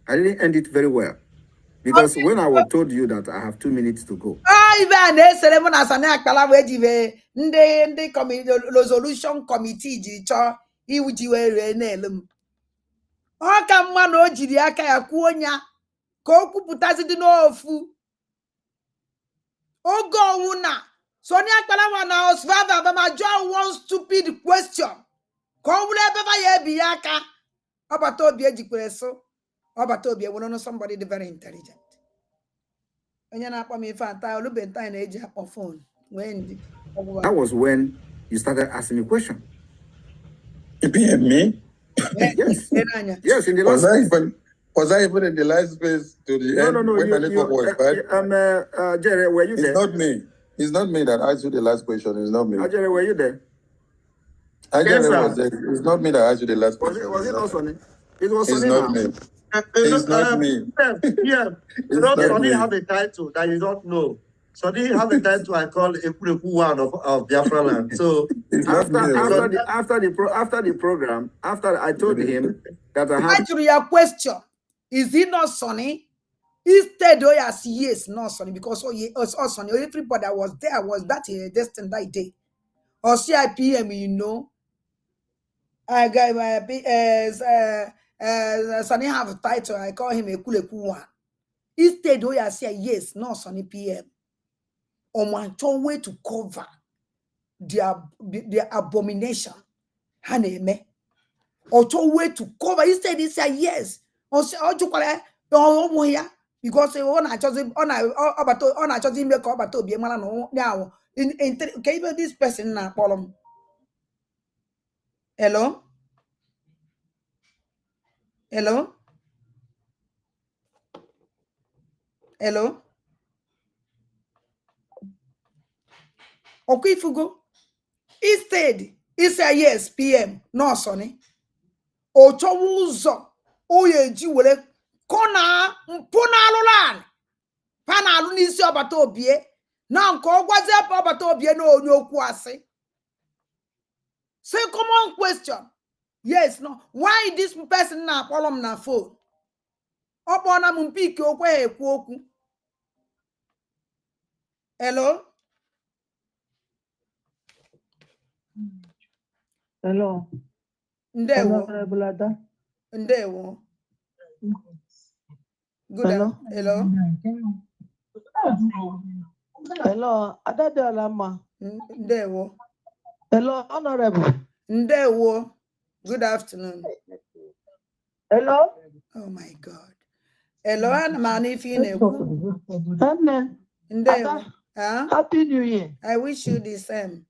I didn't end it very well. Because when I was told you that I have 2 minutes to go. Resolution committee ọka mma na o jiri aka ya kwuo nya ka o kwupụtazi dị n'ofu oge ọnwụ na Sonia Akpalawa na Osvava Abama jụọ one stupid question ka ọ bụrụ ebe ya ebi ya aka ọbata obi ejikwere so ọbata obi ewere somebody very intelligent onye na-akpọ m ife anta olubenta na-eji akpọ phone when that was when you started asking me questions. Me? Yes. Yes, in the last was I even in the last space to the end? No. When the network was bad? Jerry, were you there? It's not me. It's not me that asked you the last question. It's not me. Jerry, were you there? Jerry was there. It's not me that asked you the last question. Was it not Sonny? It was It's Sonny not now. me. It's not me. Yeah. You know, Sonny have a title that you don't know. Sonny have a title I call Akachukwu one of Biafrans. So after the program, after I told him that I have your question, is it not Sonny? Instead, I say yes, not Sonny, because Sonny, everybody that was there was that destined that day. Or CIPM, you know, I got my Sonny have a title. I call him Akachukwu one. Instead, I say yes, not Sonny PM. On my way to cover their abomination. Haneme. Or way to cover. Instead, he said yes. Or say, because on I chose him make up to be now. In this person now column. Hello? Hello? Hello? Okay, if you go. Instead, he said yes, PM, no Sonny. Ochomuzo, oyeji were kona mpuna alulan. Pana alu nisi obata obie. Na nko ogwazi obata obie no onye okwu ase. Say common question. Yes, no. Why this person na problem na phone? Opo na mpiki okwe ekwu okwu. Hello? Hello. Ndewo. Hello, Ndewo. Good. Hello. Hello. Hello, Adadalama. Ndewo. Hello, Honorable. Ndewo. Good afternoon. Hello. Oh my God. Hello, and man, if you know. Ndewo. Happy New Year. I wish you the same.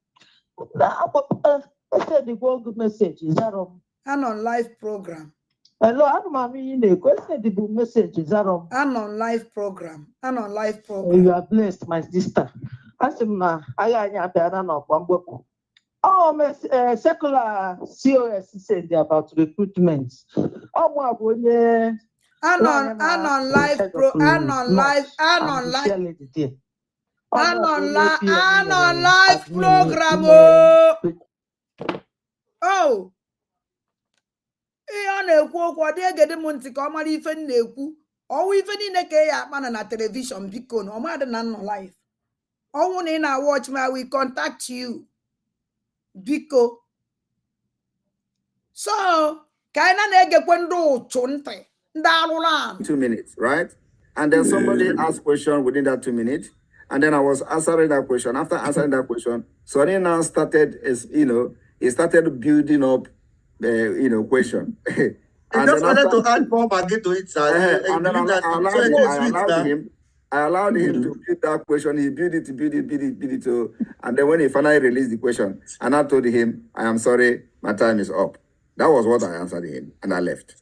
I said the good message. Is that I'm on live program. Hello, I'm the message. Is that I'm on live program. I'm on live program. You are blessed, my sister. I secular COS said about recruitment. I'm on live program. Oh. Ihe na-ekwu okwu ọ dị egede m ntị ka ọ mara ife na-ekwu ọwụ ife niile ka ya akpa na telivishọn biko na ọmadị na nọ live ọnwụ na ị na-watch me I will contact you biko so ka anyị na-egekwe ndị ụchụ ntị ndị arụrụ ahụ 2 minutes, right? And then somebody asked question within that 2 minutes. And then I was answering that question. After answering that question, Sonny now started, he started building up the, question. And just wanted to add more baggage to it, sir. And then I allowed him to build that question. He built it. And then when he finally released the question, and I told him, I am sorry, my time is up. That was what I answered him, and I left.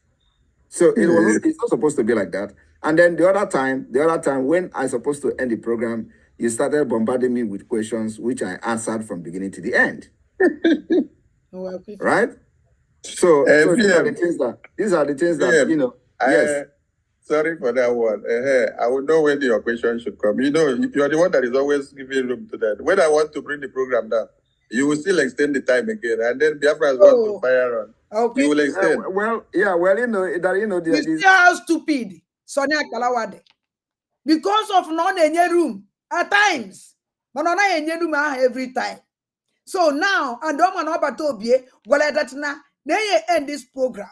So it's not supposed to be like that. And then the other time when I supposed to end the program, you started bombarding me with questions which I answered from beginning to the end. Right? So these are the things that yes. Sorry for that one. I would know when your question should come. You are the one that is always giving room to that. When I want to bring the program down, you will still extend the time again, and then Biafrans want to fire on. Okay. You will extend. You see how stupid Sonny Akalawade. Because of non-enye room at times, but not enye room every time. So now, and don't want to obie, well, that na they end this program.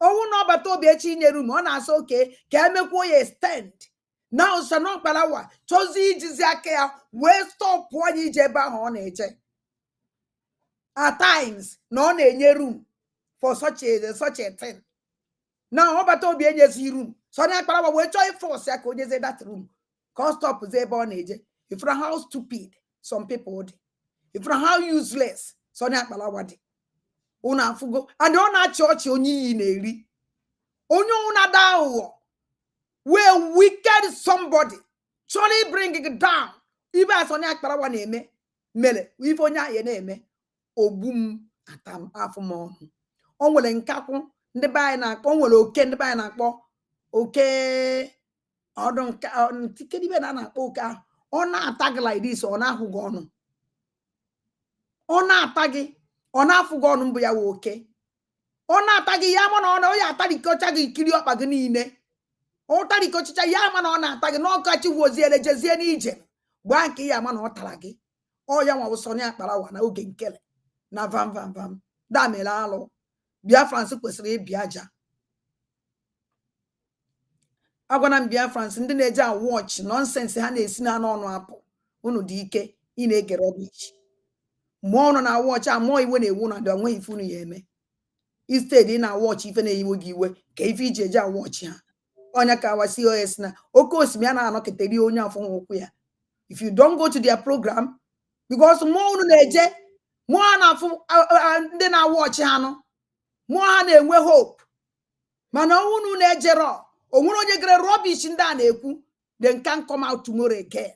Oh, no, but obie chinye room on us okay. Can make way stand. Now, Sanon Palawa, Chosi Jiziakea, where stop one jeba on it. At times, non-enye room for such a thing. Now, how about Obi Enye's room? So now, Palawa, we try for second that room. Can't stop the born age. If from how stupid some people would. If from how useless, so now Palawa. Una fugo, and on our church, only in a re. Onyo dao. We're wicked somebody. Surely bring it down. Even as on that Palawa name, mele, we've on your name. O boom, atam afumon. On will encapo. Ndị be anyị na-akpọ nwere oke ndị be anyị na-akpọ oke ọdụ nke ibe na-akpọ oke ahụ ọ na-ata gị like this ọ na-ahụ gị ọnụ ọ na-ata gị ọ na-afụ gị ọnụ mbụ ya wee oke ọ na-ata gị ya ma na ọ ya atarikocha gị ikiri ọkpa gị niile ọ tarikochicha ya ma na ọ na-ata gị n'ọkachi woziere jezie n'ije gbaa nke ya ma na ọ tara gị ọ ya nwa bụ Sonny Akparawa na oge nkele na vam da mere alụ Biafrans kwesịrị ịbịa aja agwana m Biafrans ndị na-eje watch nonsense ha na-esi na n'ọnụ apụ unu dị ike ị na-egere ọbịchi mụọ ọnụ na watch amụọ iwe na-ewu na ndị onweghị ife unu ya eme instead ị na watch ife na-eyiwe gị iwe ka ife iji eje watch ha onya ka wa COS na oke osimiri a na-anọkịtari onye afọ nwokwu ya if you don't go to their program because mụọ unu na-eje mụọ na-afụ ndị na watch ha nọ mụọ ha na-enwe hope mana unu na-ejero onwere onye gere rubbish ndị a na-ekwu they can come out tomorrow again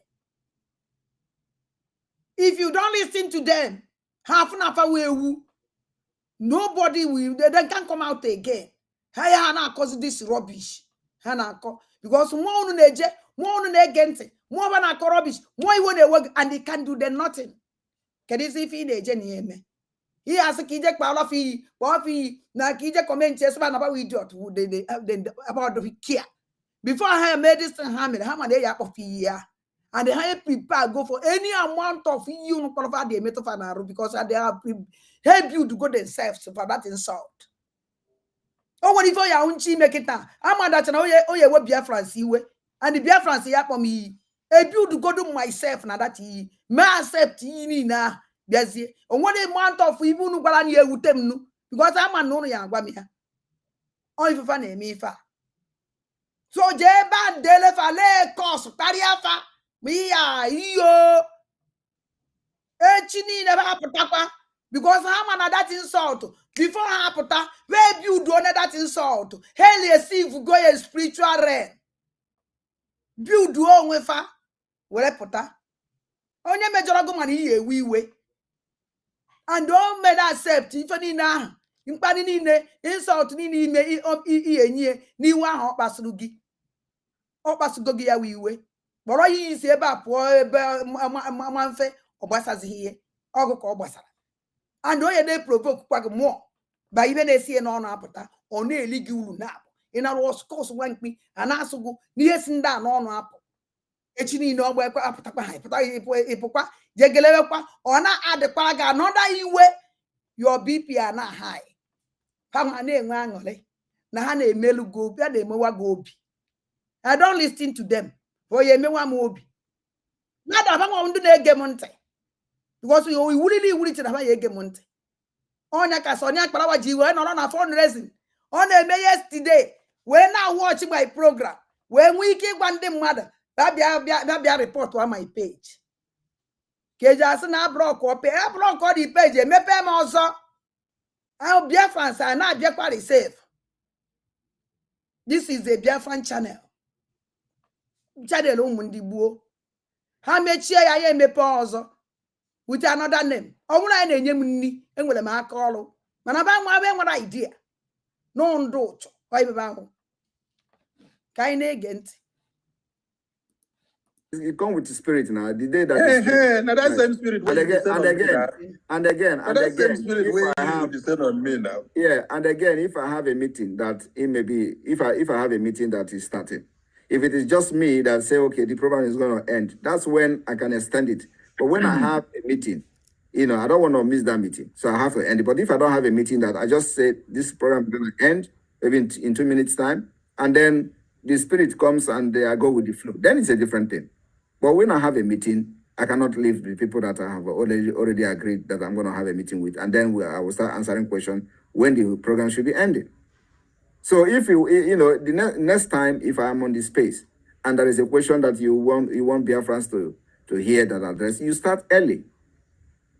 if you don't listen to them half na afa wewu nobody will they can come out again ha na-akọzi this rubbish ha na-akọ because mụọ unu na-eje mụọ unu na-ege ntị mụọ ba na-akọ rubbish mụọ iwe na-ewe and they can do them nothing kedu ife ị na-eje na eme he has a kije qualify, coffee, na kije comment just about idiot who they about the care. Before I made this thing, how many they are of year, and they hire people go for any amount of you no qualify the metaphor because they have help you to go themselves for that insult. Oh, what if your own chi make it now? I'm that what Biafrans iwe, and the Biafrans ya for me. Help you to go to myself now that he may accept ye now. Yes, on one month of even when you with them, because I'm a no young Guamia. Or if you find me fa. So Jeba Delefale cost Tariafa, me yo. Chini never happened because I'm an that insult. Before happened, where you do that insult. Hell, yes, if you go a spiritual realm. You do on with her. Well, I put her. Only major argument here, we way. And don't make accept if any now. In Padine, insult Nini may ni one hot basugi. Hot basugia we way. But I is about poor manfe or basas here, or go basa. And do they provoke quite more by even a see an on apata or nearly you now. In our course, wank me and also go near down on apple. Echini no work up ipopa jegelewa or not add the paraga another you way your BP are not high. Come on, name wangole. Na ha na emelu go bia na emewa go obi. I don't listen to them. For ye me wa mo obi. Na da ba mo ndu na ege mo nte. Because we wuli ti na ba ye ege mo nte. Onya ka so nya kpara wa ji we no na fundraising. On eme yesterday, when I watch my program, when we keep one day mother, that be a report on my page. Keja na block or pay a block on the page, me pay me also. I'll Biafrans are not Biafran safe. This is a Biafran channel. Channel umundi buo. How much ya ye me pause with another name. I want to name ni and with a mark all. Man, about my idea. No do. Why about kind agent. It comes with the spirit now. The day that now that same spirit and again, if I have descend on me now. Yeah, and again, if I have a meeting that it may be, if I have a meeting that is starting, if it is just me that say, okay, the program is going to end, that's when I can extend it. But when I have a meeting, I don't want to miss that meeting, so I have to end it. But if I don't have a meeting that I just say this program is going to end, maybe in 2 minutes time, and then the spirit comes and I go with the flow, then it's a different thing. But when I have a meeting, I cannot leave the people that I have already agreed that I'm going to have a meeting with, and then I will start answering questions when the program should be ending. So if the next time, if I am on this space and there is a question that you want Biafrans to hear that address, you start early.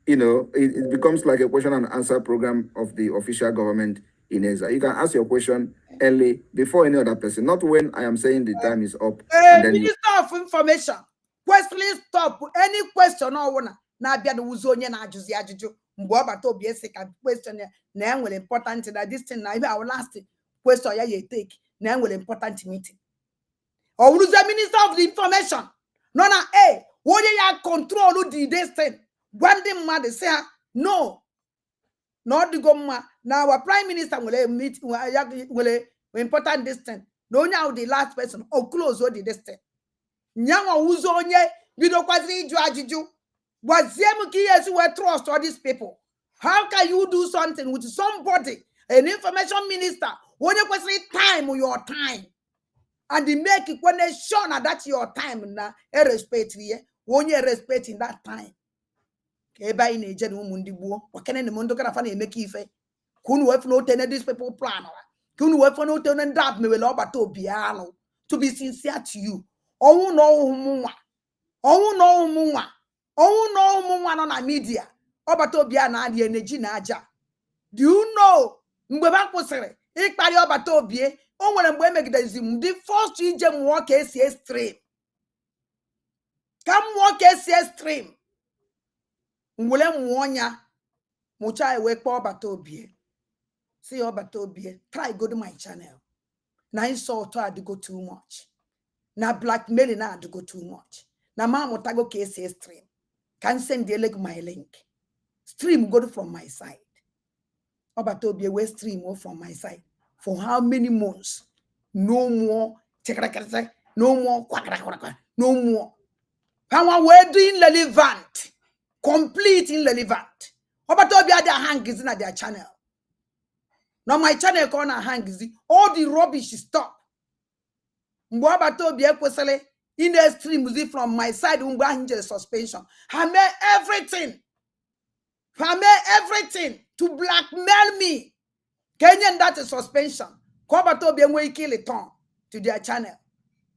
It becomes like a question and answer program of the official government in exile. You can ask your question early before any other person, not when I am saying the time is up. And then Minister of Information. Please stop any question or one. Na bia the uzonya na ajuzi ajuju. Mbo abato obi ese ka question na enwere important that this thing na our last question ya ye take na enwere important meeting. Or the Minister of the Information. No na what ya control this thing. One thing mad say no. Not the goma. Now our Prime Minister will meet will important this thing. No now the last person or close all the distance. Nyama uzo onye bido kwaziri iju ajiju. Waziemu ki yesu we trust all these people. How can you do something with somebody, an information minister, when you kwaziri time your time, and they make it when they show na that your time na respect when you respect in that time. Eba ina eje na umu ndi buo wakene ni mondo kana fa na emeke ife kunu wefu no tene these people plan kunu wefu no tene ndap me wele obata obiano to be sincere to you owu no umunwa no na media obata obiano adi energy na aja. Do you know mgbe ba kwusiri ikpari obata obie o nwere mgbe emegidezim the first ije muo ka esi extreme extreme ngwele muonya mucha ewe kpo obata obie see obata obie try go to my channel na insult to adigo too much na blackmail na adigo too much na ma mutago ka esi extreme can send the my link stream go from my side obata obie we stream from my side for how many months? No more no more no more power we're doing relevant, complete irrelevant. Obata obie their hang is in their channel. Now my channel corner hang is all the rubbish stop. Obata obie kwesele in the stream from my side suspension. I made everything to blackmail me. Kenyan that is suspension. Obata obie we kill it on to their channel.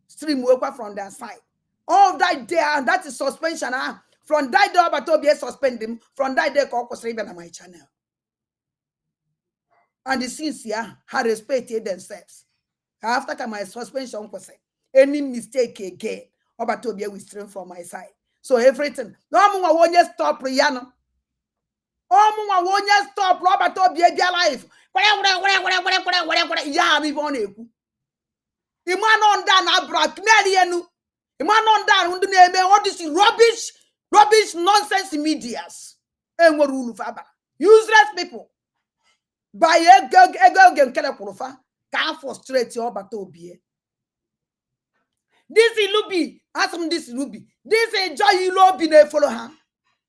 Stream worker from their side. All that there, that is suspension. From that day, Obata obie suspend him. From that day, on my channel. And the sincere had respected themselves. After my suspension, any mistake again, Obata obie will stream from my side. So everything. No more won't stop Rihanna. Oh, more won't stop Obata obie their life. Yeah, we want to. Iman on that blackmail. Iman on that all this rubbish nonsense medias. Useless people. By a girl can't frustrate your batobie. This is Luby. Ask him this Luby. This is Joy Lobby ne follow her.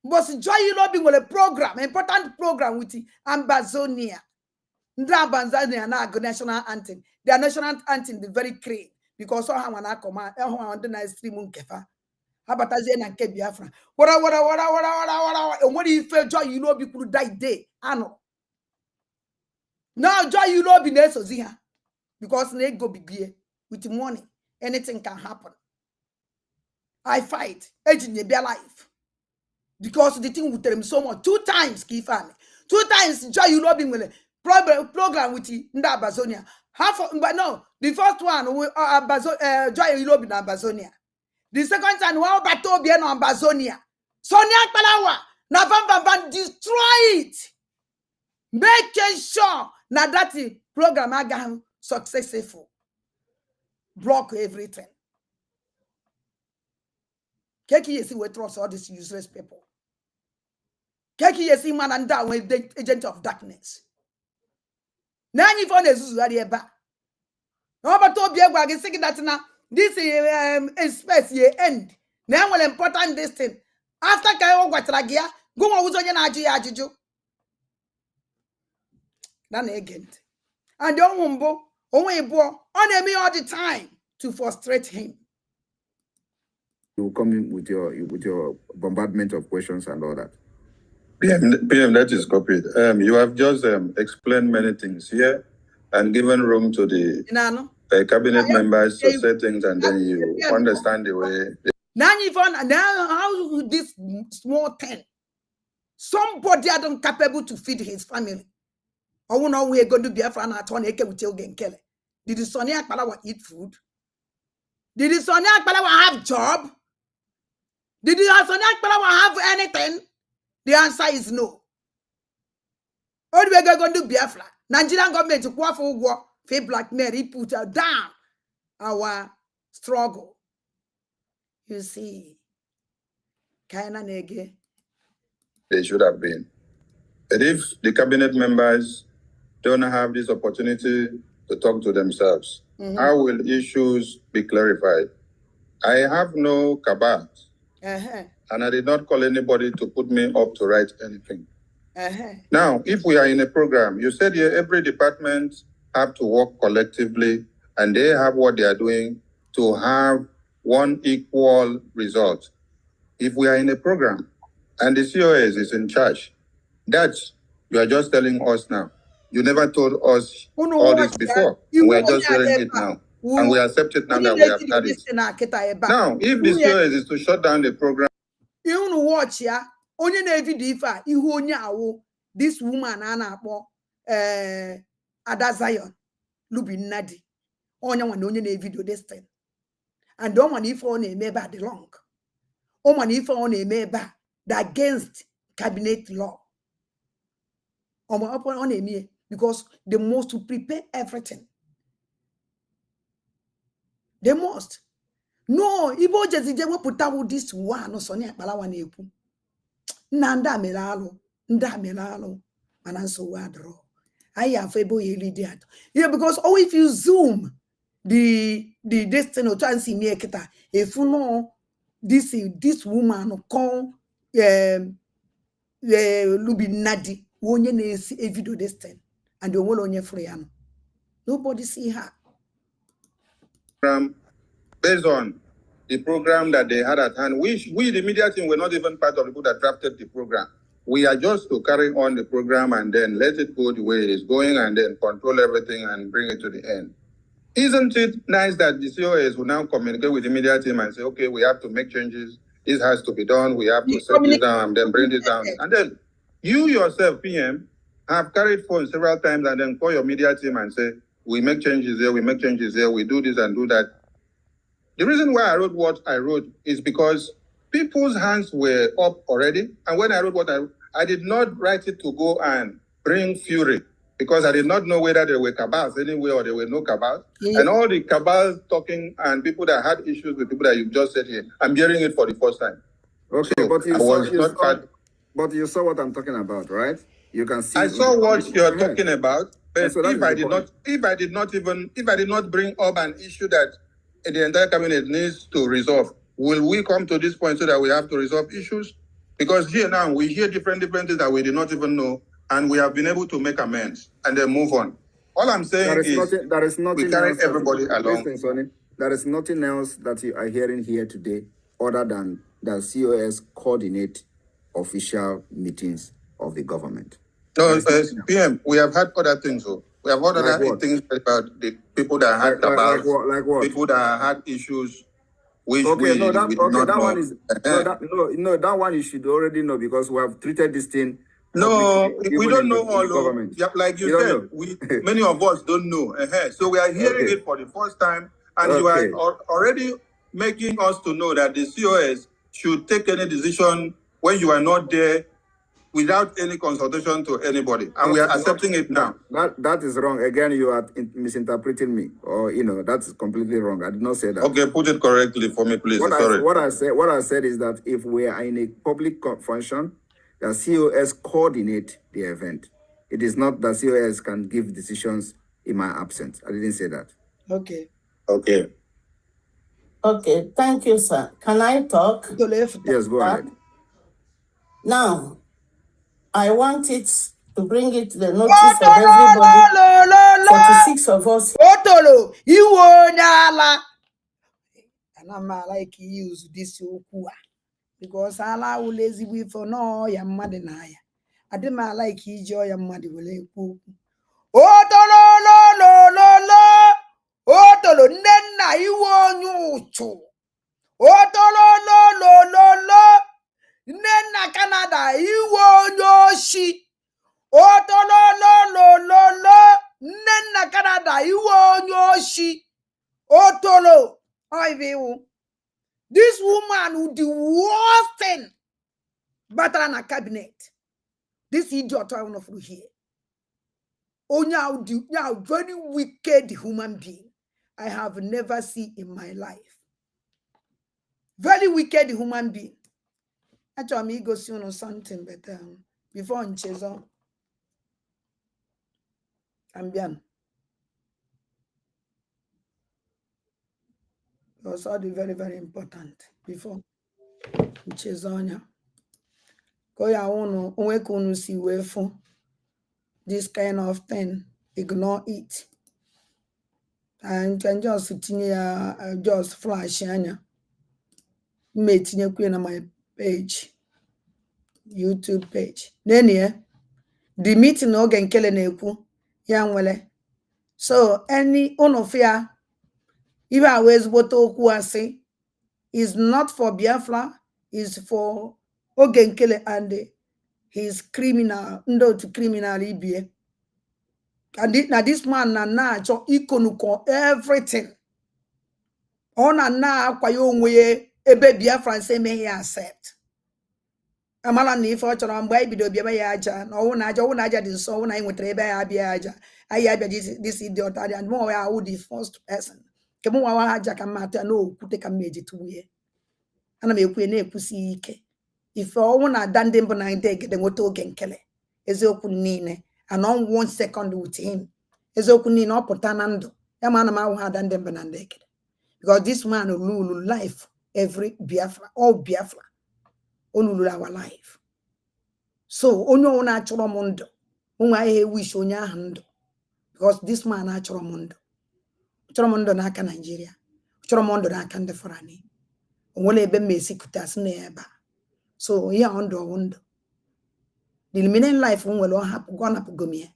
But Joy Lobby will a program, important program with the Ambazonia. National anthem. Their national anthem is very clean. because all ha na command on the nice stream nkefa abatazie na nke Biafra wara and what if joy you know be could die day ano now joy you know be na sozi ha because na go bibie with money anything can happen. I fight ejinye be life because the thing with them so much 2 times kifame 2 times joy you know be with program with nda Amazonia half but no the first one joy you know be na Amazonia. The second time, wow, bato bien on Amazonia. Sonia Palawa, na van destroy it. Making sure na that program again successful. Block everything. Keki yesi we trust all these useless people. Keki yesi man and down with the agent of darkness. Nani phone is eba. No bato bien gwa gesiki that na. This space ye end. Now will important this thing. After Kayo Guatragia, go on with Ajiju. Then again. And don't wumbo, only bo, on me all the time to frustrate him. You come in with your bombardment of questions and all that. PM, that is copied. You have just explained many things here and given room to the cabinet members to say things, and then you understand the way. Now how this small thing, somebody are not capable to feed his family. I won't know we're going to be a fan at one acre with Yogan Kelly. Did the Sonia Palawa eat food? Did the Sonia Palawa have job? Did the Sonia Palawa have anything? The answer is no. All we're going to be a flat. Nigerian government to go for war. Blackmail, he put down our struggle. You see, they should have been. But if the cabinet members don't have this opportunity to talk to themselves, how will issues be clarified? I have no cabal, and I did not call anybody to put me up to write anything. Now, if we are in a program, you said here every department have to work collectively, and they have what they are doing to have one equal result. If we are in a program and the COS is in charge, that's you are just telling us now. You never told us all this before. We are just hearing it now. And we accept it now that we have had it. Now, if the COS is to shut down the program, you know watch ya onye na video ifa ihu onye awo this woman ana-akpọ Ada Zion Lubi Nnadi onye nwa na onye na video this thing and don't want if on eme ba the long o man if on eme ba against cabinet law on eme because they must to prepare everything. They must. No, Ibo just they will put out this one no Sonia Palawa na-ekwu. Nda melalo mananso wadro. I have able idiot. Yeah, because if you zoom the destiny to and see me kita, if you know this woman called Lubi Nnadi wonye na a video destiny and the one onye free. Nobody see her. Based on the program that they had at hand, we the media team were not even part of the people that drafted the program. We are just to carry on the program and then let it go the way it is going and then control everything and bring it to the end. Isn't it nice that the COS will now communicate with the media team and say, okay, we have to make changes. This has to be done. We have to set this down and then bring it down. And then you yourself, PM, have carried phone several times and then call your media team and say, we make changes here, we make changes here, we do this and do that. The reason why I wrote what I wrote is because people's hands were up already. And when I wrote what I did not write it to go and bring fury because I did not know whether there were cabals anywhere or there were no cabals. Yeah. And all the cabals talking and people that had issues with people that you just said here, I'm hearing it for the first time. Okay, so but you saw what I'm talking about, right? You can see. I saw what you're talking about, but so if I did not bring up an issue that the entire cabinet needs to resolve, will we come to this point so that we have to resolve issues? Because here now we hear different things that we did not even know, and we have been able to make amends and then move on. All I'm saying is we carry everybody along. Listen, Sonny. there is nothing else that you are hearing here today other than that COS coordinate official meetings of the government. No, PM, we have had other things. We have had other things about the people that had like what? People that had issues. Which that one is that one you should already know because we have treated this thing. No, we don't know all government. Yep, like you said, many of us don't know. So we are hearing it for the first time, and you are already making us to know that the COS should take any decision when you are not there without any consultation to anybody, and we are accepting it now. That is wrong. Again, you are misinterpreting me, or that's completely wrong. I did not say that. Okay, put it correctly for me, please. What I said is that if we are in a public function, the COS coordinate the event. It is not that COS can give decisions in my absence. I didn't say that. Okay. Okay, thank you, sir. Can I talk? Yes, go ahead. Now, I want it to bring it to the notice of everybody. 46 of us. Otolo, you won't and I'm like use this because ala will lazy with for no ya mad na ya. I didn't like joy ya mad will Otolo nena iwo nyuchu. Otolo nena Canada iwo nyoshi. Otolo nena Canada iwo nyoshi. Otolo this woman who the worst thing better than a cabinet. This idiot I want to here. Oh, now very wicked human being I have never seen in my life. Very wicked human being. Actually, I'm go see something better before on Cheson. Ambian. It was all the very, very important before Chesonia. Go ya ono onwe si we for this kind of thing. Ignore it. And can just just flash anya. Meeting queen on my page, YouTube page. Then the meeting organ kele neku young wele. So any onofia, if I was what say is not for Biafra, is for organ kele and his criminal, ndo to criminal ibie. And this man na cho ikonuko everything. Ona na kwa yo nwe ebe Biafra say me accept. Amala na ife ochoro mgbe ibido bia ya aja na owu na aja dị nso owu na enwetere ebe ya bia aja ayi abia this idiot and more ya who the first person ke mo wa aja ka mata na okwute ka meji tuwe ana m ekwu na ekwusi ike ife owu na dande mbo na inde gede nwoto oge nkele eziokwu niile and on 1 second with him eziokwu niile opụta na ndụ ya ma na ma ha dande mbo na inde gede because this man lulu life every Biafra all Biafra onulu our life. So onyo na achoro mondo. Unwa wish onya hando. Because this man achoro mondo. Achoro mondo na aka Nigeria. Achoro mondo na aka ndeforani. Onwele ebe mesi kutas na eba. So ya ondo. The remaining life unwele hapu gona pugomie.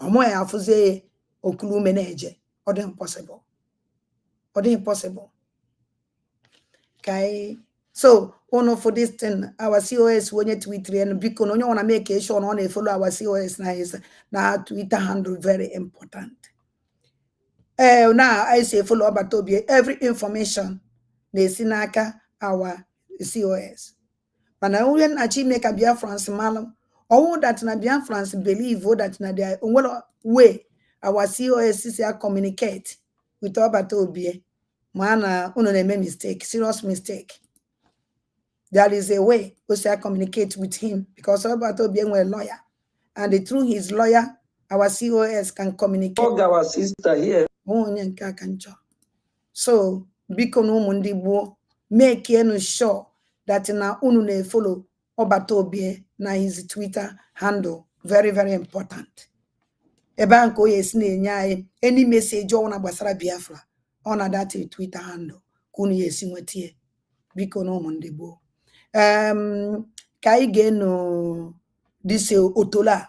Omo ya afuze okulu meneje. Ode impossible. Okay. So, for this thing, our COS when you tweet and because no wanna make a sure on follow our COS now Twitter handle very important. Now I say follow up every information they sinaka our COS. But now when I make a Biafrans malam, all that na Biafrans believe that na their way our COS is communicate with Obatobie. Man, make mistake, serious mistake. There is a way we shall communicate with him because Obato being a lawyer, and through his lawyer, our COS can communicate. Our sister here. So, bikono mundi bo make sure that na unu follow Obato be na his Twitter handle. Very, very important. Ebanko yes any message on Basara Biafra. on that Twitter handle. Kunu yesi nwetie. Biko no mondebo. Kai no this Otola.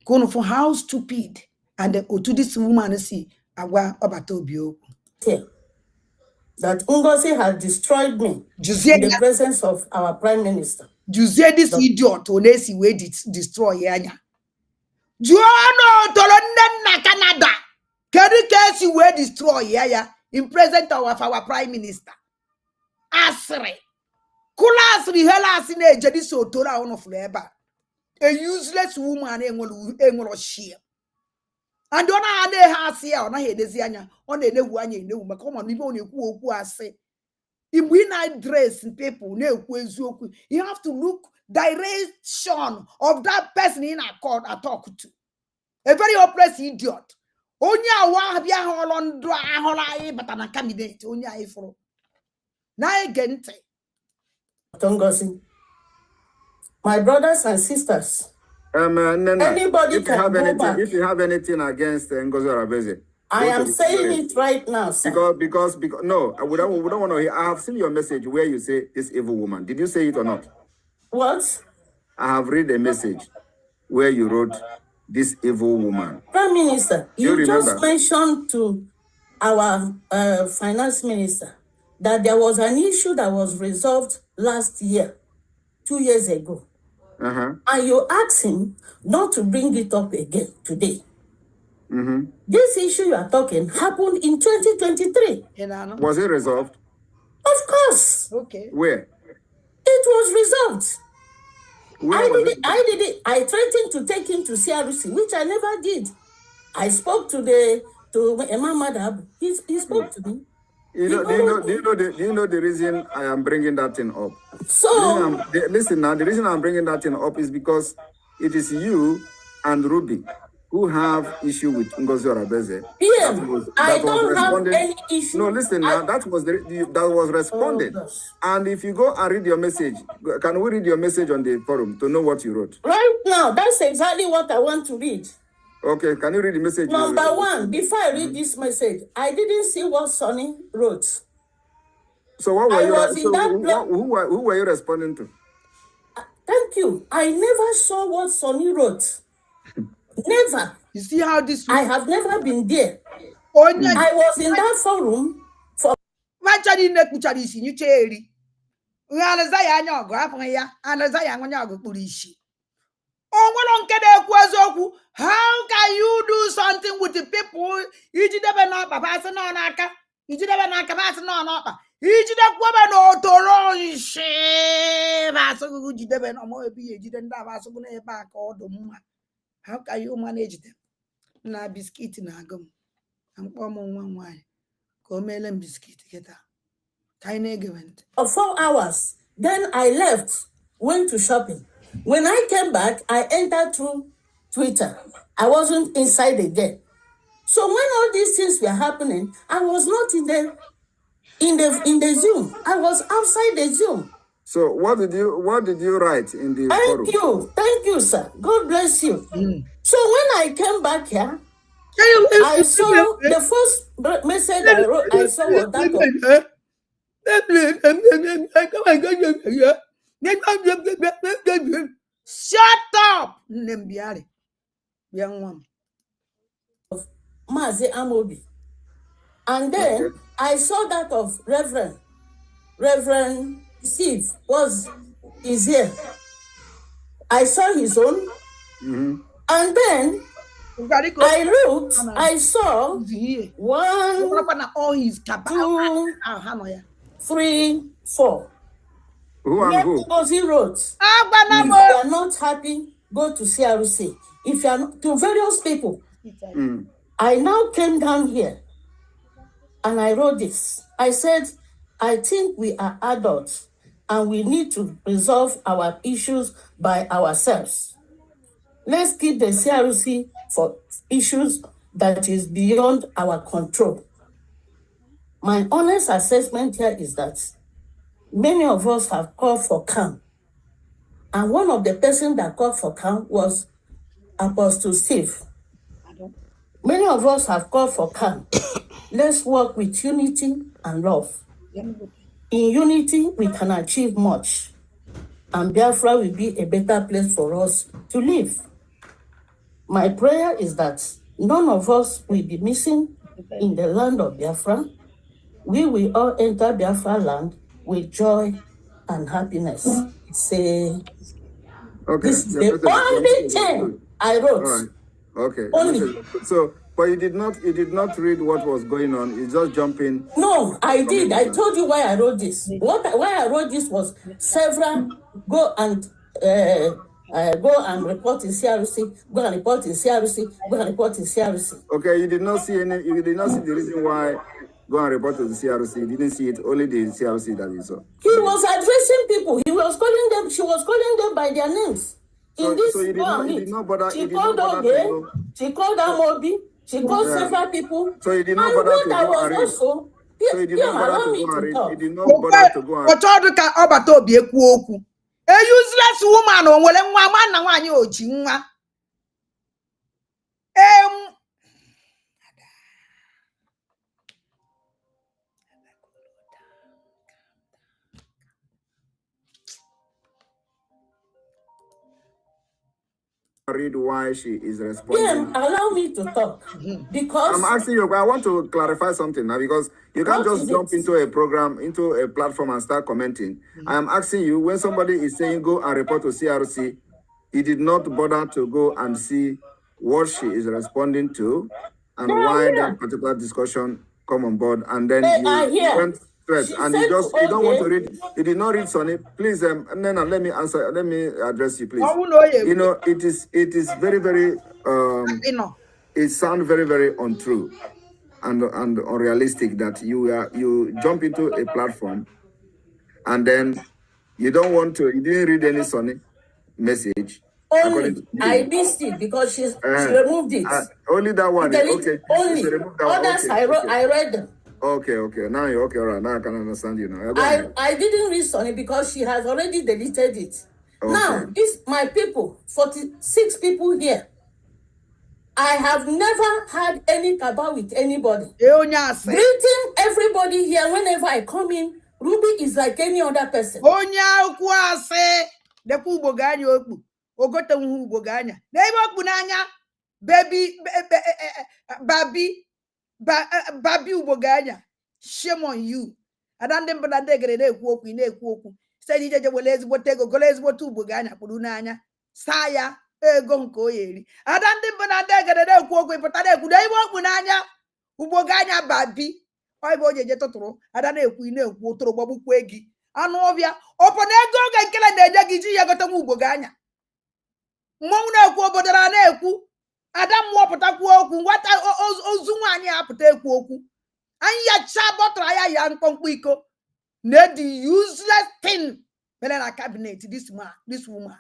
Kunu for how stupid and to this woman see agwa obatobio. That Ngozi has destroyed me in the presence of our Prime Minister. Juzie this idiot onesi we destroy yanya. Juano tolonne na Canada. Kedi kesi we destroy yaya in presence of our Prime Minister. Asre. Kulas rihelas in a jadi sotora on of labor. A useless woman engolo share. And on a ne has here on a hedezianya on a newanya no come on even you say. If we not dress people, you have to look direction of that person in a court I talk to. A very oppressed idiot. Onya wa bia holondo ahola but an candidate onya ifro. Na gente. Tongosi. My brothers and sisters. Anybody can go back. If you have anything against Ngozi Arabeze, I am saying it right now, sir. Because no, we don't want to hear. I have seen your message where you say this evil woman. Did you say it or not? What? I have read a message where you wrote this evil woman. Prime Minister, you just mentioned to our finance minister that there was an issue that was resolved last year, 2 years ago. And you asked him not to bring it up again today. This issue you are talking happened in 2023. Was it resolved? Of course. Okay. Where? It was resolved. I did it. I threatened to take him to CRC, which I never did. I spoke to Imam Madhab. He spoke to me. Do you know the reason I am bringing that thing up? So listen now. The reason I'm bringing that thing up is because it is you and Ruby who have issue with Ngozi Arabeze. I don't have any issue. No, listen now. That was responded. And if you go and read your message, can we read your message on the forum to know what you wrote? Right now, that's exactly what I want to read. Okay, can you read the message? Number one, before I read this message, I didn't see what Sonny wrote. So what were who were you responding to? Thank you. I never saw what Sonny wrote. Never. You see how this? I have never been there. I was in that forum for. How can you do something with the people? How can you manage them? Na biscuit na gum. I'm one come and biscuit get for 4 hours. Then I left, went to shopping. When I came back, I entered through Twitter. I wasn't inside again. So when all these things were happening, I was not in the Zoom. I was outside the Zoom. So what did you write in the forum? Thank you, sir. God bless you. So when I came back here, I saw the first message I wrote. I saw was that of. Shut up, young one. Mazi Amobi. And then I saw that of Reverend Steve is here. I saw his own. And then I looked, I saw 1, 2, 3, 4. Who and who? Ngozi wrote, if you are not happy, go to CRC. If you are not, to various people. I now came down here and I wrote this. I said, I think we are adults and we need to resolve our issues by ourselves. Let's keep the CRC for issues that is beyond our control. My honest assessment here is that many of us have called for calm. And one of the persons that called for calm was Apostle Steve. Many of us have called for calm. Let's work with unity and love. In unity, we can achieve much, and Biafra will be a better place for us to live. My prayer is that none of us will be missing in the land of Biafra. We will all enter Biafra land with joy and happiness. Say, Okay. this is the only thing I wrote. All right. Okay. Only. So, but you did not read what was going on. You just jump in. No, I did. I told you why I wrote this. Why I wrote this was several go and report in CRC, go and report in CRC, go and report in CRC. Okay, you did not see the reason why go and report to the CRC. You didn't see it, only the CRC that you saw. He was addressing people. He was calling them, she was calling them by their names. So you did not bother. She called Oge, she called Amobi, she called several people. So you did not bother to go and read. So you did not bother to go and read. You did not bother to go and read. A useless woman on wele nwa ma na nwanyi oji nwa. Read why she is responding. Allow me to talk. Because I'm asking you, I want to clarify something now, because you can't just jump into a program, into a platform and start commenting. I am asking you, when somebody is saying go and report to CRC, you did not bother to go and see what she is responding to and why that particular discussion come on board, and then you went straight and you don't want to read. You did not read Sonny. Please, Nena, let me address you, please. You know, it is very, very it sounds very, very untrue and unrealistic that you jump into a platform and then you didn't read any Sonny message. Only I missed it because she removed it. Only that one. Okay. Only others I read them. Okay. Now you're okay, all right. Now I can understand you now. I didn't read Sonny because she has already deleted it. Okay. Now, this my people, 46 people here. I have never had any cabal with anybody. Greeting everybody here whenever I come in. Ruby is like any other person. Baby uboganya. Shame on you. Adande mbona ndegere na-ekwu okwu say ije wele ezigbo tego gole ezigbo uboganya kpuru n'anya saya ego nke oyeri adande mbona ndegere na-ekwu okwu ịpụta na-ekwu na ibe okwu n'anya uboganya babi oibe ojeje tụtụrụ ada na-ekwu ụtụrụ gbagbukwe gị anụ ọbịa ọpọ na ego oge nkele na-eje gị ji ya gote nwa uboganya mmọnwụ na-ekwu obodo na-ekwu ada mmụọ pụtakwu okwu nwata ozu nwaanyị apụta ekwu okwu anyị ya chabọtara ya mkpọmkpọ iko na the useless thing mere na cabinet this woman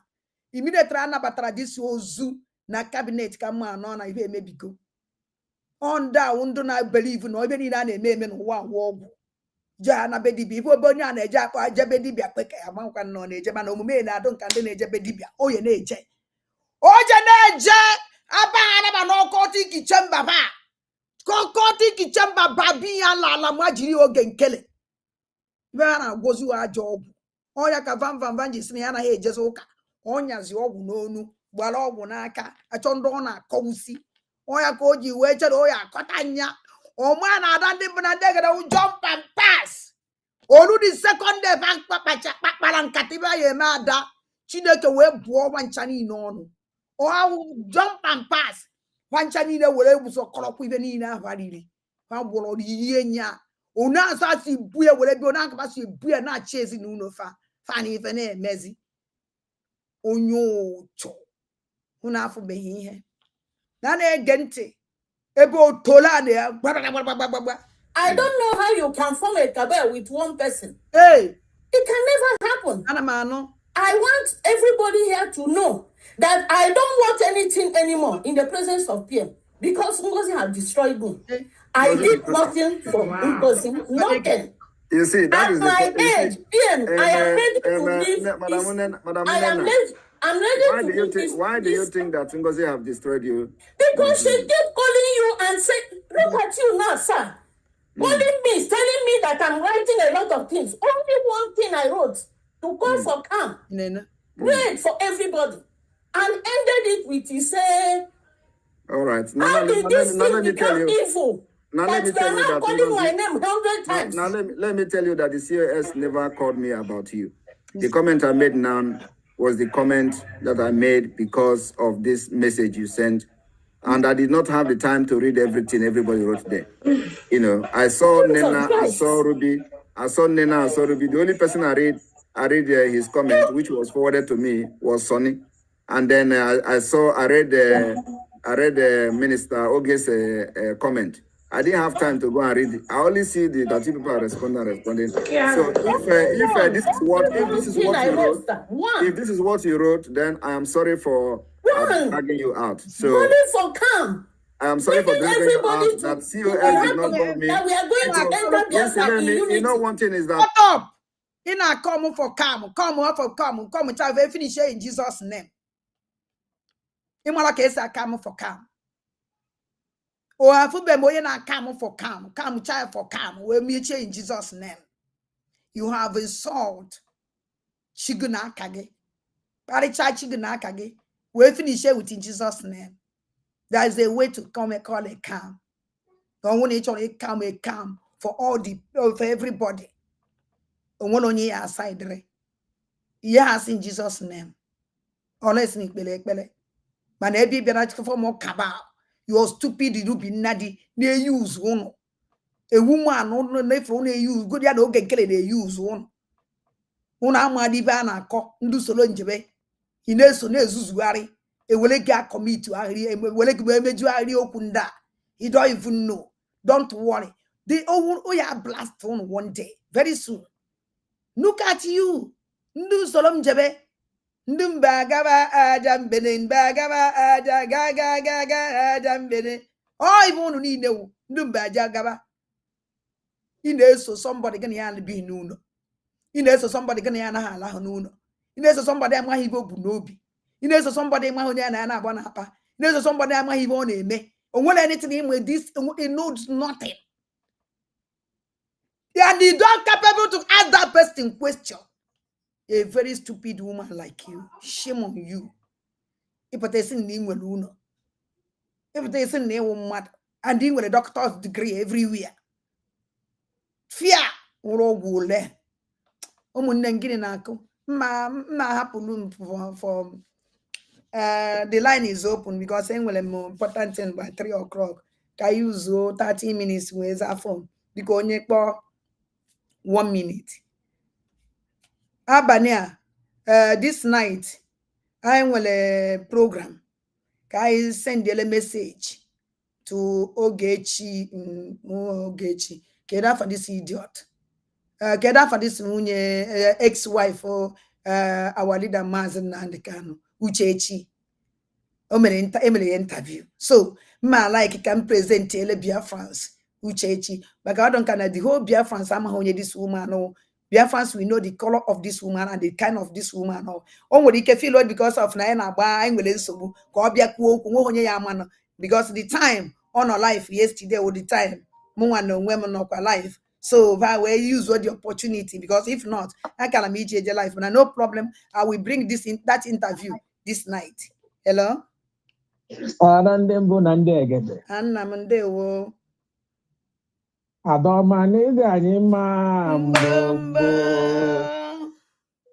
immediately anabatara this ozu na cabinet ka mma anọ na ihe emebigo onda ndụ na believe na ebe niile a na-eme n'ụwa ọgwụ je anabe dibia ife obe onye a na-eje akpọ ajebe dibia kpe ka ya makwa nọ na-eje mana omume na-adụ nka ndị na-ejebe dibia oye na-eje abana n'ọkọtiki chamber ba kokotiki chamber babi ya lala majiri oge nkele ibe ha na-agwozi ajọ ọgwụ ọnya ka van jisina ya anaghị ejezi ụka ọnyazi ọgwụ n'onu gbara ọgwụ n'aka achọ ndị ọ na-akọwusi ọnya ka o ji wee chere oya akọta nya ọma na-ada ndị bụ na ndị gere jump and pass olu di second day kpakpara nkata ibe ya eme ada Chineke wee bụọ ọgwa ncha niile ọnụ jump and pass wancha niile were egbuso kọrọkwa ibe niile ahụ ariri ha gwọrọ ihe nya onu asasi bu ya were bi onu akabasi bu ya na-achị ezinụlọ fa na ife na-emezi onye ụchọ unu afụbeghị ihe na-ege ntị ebe otola na ya gbagbagbagbagba. I don't know how you can form a cabal with one person. Hey, it can never happen. Ana m anụ. I want everybody here to know that I don't want anything anymore in the presence of PM because Ngozi have destroyed me. I did nothing for Ngozi, nothing. You see, that is my age, PM, I am ready to leave. I'm ready to leave. Why do you think that Ngozi have destroyed you? Because she kept calling you and said, look at you now, sir. Calling me, telling me that I'm writing a lot of things. Only one thing I wrote, to call for calm. Prayed for everybody. And ended it with, he said, all right. how did this thing become evil? Now let me tell you that calling my name 100 times. Now let me tell you that the COS never called me about you. The comment I made now was the comment that I made because of this message you sent, and I did not have the time to read everything everybody wrote there. You know, I saw Nena, I saw Ruby, I saw Nena, I saw Ruby. The only person I read his comment, which was forwarded to me, was Sonny, and then I read Minister Oge's comment. I didn't have time to go and read it. I only see that people are responding. So if this is what you wrote, then I am sorry for dragging you out. So only for calm. I am sorry for dragging you out. That COS did not call me. That we are going to enter Biafra in unity. You know, one thing is that. Shut up! In a come for calm, come for calm, come child, finish in Jesus' name. In my case, I come for calm. Or I feel be na come for calm, come child for calm. We meet in Jesus' name. You have insult. Chiguna kage. Paricha chiguna kage. We finish it with in Jesus' name. There is a way to come and call it calm. Don't want it calm for all for everybody. Don't want on your side. Yes, in Jesus' name. Unless ni pele. Man, every benach for more cabal. You are stupid, you be nadi. They use one. A woman, no, they use good. Ya don't get they use one. Una madivana ko ndu solo njebe. Ineso nezuzuari. E wele ga commit to ari. E wele meju ari okunda. You don't even know. Don't worry. They ya blast on one day. Very soon. Look at you. Ndu solo njebe. Ndumba gaba adam benen bagaba ada gaga adam benen. Oh, even ni ne ndumba jagaba. So somebody gonna ya be nuno. So somebody gonna ya na hala nuno. So somebody ama hibo bunobi. So somebody ama honya na na abona apa. So somebody ama hibo na eme. Onwere anything in with this, it knows nothing. And you don't capable to ask that person question. A very stupid woman like you. Shame on you. If it is in name uno. If it is in name mad. And then with a doctor's degree everywhere. Fear. Urogule. Omunengini nako. Ma happen for the line is open because I'm well more important thing by 3 o'clock. Can use 30 minutes with a phone. Because only 1 minute. Abania, this night, I will a program. Can send a message to Ogechi. Keda for this idiot. Keda for this ex-wife or our leader Mazen and the Kano. Uchechi. Emily interview. So, my like can present Biafrans. Uchechi. But I don't can the whole Biafrans. I'm only this woman. No. Biafrans, we know the color of this woman and the kind of this woman. No. Only can feel it because of Naina buying with so because the time on our life yesterday or the time more no women of our life. So we use what the opportunity because if not, I can meet your life. But no problem. I will bring this in that interview this night. Hello? Annamandewo. Adomani Danima Mbombo.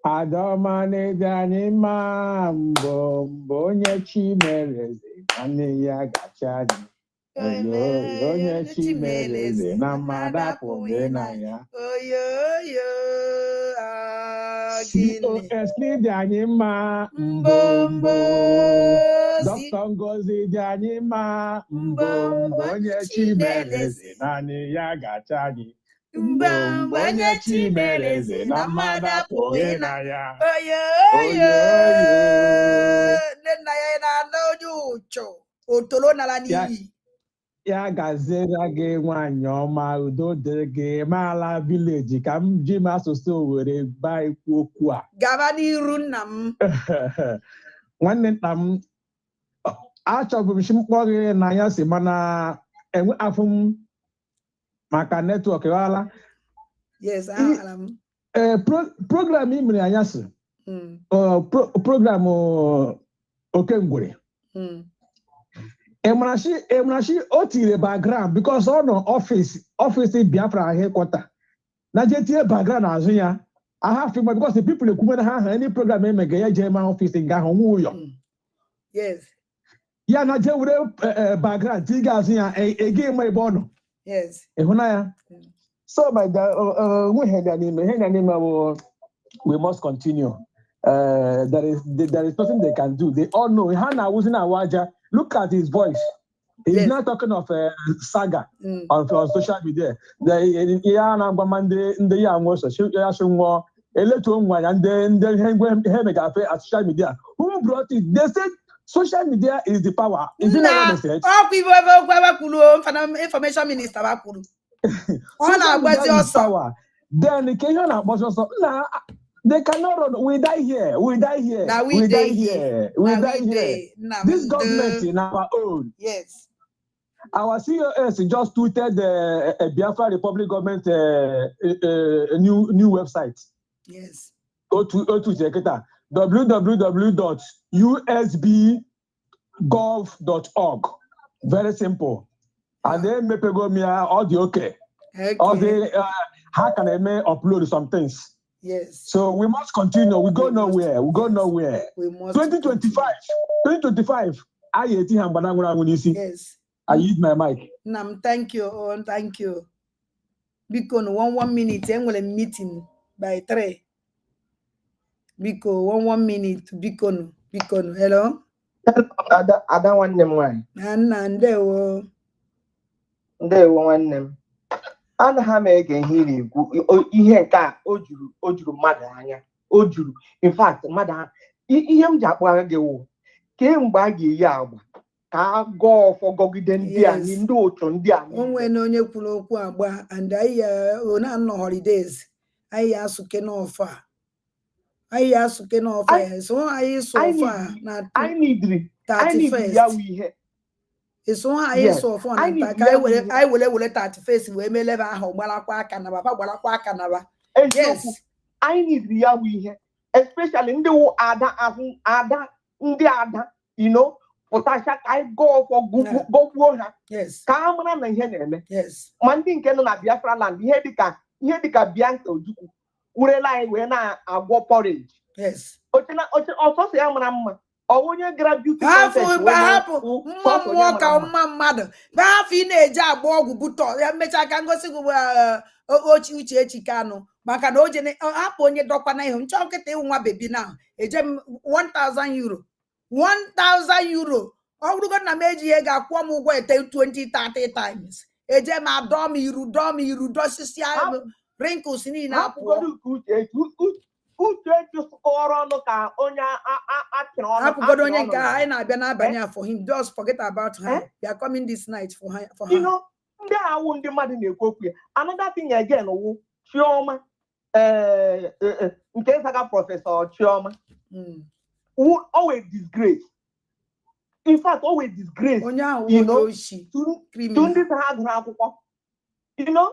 Adomani Danima Mbombo. Nyechi merezi. Ani ya gachani. Oyo nyechi merezi. Namada pogena ya. Oyo. COS Danima Mbombo. Dr. Ngozi Danima Mbombo. Nyechi merezi. Nani ya gachani. Mbombo nyechi merezi. Namada pogena ya. Oyo. Nena ya na nojucho. Otolo na la ni. Ya gazera gị nwanyị ọma udo dịrị gị maala vileji ka m ji m asụsụ were baa ikwu okwu a. Gaba n'iru nna m. Nwanne nna m achọbụ m mkpọ gị na ya si mana enwe afọ m maka network wala. Yes, program imri anyasi. Program Okengwere. Emrashi otire background because on office Biafra headquarter. Na jetie background azunya. I have to because the people who come have any program make a German office in Gahomuyo. Yes. Yeah, na jewure background tiga azunya again my bono. Yes. So my we must continue. There is nothing they can do. They all know. Hana was in Awaja. Look at his voice. He's not talking of saga on social media. The social media. Who brought it? They said social media is the power. Is it not what they said? Information minister. Social media is power. Then the Kenyan also they cannot run. We die here. We die here. We die here. We die here. This government in our own. Yes. Our COS just tweeted the Biafra Republic government new website. Yes. Go to check it out. www.usbgov.org. Very simple. And then maybe go me audio okay. Or they how can I upload some things? Yes. So we must continue. We go nowhere. We go nowhere. We must 2025. Yes. I use my mic. Nam, thank you. Oh, thank you. Because 1 minute, I'm going to meeting by 3. Because 1 minute, because hello. I don't want them one. And they won't want them. And how make a healing? Ihe ka o juru mmadụ anya. O juru. In fact, mmadụ ihe m ji akpara gị wụ kemgbe a ga-eyi agba ka agụọ ọfọgọgide ndị a ndị otu ndị a. Onwe na onye kwuru okwu agba and anyị na holidays anyị asụke n'ọfa so anyị sụ ọfa na I need ya wu ihe. It's one I saw for I will 31st we may level ahụ gbalakwa aka na baba gbalakwa aka na ba. Yes, I need ya wu ihe, especially ndị wụ ada ndị ada, you know, pụtasha ka anyị go for gogbuo ha. Yes. Ka amara na ihe na-eme. Yes. Ma ndị nke nọ na Biafra land ihe dịka Bianca Ojukwu urela anyị wee na-agwọ porridge. Yes. Ọsọsọ ya mara mma. Onye gara beauty hapụ mmụọ ka mma mmadụ hapụ ị na-eji agba ọgwụ butọ ya mechaa ka ngosi gị uche echi kanụ maka na hapụ onye dọkwa na ihu nchọ nkịta ịwụ nwa bebi na eje m 1,000 euro 1,000 euro ọ bụrụgo na m eji ihe ga-akwụọ m ụgwọ ete 20-30 times eje m adọ m iru dọsisi wrinkles niile apụọ uche jụsụkọrọ ọnụ ka onye achịrị ọnụ. Hapụgodo onye nke anyị na-abịa n'abalị for him. Just forget about her. They are coming this night for her. You know, ndị awụ ndị mmadụ na-ekwu okwu ya. Another thing again wụ Chioma nke Zaga Professor Chioma who always disgrace. In fact, always disgrace. You know, to ndị ha gụrụ akwụkwọ. You know,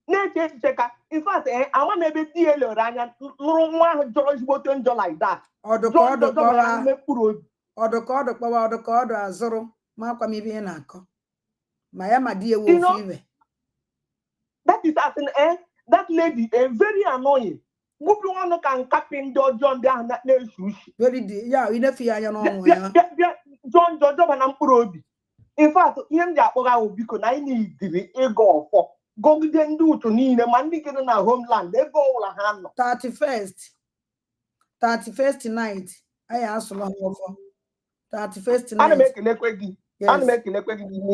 na-eche ka in fact ama na ebe di elere anya lụrụ nwa ahụ jọrọ ezigbote njọ like that. Ọdụkọdụ azụrụ makwa m ibe ihe na-akọ ma ya ma di ewu ofu ibe. That is as in that lady very annoying. Gbupụ ọnụ ka nkapị ndị ọjọọ ndị ahụ na-esu ushi. Ya inefi anya n'ọnụ ya. Jọ njọ jọba na mkpụrụ obi. In fact, ihe m ji akpọga ahụ biko na anyị na-ediri ịga ọfọ. Gogide ndị utu niile ma ndị gịrị na homeland ebe ọbụla ha nọ. 31st night anyị asụla ọfọ 31st night. Ana m ekelekwe gị ihe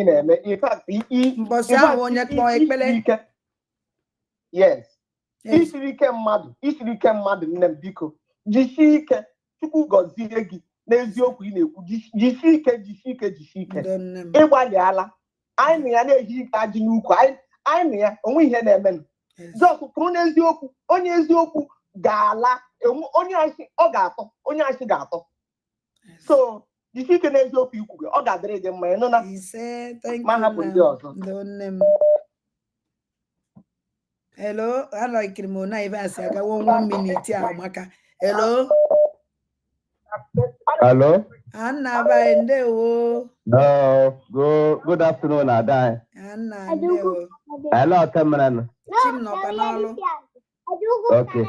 na-eme. In fact mbọsị ahụ onye kpọọ ekpele. Yes. Isiri ike mmadụ nne m biko jisie ike Chukwu gọzie gị n'eziokwu ị na-ekwu jisie ike ịgbalịala anyị na ya na-eji ike ajị n'ukwu anyị na ya onwe ihe na-eme jọs kwuru n'eziokwu onye eziokwu ga-ala onye asị ọ ga-atọ onye asị ga-atọ so jisie ike n'eziokwu ikwu gị ọ ga-adịrị gị mma ịnụ na ma hapụ ndị ọzọ. Hello, I like Kimona even say I got 1 minute here, Maka. Hello. Hello. Anna by ndewo. Good afternoon, Adai. Anna ndewo. Hello, Cameron. Chim no panalo. Okay.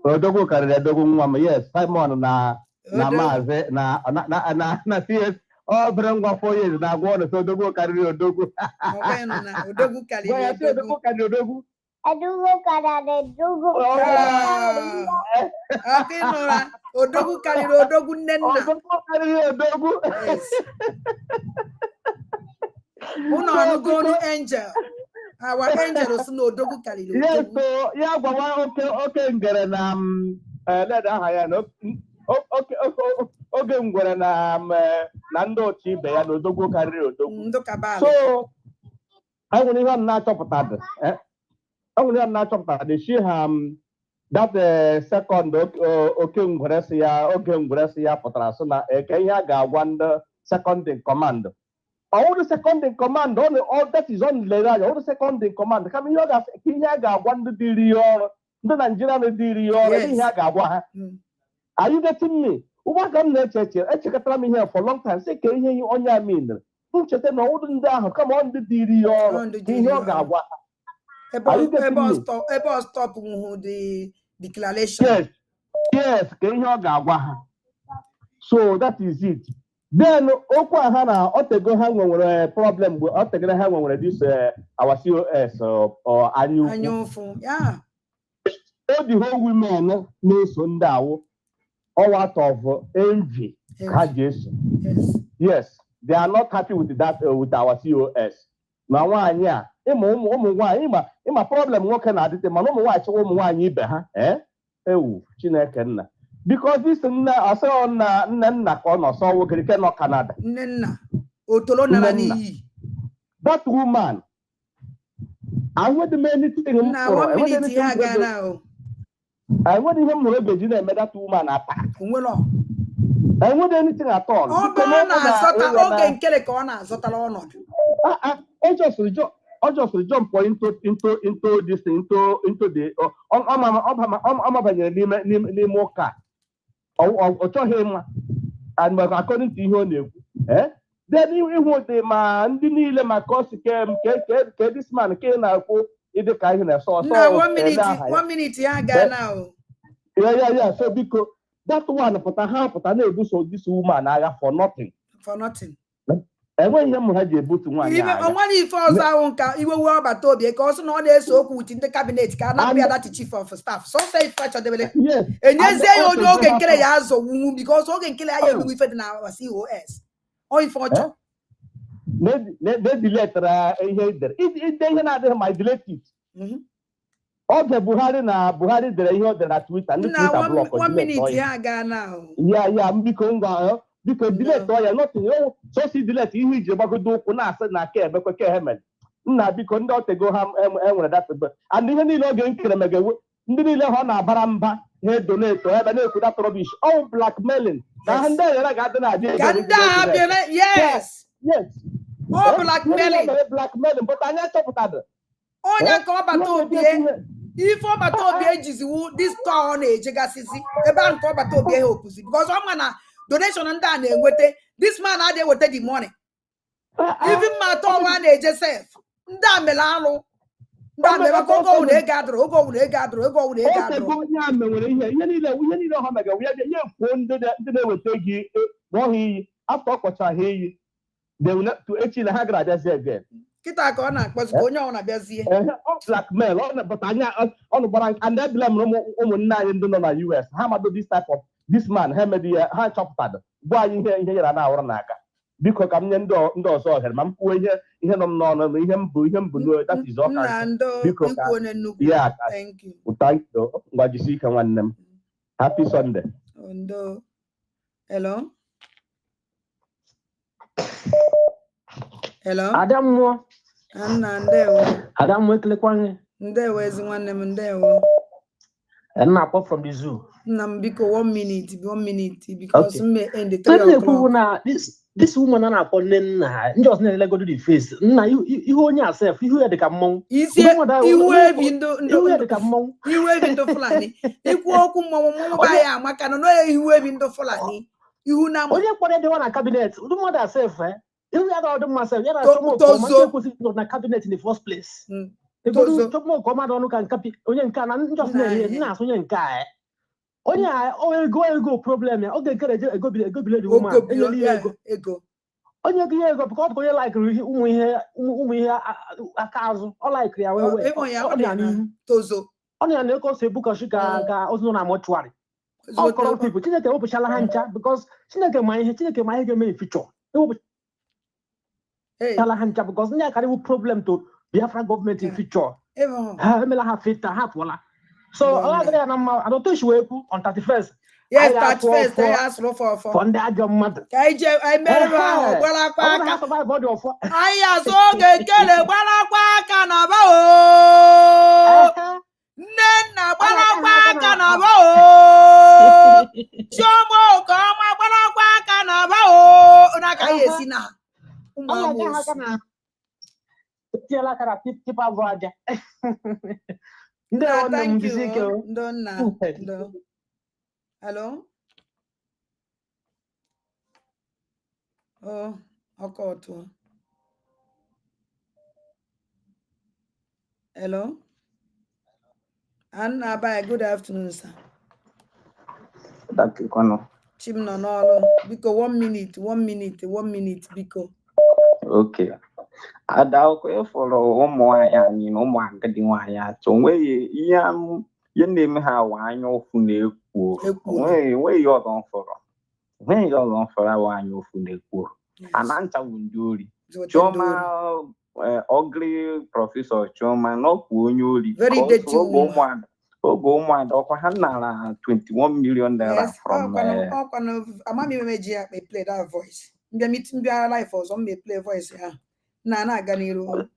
Odogu karere dogu ngwam. Yes, Simon na maze na CS. Oh, brengwa 4 years na gwo so dogu karere odogu. Okay no na odogu karere odogu. Odogu karere odogu. Odogu karere odogu. Okay no na odogu karere odogu nenna. Odogu karere odogu. Yes. Uno go to angel. Our angel is no odogu karere odogu. Yes, so yeah, but okay ngere na let haya no. Okay, ngwere na ndị otu ibe ya na odogwu karịrị odogwu. So, enwere ihe m na-achọpụtara shi ha that second oge ngwere si ya pụtara sị na eke ihe a ga-agwa ndị second in command. Ọwụrụ second in command, all that is on lere anya, ọwụrụ second in command, kama ihe a ga-agwa ndị dịrị ya ọrụ, ndị Naijiria na-edịrị ya ọrụ, ihe a ga-agwa ha. Are you getting me? What can I check me here for a long time? Say, can you on your mean? Who check them all down? Come on, the DDO. About stop the declaration. Yes, can you so that is it. Then, Okwa Hana, Otego hang over a problem with Otego hang over this our COS or annual. Yeah. All the whole women know Sundao. All out of envy. Yes, they are not happy with that with our COS. Now, one year, my problem working at it, my no watch one year, eh? Oh, Chineke. Because this I saw on Nana or so we cannot Canada. Nana. That woman. I want the many things. Now, I want him to be that woman attack. I want anything at all. I just jump into this into the and according to him, then you want the man didn't my cost this man came out in the kind of so 1 minute now. Yeah. So because that one put a half, but I know this woman for nothing. For nothing. And when you had your boot one, even when he falls out, you will work about Toby, because no they so put in the cabinet cannot be that chief of staff. So say fetch the yes. And you say you don't get kill a so because you can kill a with it now COS. Or if for they delete it they not my delete it. Okay, Buhari the tweet and now 1 minute now. Yeah, because delete or nothing. So see delete you do na care because hemen. Na because don't go ham that and even you know getting kill ndị ha na baramba he donate or ebe na that rubbish all blackmailing. And yes. All blackmailing. But I not chọpụtara. Onye ka ọbata obi if ọbata obi ejiziwu this town ejegasisi ebe a nke ọbata obi opposite because ọ ma na donation ndị a na-enwete this man adịghị eweta the money even ma atọ nwa na-eje sef ndị a mere arụ ndị a mere ogo owuru ego adụrụ onye a menwere ihe niile ha mega ya kwuo ndị na-eweta gị n'ọha iyi afọ ọkọcha ha iyi echi na ha gara abịazi again. Kita ka ọ na-akpọzi ka onye ọ na-abịazie blackmail but anya ọnụ gbara and I blame ụmụnne anyị ndị nọ na US ha mado this type of this man ha medi ya ha chọpụtara gwa anyị ihe yara na-awụrụ n'aka biko ka m nye ndị ọzọ ohere ma m kwuo ihe nọ m n'ọnụ na ihe m bụ no that is ọka biko ka ya thank you ngwajisi ike nwanne m happy Sunday. Ndo hello Adamu Anna ndewo Adamu ekelekwange ndewo ezi nwanne m ndewo And apart from the zoo. Biko 1 minute because Okay. me end the 3 o'clock. This woman and upon then just never go to the face. Now you own yourself, you hear the camon. You wave in the Fulani. If walk mama by a macano, no, you wave in the Fulani. You know, only put the one a cabinet. Do more than self, eh? You had all the myself. You had some more on a cabinet in the first place. They go to some more command on can copy. Only can just not only guy. Only I always go problem. Okay, go below the woman. Ego. Onye gị ego because onye like ụmụ ihe akaazụ ọ like ya wewe tozo ọ na-eko so ebukoshi ka ozu na mortuary all corrupt people Chineke wepụchala ha ncha because Chineke ma ihe ga-eme in future ewepụchala ha ncha because ndị akarịwo problem to Biafra government in future ha emela ha feta ha pụọla so ọ gaghị ya na mma adọtoshi wee kwu on 31st. Yes, 31st. I asked for. From the Adjomad. I made a I asked okay, get a Balakwakanabo. Nena Balakwakanabo. Jomo, come a Balakwakanabo. Nakayesina. Thank you. No. Hello? Oh, okay. Hello? Anna, bye. Good afternoon, sir. Chimno no. Biko 1 minute, Biko. Okay. Adakwe follow ụmụnwaanyị anyị na ụmụ agadi nwaanyị atọ nweghị ihe na-eme ha anya ofu na-ekwu nweghị ọzọ mfọrọ anya ofu na-ekwu ana nchawu ndị ori Chioma ugly prọfesọ Chioma n'ọkwa onye ori oge ụmụada ọkwa ha nara 21 million naira from amamimeji ya play that voice mbịa meeting bịa life ọzọ mbe play voice ya na-aga n'iru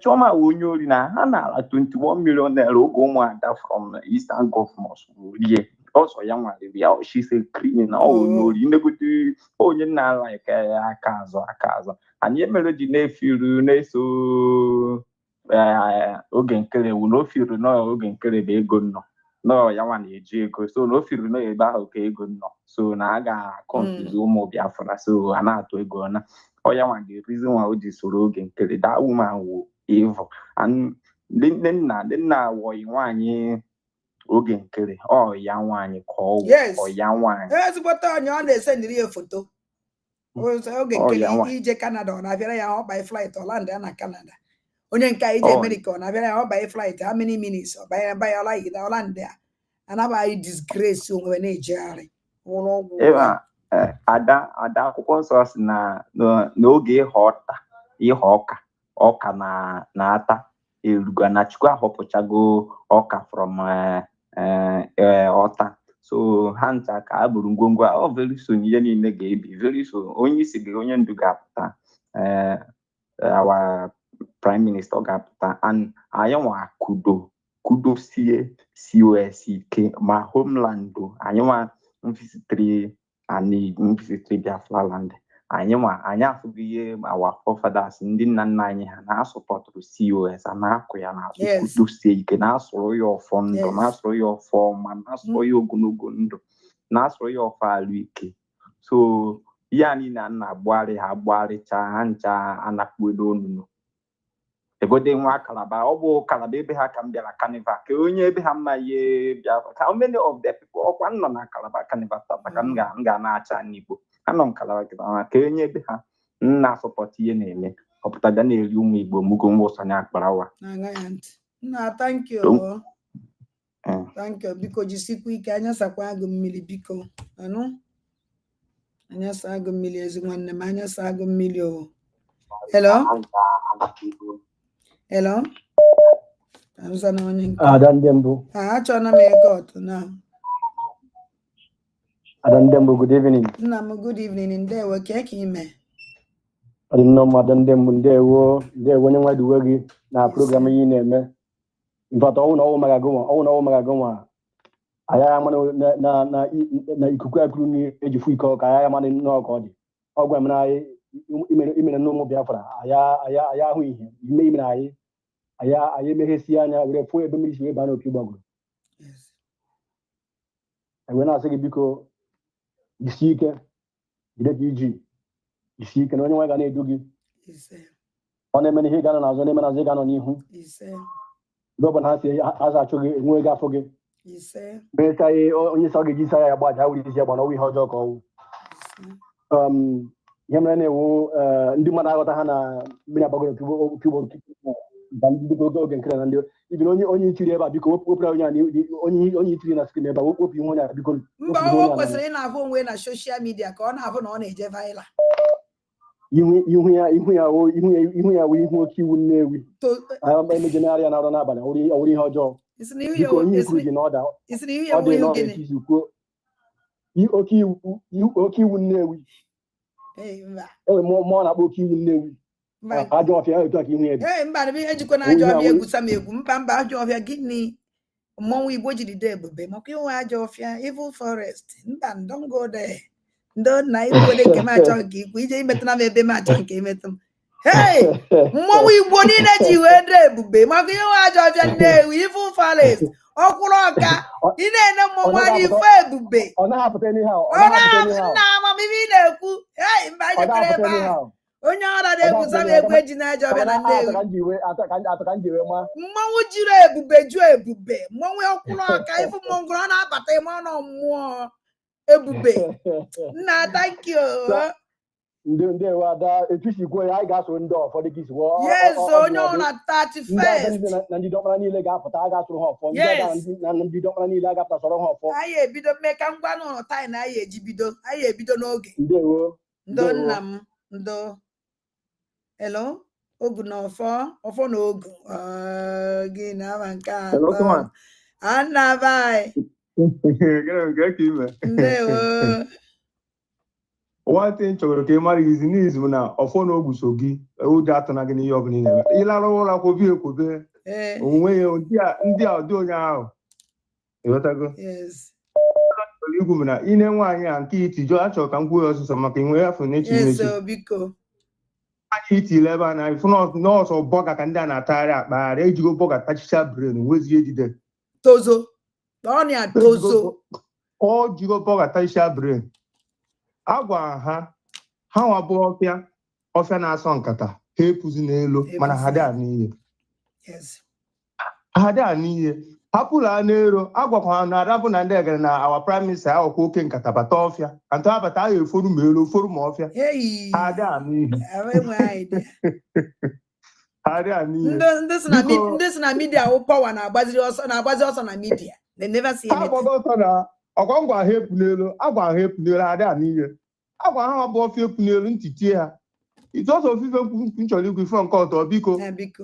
Chioma onye ori na ha nara 21 million naira oge ụmụada from Eastern Government rie ọsọ ya nwere bịa she's a criminal onye ori nnegote onye nna like aka azụ anyị emere ji na-efiru na-eso oge nkere wu na ofiru n'oge nkere bụ ego nọ ya nwa na-eji ego so na ofiru nọ ebe ahụ ka ego nọ so na a ga-akọnfizi ụmụ Biafra so a na-atụ ego na ọya nwa ga-erizi nwa o ji soro oge nkere that woman wu evil and ndị nna wọyi nwaanyị oge nkere ya nwaanyị ka ọ ya nwaanyị ezigbote onye ọ na-esendiri ya foto oge nkere ije Canada ọ na-abịara ya ọ by flight Holland ya na Canada onye nke ije America ọ na-abịara ya ọ by flight how many minutes ọ banye Holland ya anabaghị disgrace onwe na-ejegharị ụlọ ọgwụ ada akwụkwọ nsọ si na n'oge ịghọ ọka na-ata erugo na Chukwu ahọpụchago ọka from ọta so ha ncha ka a bụrụ ngwongwo very soon ihe niile ga-ebi very soon onye isi gị onye ndu ga-apụta our prime minister ga-apụta and anyị nwa kudosie COS ike ma homeland anyị nwa mvisitri Biafra land anyị afụghị ihe our forefathers ndị nna nna anyị ha na-asọpọtụrụ COS a na-akụ ya n'azụ kudosie ike na-asụrụ ya ọfọ ndụ na-asụrụ ya ọfọ ọma na-asụrụ ya ogologo ndụ na-asụrụ ya ọfọ alụ ike so ihe anyị na nna agbụgharị ha agbụgharịcha ha ncha anakpuedo onunu egode nwa Kalaba ọ bụ Kalaba ebe ha ka m bịara Carnival ka onye ebe ha mma ihe Biafra how many of the people ọkwa nọ na Kalaba Carnival tata ka m ga na-acha n'Igbo anọ m Kalaba ka onye ebe ha na-asọpọta ihe na-eme ọpụta bịa na-eri ụmụ Igbo mugo mwụsanye akparawa thank you biko jisikwa ike anya sakwa agụ mmiri biko anya saa agụ mmiri ezi nwanne m anya saa agụ mmiri o hello achọna m ego ọtụ na Adandembo, good evening. Good evening. Ndewo ka ime. Ndewo ndewo ndewo nwa duwe gị na program yi na-eme. In fact, all Magagoma. I am na ikuku akuru ni ejifu iko ka ya mani no kodi ogwa mna ime no mo Biafra aya hu ihe ime ime aya mehesi anya were fu ebe mi ba no kibagro yes na asị biko jisike gide giji jisike na onye nwa ga na edu gị ise ọ na-eme ihe ga na azụ na-eme na azụ ga nọ n'ihu ise dobo na asị aza achụ gị enwe ga afọ gị ise beta onye sọ gị jisa ya gbaja wuri isi agba na ihe ọjọọ ka ọwụ ihe mere na-ewu ndị mmadụ aghọta ha na mmiri agbagoro kibo oge nkere na ndị ibi onye itiri ebe a biko wepụra onye itiri na skrin ebe a wepụ ihe onye a biko mba ọ kwesịrị ị na-ahụ onwe na soshal midia ka ọ na-ahụ na ọ na-eje vaịla ihu ya wụ ihu oke iwu Nnewi emejenarị ya na-arụ n'abalị ọwụrụ ihe ọjọọ biko onye ikwu gị na ọ dị nọ etizi kwuo oke iwu Nnewi enwe mmụọ na-akpọ oke iwu Nnewi ajọ ọfịa etu aka ihu ya dị mba na ihe jikwa na ajọ ọfịa egwusa m egwu mba ajọ ọfịa gịnị mmọnwụ Igbo jiri dị ebube maka inwe ajọ ọfịa evil forest mba don't go there ndo na ikwede nke m achọ nke ikwu ije imetụna m ebe m achọ nke imetụ m mmọnwụ Igbo niile ji wee dị ebube maka inwe ajọ ọfịa Nnewi evil forest ọkwụrụ ọka ị na-ene mmọnwụ anyị ife ebube ọ na-apụta n'ihe nna amamihe ị na-ekwu mba ijekere ebe ahụ onye ọra na-egwusa m egwu eji na-ajọ ọbịa na Nnewi mmọnwụ jiri ebube jụọ ebube mmọnwụ ọkwụrụ ọka ifu mmọnwụ ọ na-abata ime ọnụ mmụọ ebube nna thank you ndị ada etusikwo ya anyị ga-asoro ndị ụfọdụ gị siwo yes onye ọ na 31st na ndị dọkpara niile ga-apụta a ga-asoro ha ọfọ ndị dọkpara niile a ga-apụta sọrọ ha ọfọ anyị ebido mmeka ngwa n'ụlọ taa na anyị ebido n'oge ndewo ndo nna m ndo hello ogu na ọfọ na ogu gị na ama nke atọ anabai ndewo nwata chọrọ ka ị mara izi n'izu na ọfọ na ogwu so gị ụjọ atụna gị n'ihe ọbụla ị na-eme ịlara ụlọ akwụkwọ ekwobe onwe ya ndị a ụdị onye ahụ ịghọtago ikwu bụ na ine nwaanyị a nke itijọ achọrọ ka m kwuo ya ọsụsọ maka inwe afọ na-echi anyị itile ebe a na ifụ nọọsụ bọga ka ndị a na-atagharị akpagharị ejigo bọga tachicha bren nwezie ejide tozo ọ jigo bọga tachicha bren agwa ha nwa bụ ọfịa na-asọ nkata ha epuzi n'elu mana ha dị n'ihe hapụrụ ha n'ero agwakwa ha na arabụ na ndị egere na awa prime minister awakwa oke nkata bata ọfịa ntọ abata ahụ eforu ma elu oforu ma ọfịa ha dị n'ihe ndị si na midia wụ pawa na-agbazi ọsọ na midia ọkwa ngwa ha epu n'elu agwa ha epu n'elu ha dị n'ihe agwa ha bụ ọfịa epu n'elu ntitie ha itu ọsọ ofufe nchọrọ ikwu ife nke ọtọ biko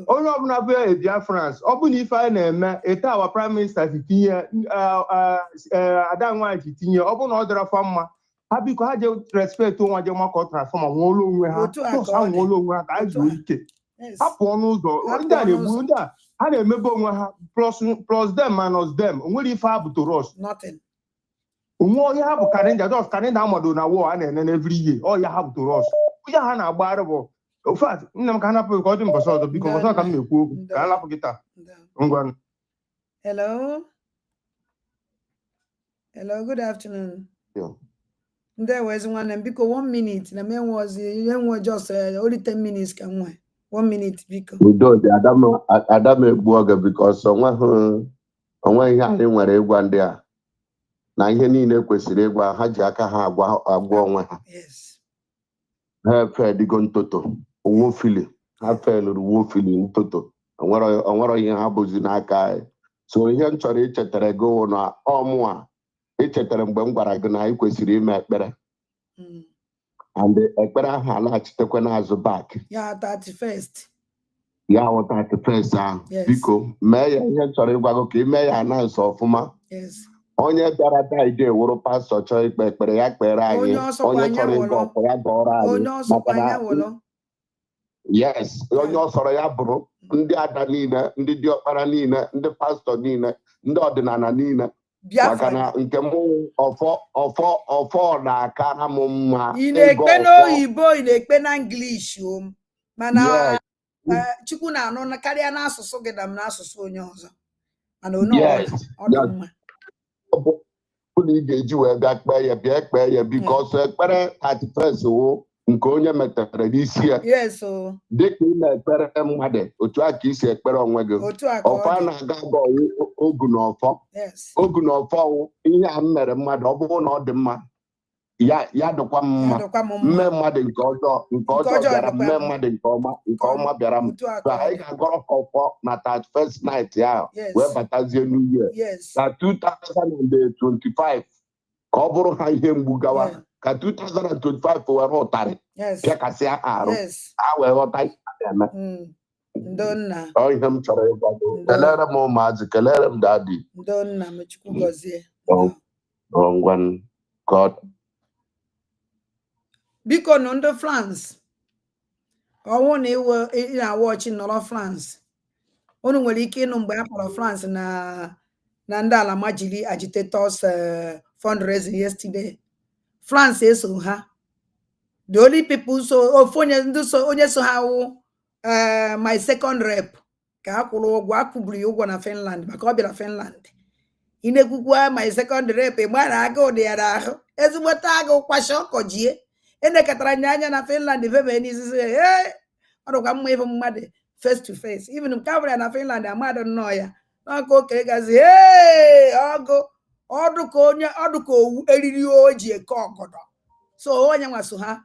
onye ọbụla bụ ya Biafrans ọ bụ na ife anyị na-eme ete awa prime minister si tinye ada nwaanyị ji tinye ọ bụ na ọ dịra fa mma ha biko ha je respect onwe je makọ transfọma nwụọla onwe ha ha nwụọla onwe ha ka ha zuo ike ha pụọ n'ụzọ ndị a na-egbu ndị a ha na-emebe onwe ha plus them minus them onwere ife ha bụ toros onwe onye ha bụ kalenda amado na wọl a na-ene every year ọ ya ha bụ toros ya ha na-agbagharị bụ ofat nna m ka ha napụ ka ọ dị mbọsị ọzọ biko mbọsị ka m na-ekwu okwu ka ha lapụ gị taa ngwa hello good afternoon ndewo ezi nwanne m biko 1 minute na enwe just only 10 minutes ka nwe 1 minute biko udo dị adam egbu oge bikos onwe ihe anyị nwere ịgwa ndị a na ihe niile kwesịrị ịgwa ha ji aka ha agwa onwe ha ha efe digo ntoto wofili ha felụrụ wofili ntoto onwero ihe ha bụzi n'aka anyị so ihe m chọrọ ichetara gị na ọmụa ichetara mgbe m gwara gị na anyị kwesịrị ime ekpere and ekpere ahụ alaghachitekwa n'azụ bak ya 31st ahụ biko mee ya ihe m chọrọ ịgwa gị ka ị mee ya anansị ọfụma onye bịara taa ide wụrụ pastọ chọọ ikpe ekpere ya kpere anyị onye chọrọ ịga ọkụ ya gọọrọ anyị Yes, onye ọsọrọ ya bụrụ ndị ada niile, ndị diọkpara niile, ndị pastọ niile, ndị ọdịnala niile. Maka na nke m ọfọ na-akara m mma. Ị na-ekpe n'oyibo, ị na-ekpe na English mana Chukwu na-anụ karịa n'asụsụ gị na n'asụsụ onye ọzọ. Mana ọ dị mma. Ọ bụ na ị ga-eji wee bịa kpee ya, bịa kpee ya, because ekpere 31st wụ nke onye metere n'isi ya. Dịka ị na-ekpere mmadụ, otu a ka isi ekpere onwe gị. Ọfọ na-aga ogu na ọfọ. Ogu na ọfọ wụ ihe a mere mmadụ, ọ bụrụ na ọ dị mma, ya dịkwa mma. Mme mmadụ nke ọjọọ bịara, mme mmadụ nke ọma bịara m. Anyị ga-agọrọ ọfọ na 31st night ya wee batazie New Year. Na 2025 ka ọ bụrụ ha ihe mgbu gawa. Ka 2025 were ụtarị pịakasịa arụ, a wee ghọta ihe na-eme. Ọ ihe m chọrọ ịgwado. Kelere m ụmụazị, kelere m dadi. God. Biko nọ ndị France, ọnwụ na ị na-awọchi nọrọ France, unu nwere ike ịnụ mgbe a kpọrọ France na ndị ala majiri agitators fundraising yesterday. France eso ha. The only people onye so ha wụ my second rep ka a kwụrụ ụgwọ, a kwụbiri ụgwọ na Finland maka ọ bịara Finland. Ị na-ekwukwa my second rep gbara aga ụdị ya n'ahụ, ezigbote agụ kwasha ọkọjie. Enekọtara anya na Finland vebe n'izizi ọ dịkwa mma ịbụ mmadụ face to face. Even nke abụrụ ya na Finland amadụ nnọọ ya n'ọkụ oke gazi ọdụ ka owu eriri oji eke ọgọdọ. So onye nwa so ha,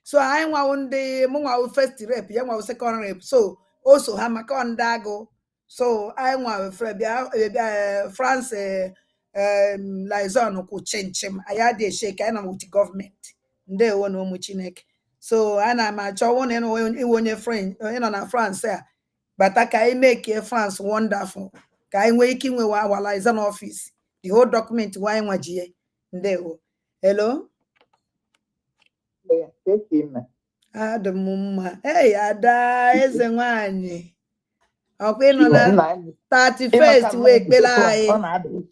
so anyị nwawo ndị mụ nwawo first rep, ya nwawo second rep, so o so ha maka ndị agụ. So anyị nwawo bịa France liaison kwụ chinchem anyị adị esheke, anyị na with gọọmenti. Ndewo na ụmụ Chineke. So ana m achọ wụ na iwe onye French onye nọ na France a bata ka anyị make France wonderful, ka anyị nwee ike inwe our liaison office, the whole document anyị nwajie. Ndewo. Hello. Adị m mma. Ada eze nwanyị, ọkwa ịnọ na 31st wee kpere anyị.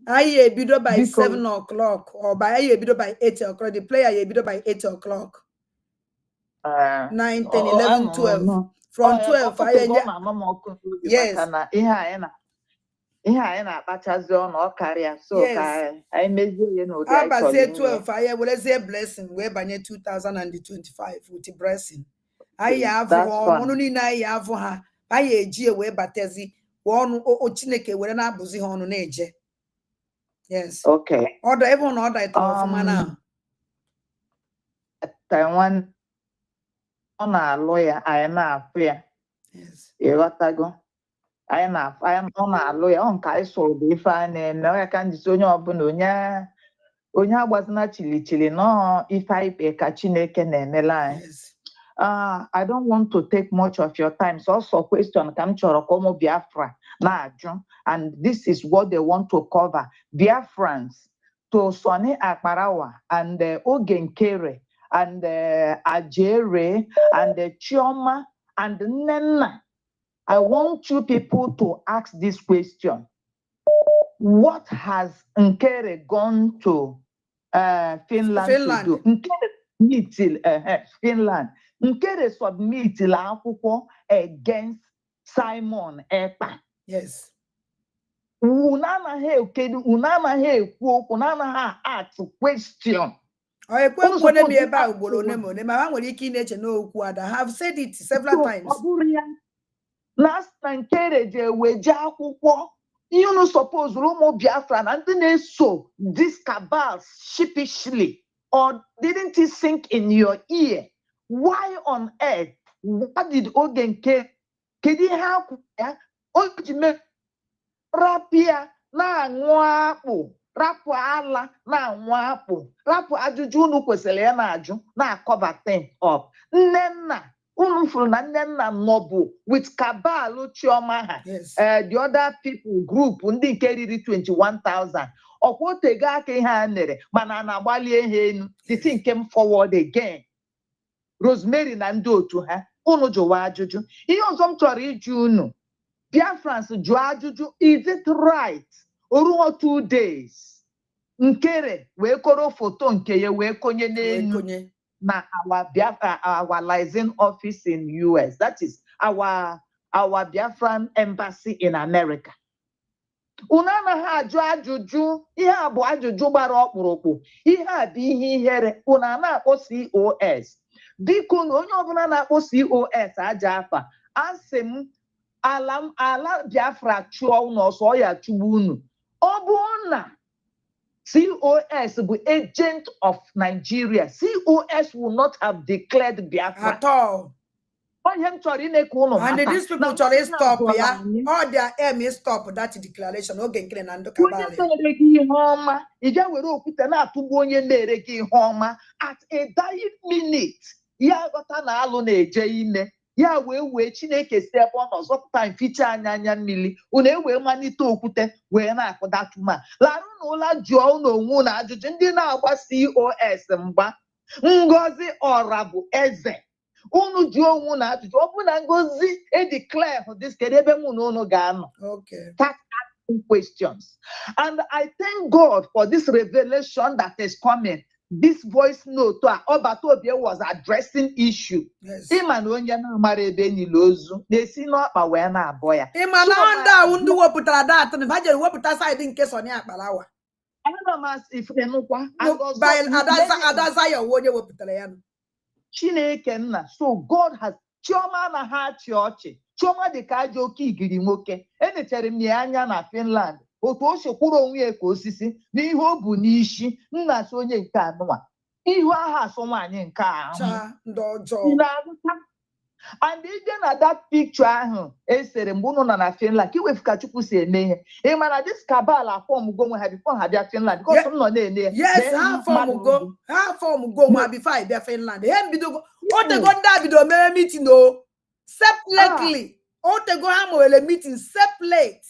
Anyị ebido by 7 o'clock or by anyị ebido by 8 o'clock. The player ebido by 8 o'clock. 9, 10, 11, 12. From 12 yes. Ihe anyị na-akpachazi ọnụ ọ karịa, so ka anyị mezie ya n'ụdị anyị abazie 12 anyị werezie blessing wee banye 2025 with blessing. Anyị avụ ọnụ niile, anyị avụ ha, anyị eji wee batezi ọnụ Chineke were na-abụzi ha ọnụ na-eje. Yes. Okay. Ọdọ ebe na ọdọ ịtọrọ ọfụma na. Taiwan ọ na-alụ ya, anyị na-afụ ya. Yes. Ịghọtago? Anyị ọ na-alụ ya, ọ nke anyị sụrụ bụ ife a na-eme. Ọ ya ka njisi onye ọbụla onye agbazina chili nọọ ife anyị kpe ka Chineke na-emela anyị. I don't want to take much of your time. So also question ka m chọrọ ka ụmụ Biafra na-ajụ, and this is what they want to cover. Biafrans to Sonny Akparawa and Oge Nkere and Ajere and Chioma and Nenna. I want you people to ask this question. What has Nkere gone to Finland to do? Nkere meet Finland. Nkere submit akwụkwọ against Simon Ekpa. Yes. Unu anaghị ekwu okwu, unu anaghị ask question. I nwere ike na-eche n'okwu ada. I have said it several times. Last time Nkere je weje akwụkwọ, you suppose ụmụ Biafra na ndị na-eso this cabal sheepishly, or didn't it sink in your ear? Why on earth? What did Oge Nkere? Kedu ihe akwụ ya? O ji mee rapịa na-aṅụ akpụ, rapụ ala na-aṅụ akpụ, rapụ ajụjụ unu kwesịrị ya na-ajụ, na-cover thing up. Nnenna, unu furu na Nnenna nọbụ with cabal Chioma ha. The other people group ndị nke riri 21,000. Ọkwa otego aka ihe a nere, mana na-agbalie ihe enu. The thing came forward again. Rosemary na ndị otu ha unu jụwa ajụjụ. Ihe ọzọ m chọrọ ịjụ unu, Biafrans jụọ ajụjụ, is it right? Oruo 2 days Nkere wee koro foto nke ya wee konye n'elu na our liaison office in US, that is our Biafran embassy in America. Unu anaghị ajụ ajụjụ. Ihe a bụ ajụjụ gbara ọkpụrụkpụ. Ihe a bụ ihe ihere. Unu na-akpọ COS. Biko na onye ọbụla na-akpọ COS aja afa, asị m ala Biafra chụọ unu ọsọ ya chụgbu unu. Ọ bụrụ na COS bụ agent of Nigeria, COS will not have declared Biafra at all. And these people chọrọ stop ya. All their aim is stop that declaration. Oge nkere na ndụ kabale. Onye na-ere gị ihe ọma, ị ga were okwute na-atụgbu onye na-ere gị ihe ọma at a dying minute. Ya ghọta na alụ na-eje ime. Ya wee Chineke si ebe ọ nọ zọpụta mficha anya mmiri. Unu ewee malite okwute wee na-akụdatụma. Larụ na ụla jụọ unu onwe na ajụjụ ndị na-agba COS mgba. Ngozi ọra bụ eze. Unu jụọ onwe na ajụjụ. Ọ bụ na Ngozi declare this kedu ebe mụ na unu ga-anọ. Okay. Start asking questions. And I thank God for this revelation that is coming. This voice note Obatobie was addressing issue. Ịma na onye na-amara ebe niile ozu na-esi n'ọkpa wee na-abọ ya. Ịma na ndị wepụtara dat na ha jere wepụta side nke Sọnị Akpalawa. Ana m asị ifenukwa Adaza ya onye wepụtara ya. Chineke nna, so God has Chioma na ha achị ọchị. Chioma dị ka ajọ oke igiri nwoke. Enechere m ya anya na Finland. Otu o sekwuru onwe ya ka osisi n'ihe o bu n'isi. Nna so onye nke anụwa. Ihu aha asọ nwaanyị nke ahụ. And again at that picture ahụ esere mgbe unu nọ na Finland, ka iwefu ka Chukwu si eme ihe. Ị ma na this cabal form go nwe ha before ha bịa Finland because m nọ na-ene ya. Yes, ha form go nwa before I bịa Finland. He mbido o tego ndị bido mere meeting o separately. O tego ha nwere meeting separate.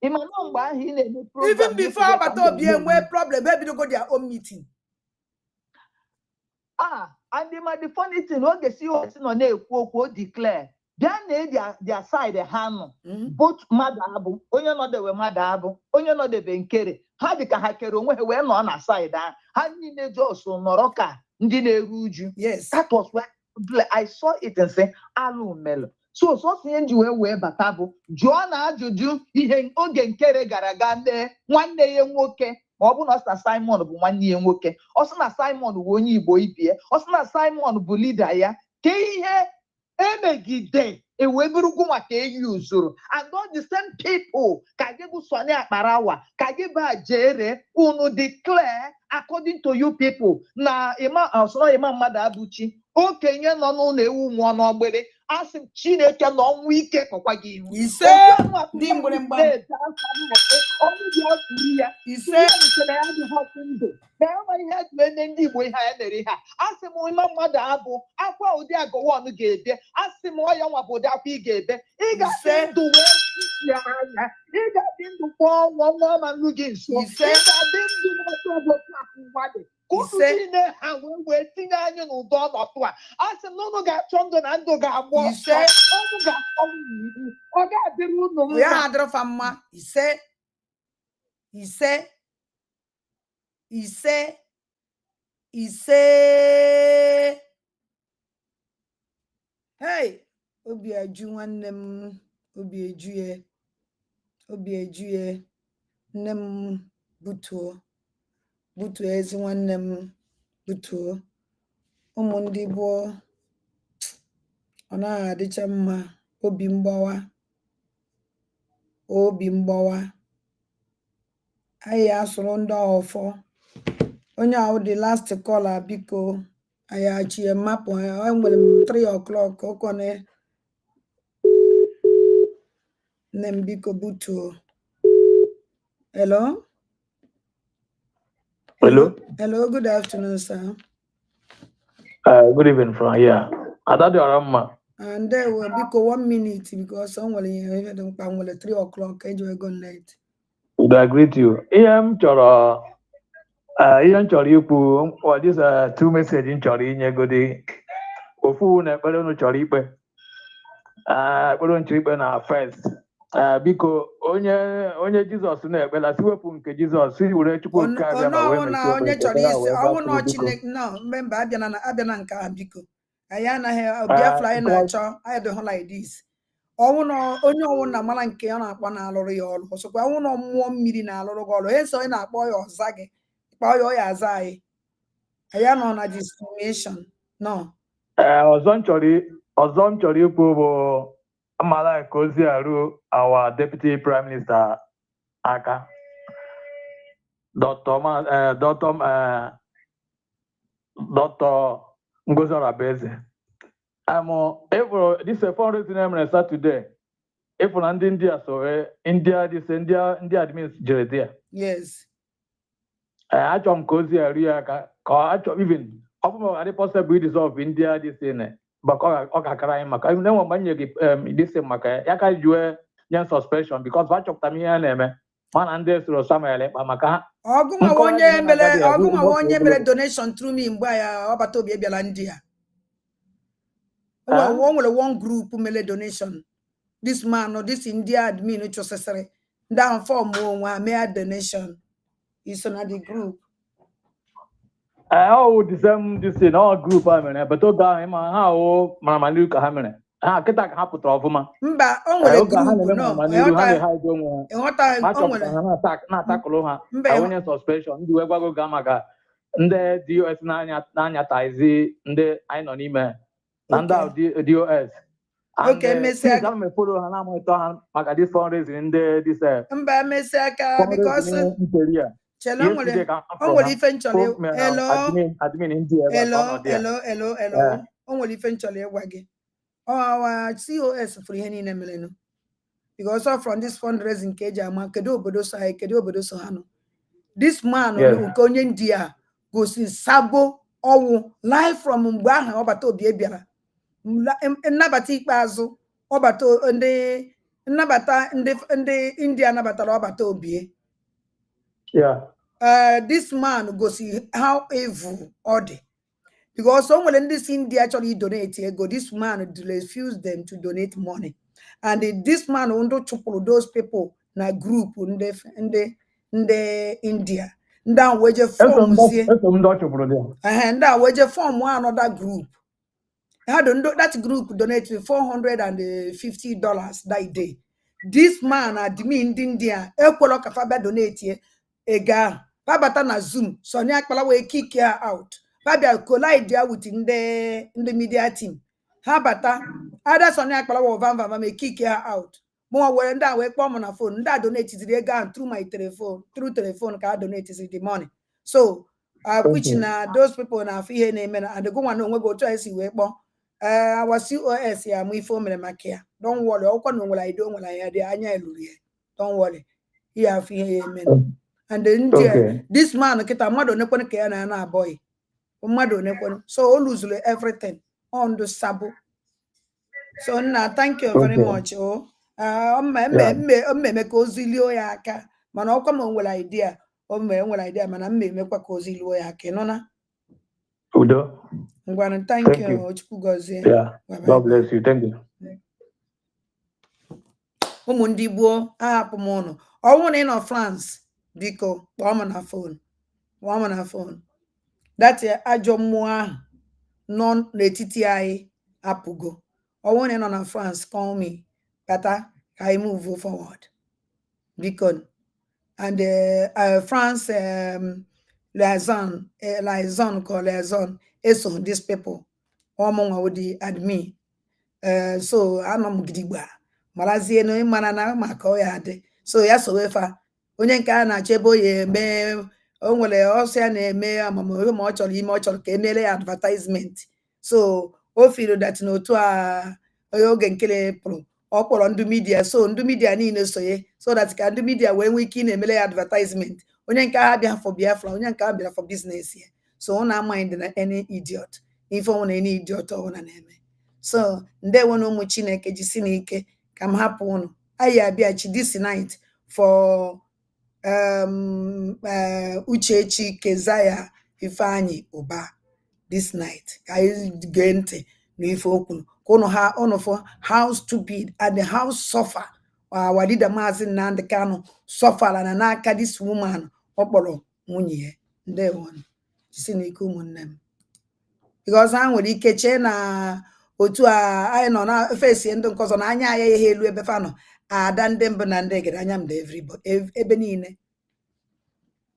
Ị ma na mgbe ahụ ị na-eme program. Even before Obatobie enwe problem, they bido go their own meeting. And the funny thing, oge COS nọ na-ekwu okwu o declare bịa na their side ha nọ. Both mmadụ abụ, onye nọdewe mmadụ abụ, onye nọdebe Nkere. Ha dị ka ha kere onwe ha wee nọ na side ahụ. Ha niile just nọrọ ka ndị na-eru uju. Yes. That was why I saw it and say, alụ melo. So ihe nji wee bata bụ jụọ na ajụjụ ihe oge Nkere gara aga nwanne ya nwoke. Ma ọ bụ na ọ sị na Simon bụ nwanne ya nwoke, ọ sị na Simon bụ onye Igbo ibie, ọ sị na Simon bụ leader ya, ka ihe emegide ewee bụrụkwu maka eyi usoro. And all the same people ka gị bụ Sọnị Akparawa, ka gị bụ Ajere, unu declare according to you people na ọsọrọ Imam Mmadụ Abụchi okenye nọ n'ụlọ ewu nwụọ n'ọgbere. Asị Chineke na ọnwụ ike kọkwa gị ihu. Ise dị mgbere mgba. Ise ya dị hapụ ndụ. Na enwe ihe edumene ndị Igbo ihe ya nere ha. Asị m Imam Mmadụ Abụ akwa ụdị agọwa ọnụ ga-ebe. Asị m ọya nwa bụ ụdị akwa ị ga-ebe. Ị ga-adị ndụ wee ya anya. Ị ga-adị ndụ kpọọ ọnwa ọma nnu gị nso. Ị ga-adị ndụ n'ọtụ ọbụla akụ mmadụ. Kudu niile ha wee tinye anyị n'ụdọ ọnọdụ a. Asị m na unu ga-achọ ndụ na ndụ ga-agba ọsọ. Unu ga-akpọ n'ihu. Ọ ga-adịrị unu mma. Ya adịrịfa mma. Ise. Hey, obi eju nwanne m, obi eju ye. Nne m butuo ezi nwanne m butuo. Ụmụ ndị gboo ọ naghị adịcha mma. Obi mgbawa. Anyị asụrụ ndị ọfọ. Onye ahụ dị last caller biko anyị achie mapụ enwere m 3 o'clock okone. Nne m biko butuo. Hello, good afternoon, sir. Good evening from here. Adadorama. And there will be 1 minute because someone here don't come 3 o'clock. Enjoy go late. Would I agree to you? Ian Choro, you or this 2 message in Chori in your good ofu na ekpere unu chọrọ ikpe ekpere unu chọrọ ikpe na first biko onye Jizọs na-ekpela si wepụ nke Jizọs si were Chukwu nke abịa ma wee mechie onye ekpere chọrọ isi ọnwụ na biko Chineke mba abịa na nke a biko anyị anaghị Biafra anyị na-achọ anyị dị hụ like this ọnwụ na onye ọnwụ na mara nke ọ na-akpọ na-alụrụ ya ọrụ ọsọkwa ọnwụ na mmụọ mmiri na-alụrụ gị ọrụ eso onye na-akpọ ya ọza gị kpọọ ya ọ ya aza anyị anyị nọ na discrimination no ọzọ m chọrọ ikwu bụ amala ka ozi arụ our deputy prime minister aka Dr. Ngozi Orabaeze this fundraising emere Saturday ịfụ na ndị India so ndị admins jere dị ya yes achọ m ka ozi arụ ya aka ka achọ even ọ bụ adị possible idissolve India dịsị maka ọ ga-akara anyị maka enwe mgbe nye gị dịsị maka ya ka jue nye suspension because achọpụtara m ihe a na-eme mana ndị soro Samuel ịkpa maka ha ọgụnwa onye mere donation through me mgbe ya ọbata obi bịala ndị ya o nwere one group mere donation this man this India admin chọsịsịrị ndị ahụ fọm onwe ha mee donation iso na the group the same this thing all group a mere but oge ahụ ịma ha ahụ mara ma n'iru ka ha mere ha kịta ka ha pụtara ọfụma mba o nwere group na-atakụrụ ha onye suspension ndị wee gwago ga maka ndị DOS na-anyatazi ndị anyị nọ n'ime na ndị ahụ DOS meforo ha na-amụtọ ha maka this fundraising ndị dise mba emesịa aka because chelo nwere ife nchọrọ o nwere ife nchọrọ ịgwa gị COS fụrụ ihe niile merenụ because of from this fundraising nke eji ama kedu obodo so anyị kedu obodo so ha nọ this man nke onye ndị a gosi sabo ọwụ live from mgbe ahụ ọbata obi bịara nnabata ikpeazụ ọbata ndị India nabatara ọbata obie this man gosi how evil ọ dị because o nwere ndị si India chọrọ idonate ego this man refused them to donate money and this man ndụ chụpụrụ those people na group ndị India ndị ahụ weje fọm another group that group donated $450 that day. This man admin ndị India ekwelo ka fabia donate ego ahụ babata na Zoom Sonia Akpala wee kick her out babia collide with ndị media team ha bata ada Sonia Akpala wee van me kick her out mo were ndị wee kpọọ m na phone ndị donate ziri ego ahụ through telephone ka donate the money so which na those people na afọ ihe na-eme na and go nwa na onwe go otu esi wee kpọọ our COS ya mụ ife o mere maka ya don't worry ọkwa na onwere ido nwere ya dị anya eluru ya don't worry ihe afọ ihe ya eme and then this man kịta mmadụ onekwen ka ya na abụghị mmadụ onekwen so o lose everything on the sabo so nna thank you very much mmemme ka ozilio ya aka mana ọkwa ma onwere idea o mere nwere idea mana mmemmekwa ka ozilio ya aka ịnụ na udo ngwana thank you Chukwu gozie God bless you thank you ụmụ ndị gboo ahapụ m ụnụ ọnwụ na ị nọ France biko kpọọ m na fon dati ajọ mmụọ ahụ nọ n'etiti anyị apụgo ọnwụ na ị nọ na France call me kata ka anyị move forward biko and France liaison eso these people ọmụnwa wodi admin so anọ m gidigba marazie na ịmara na maka ọ ya dị so ya sowefa onye nke a na-achọ ebe oyi eme o nwere ọsọ ya na-eme amamihe ma ọ chọrọ ime ọ chọrọ ka emere ya advertisement so o feel that na otu a oge nkele pụrụ ọ kpọrọ ndị media so ndị media niile sonye so that ka ndị media wee nwee ike ị na-emere ya advertisement onye nke ahụ bịa for Biafra onye nke ahụ bịara for business ya so ọ na-mind na any idiot ife ọnwụ na any idiot ọbụla na-eme so ndewo na ụmụ Chineke jisi n'ike ka m hapụ ụnụ anyị abịachi this night for Uchechi Kezaya Ifeanyi Uba this night ka anyị gee ntị no ife okwu kono ha ono for how stupid and the how suffer our leader Mazi Nnamdi Kanu suffer na n'aka this woman okporo nwunye ndewo si na ike ụmụnne m because ha nwere ike chee na otu a anyị nọ na face ndị nke ọzọ na anya ya ihe elu ebe fa nọ ada ndị mbụ na ndị gere anya m everybody ebe niile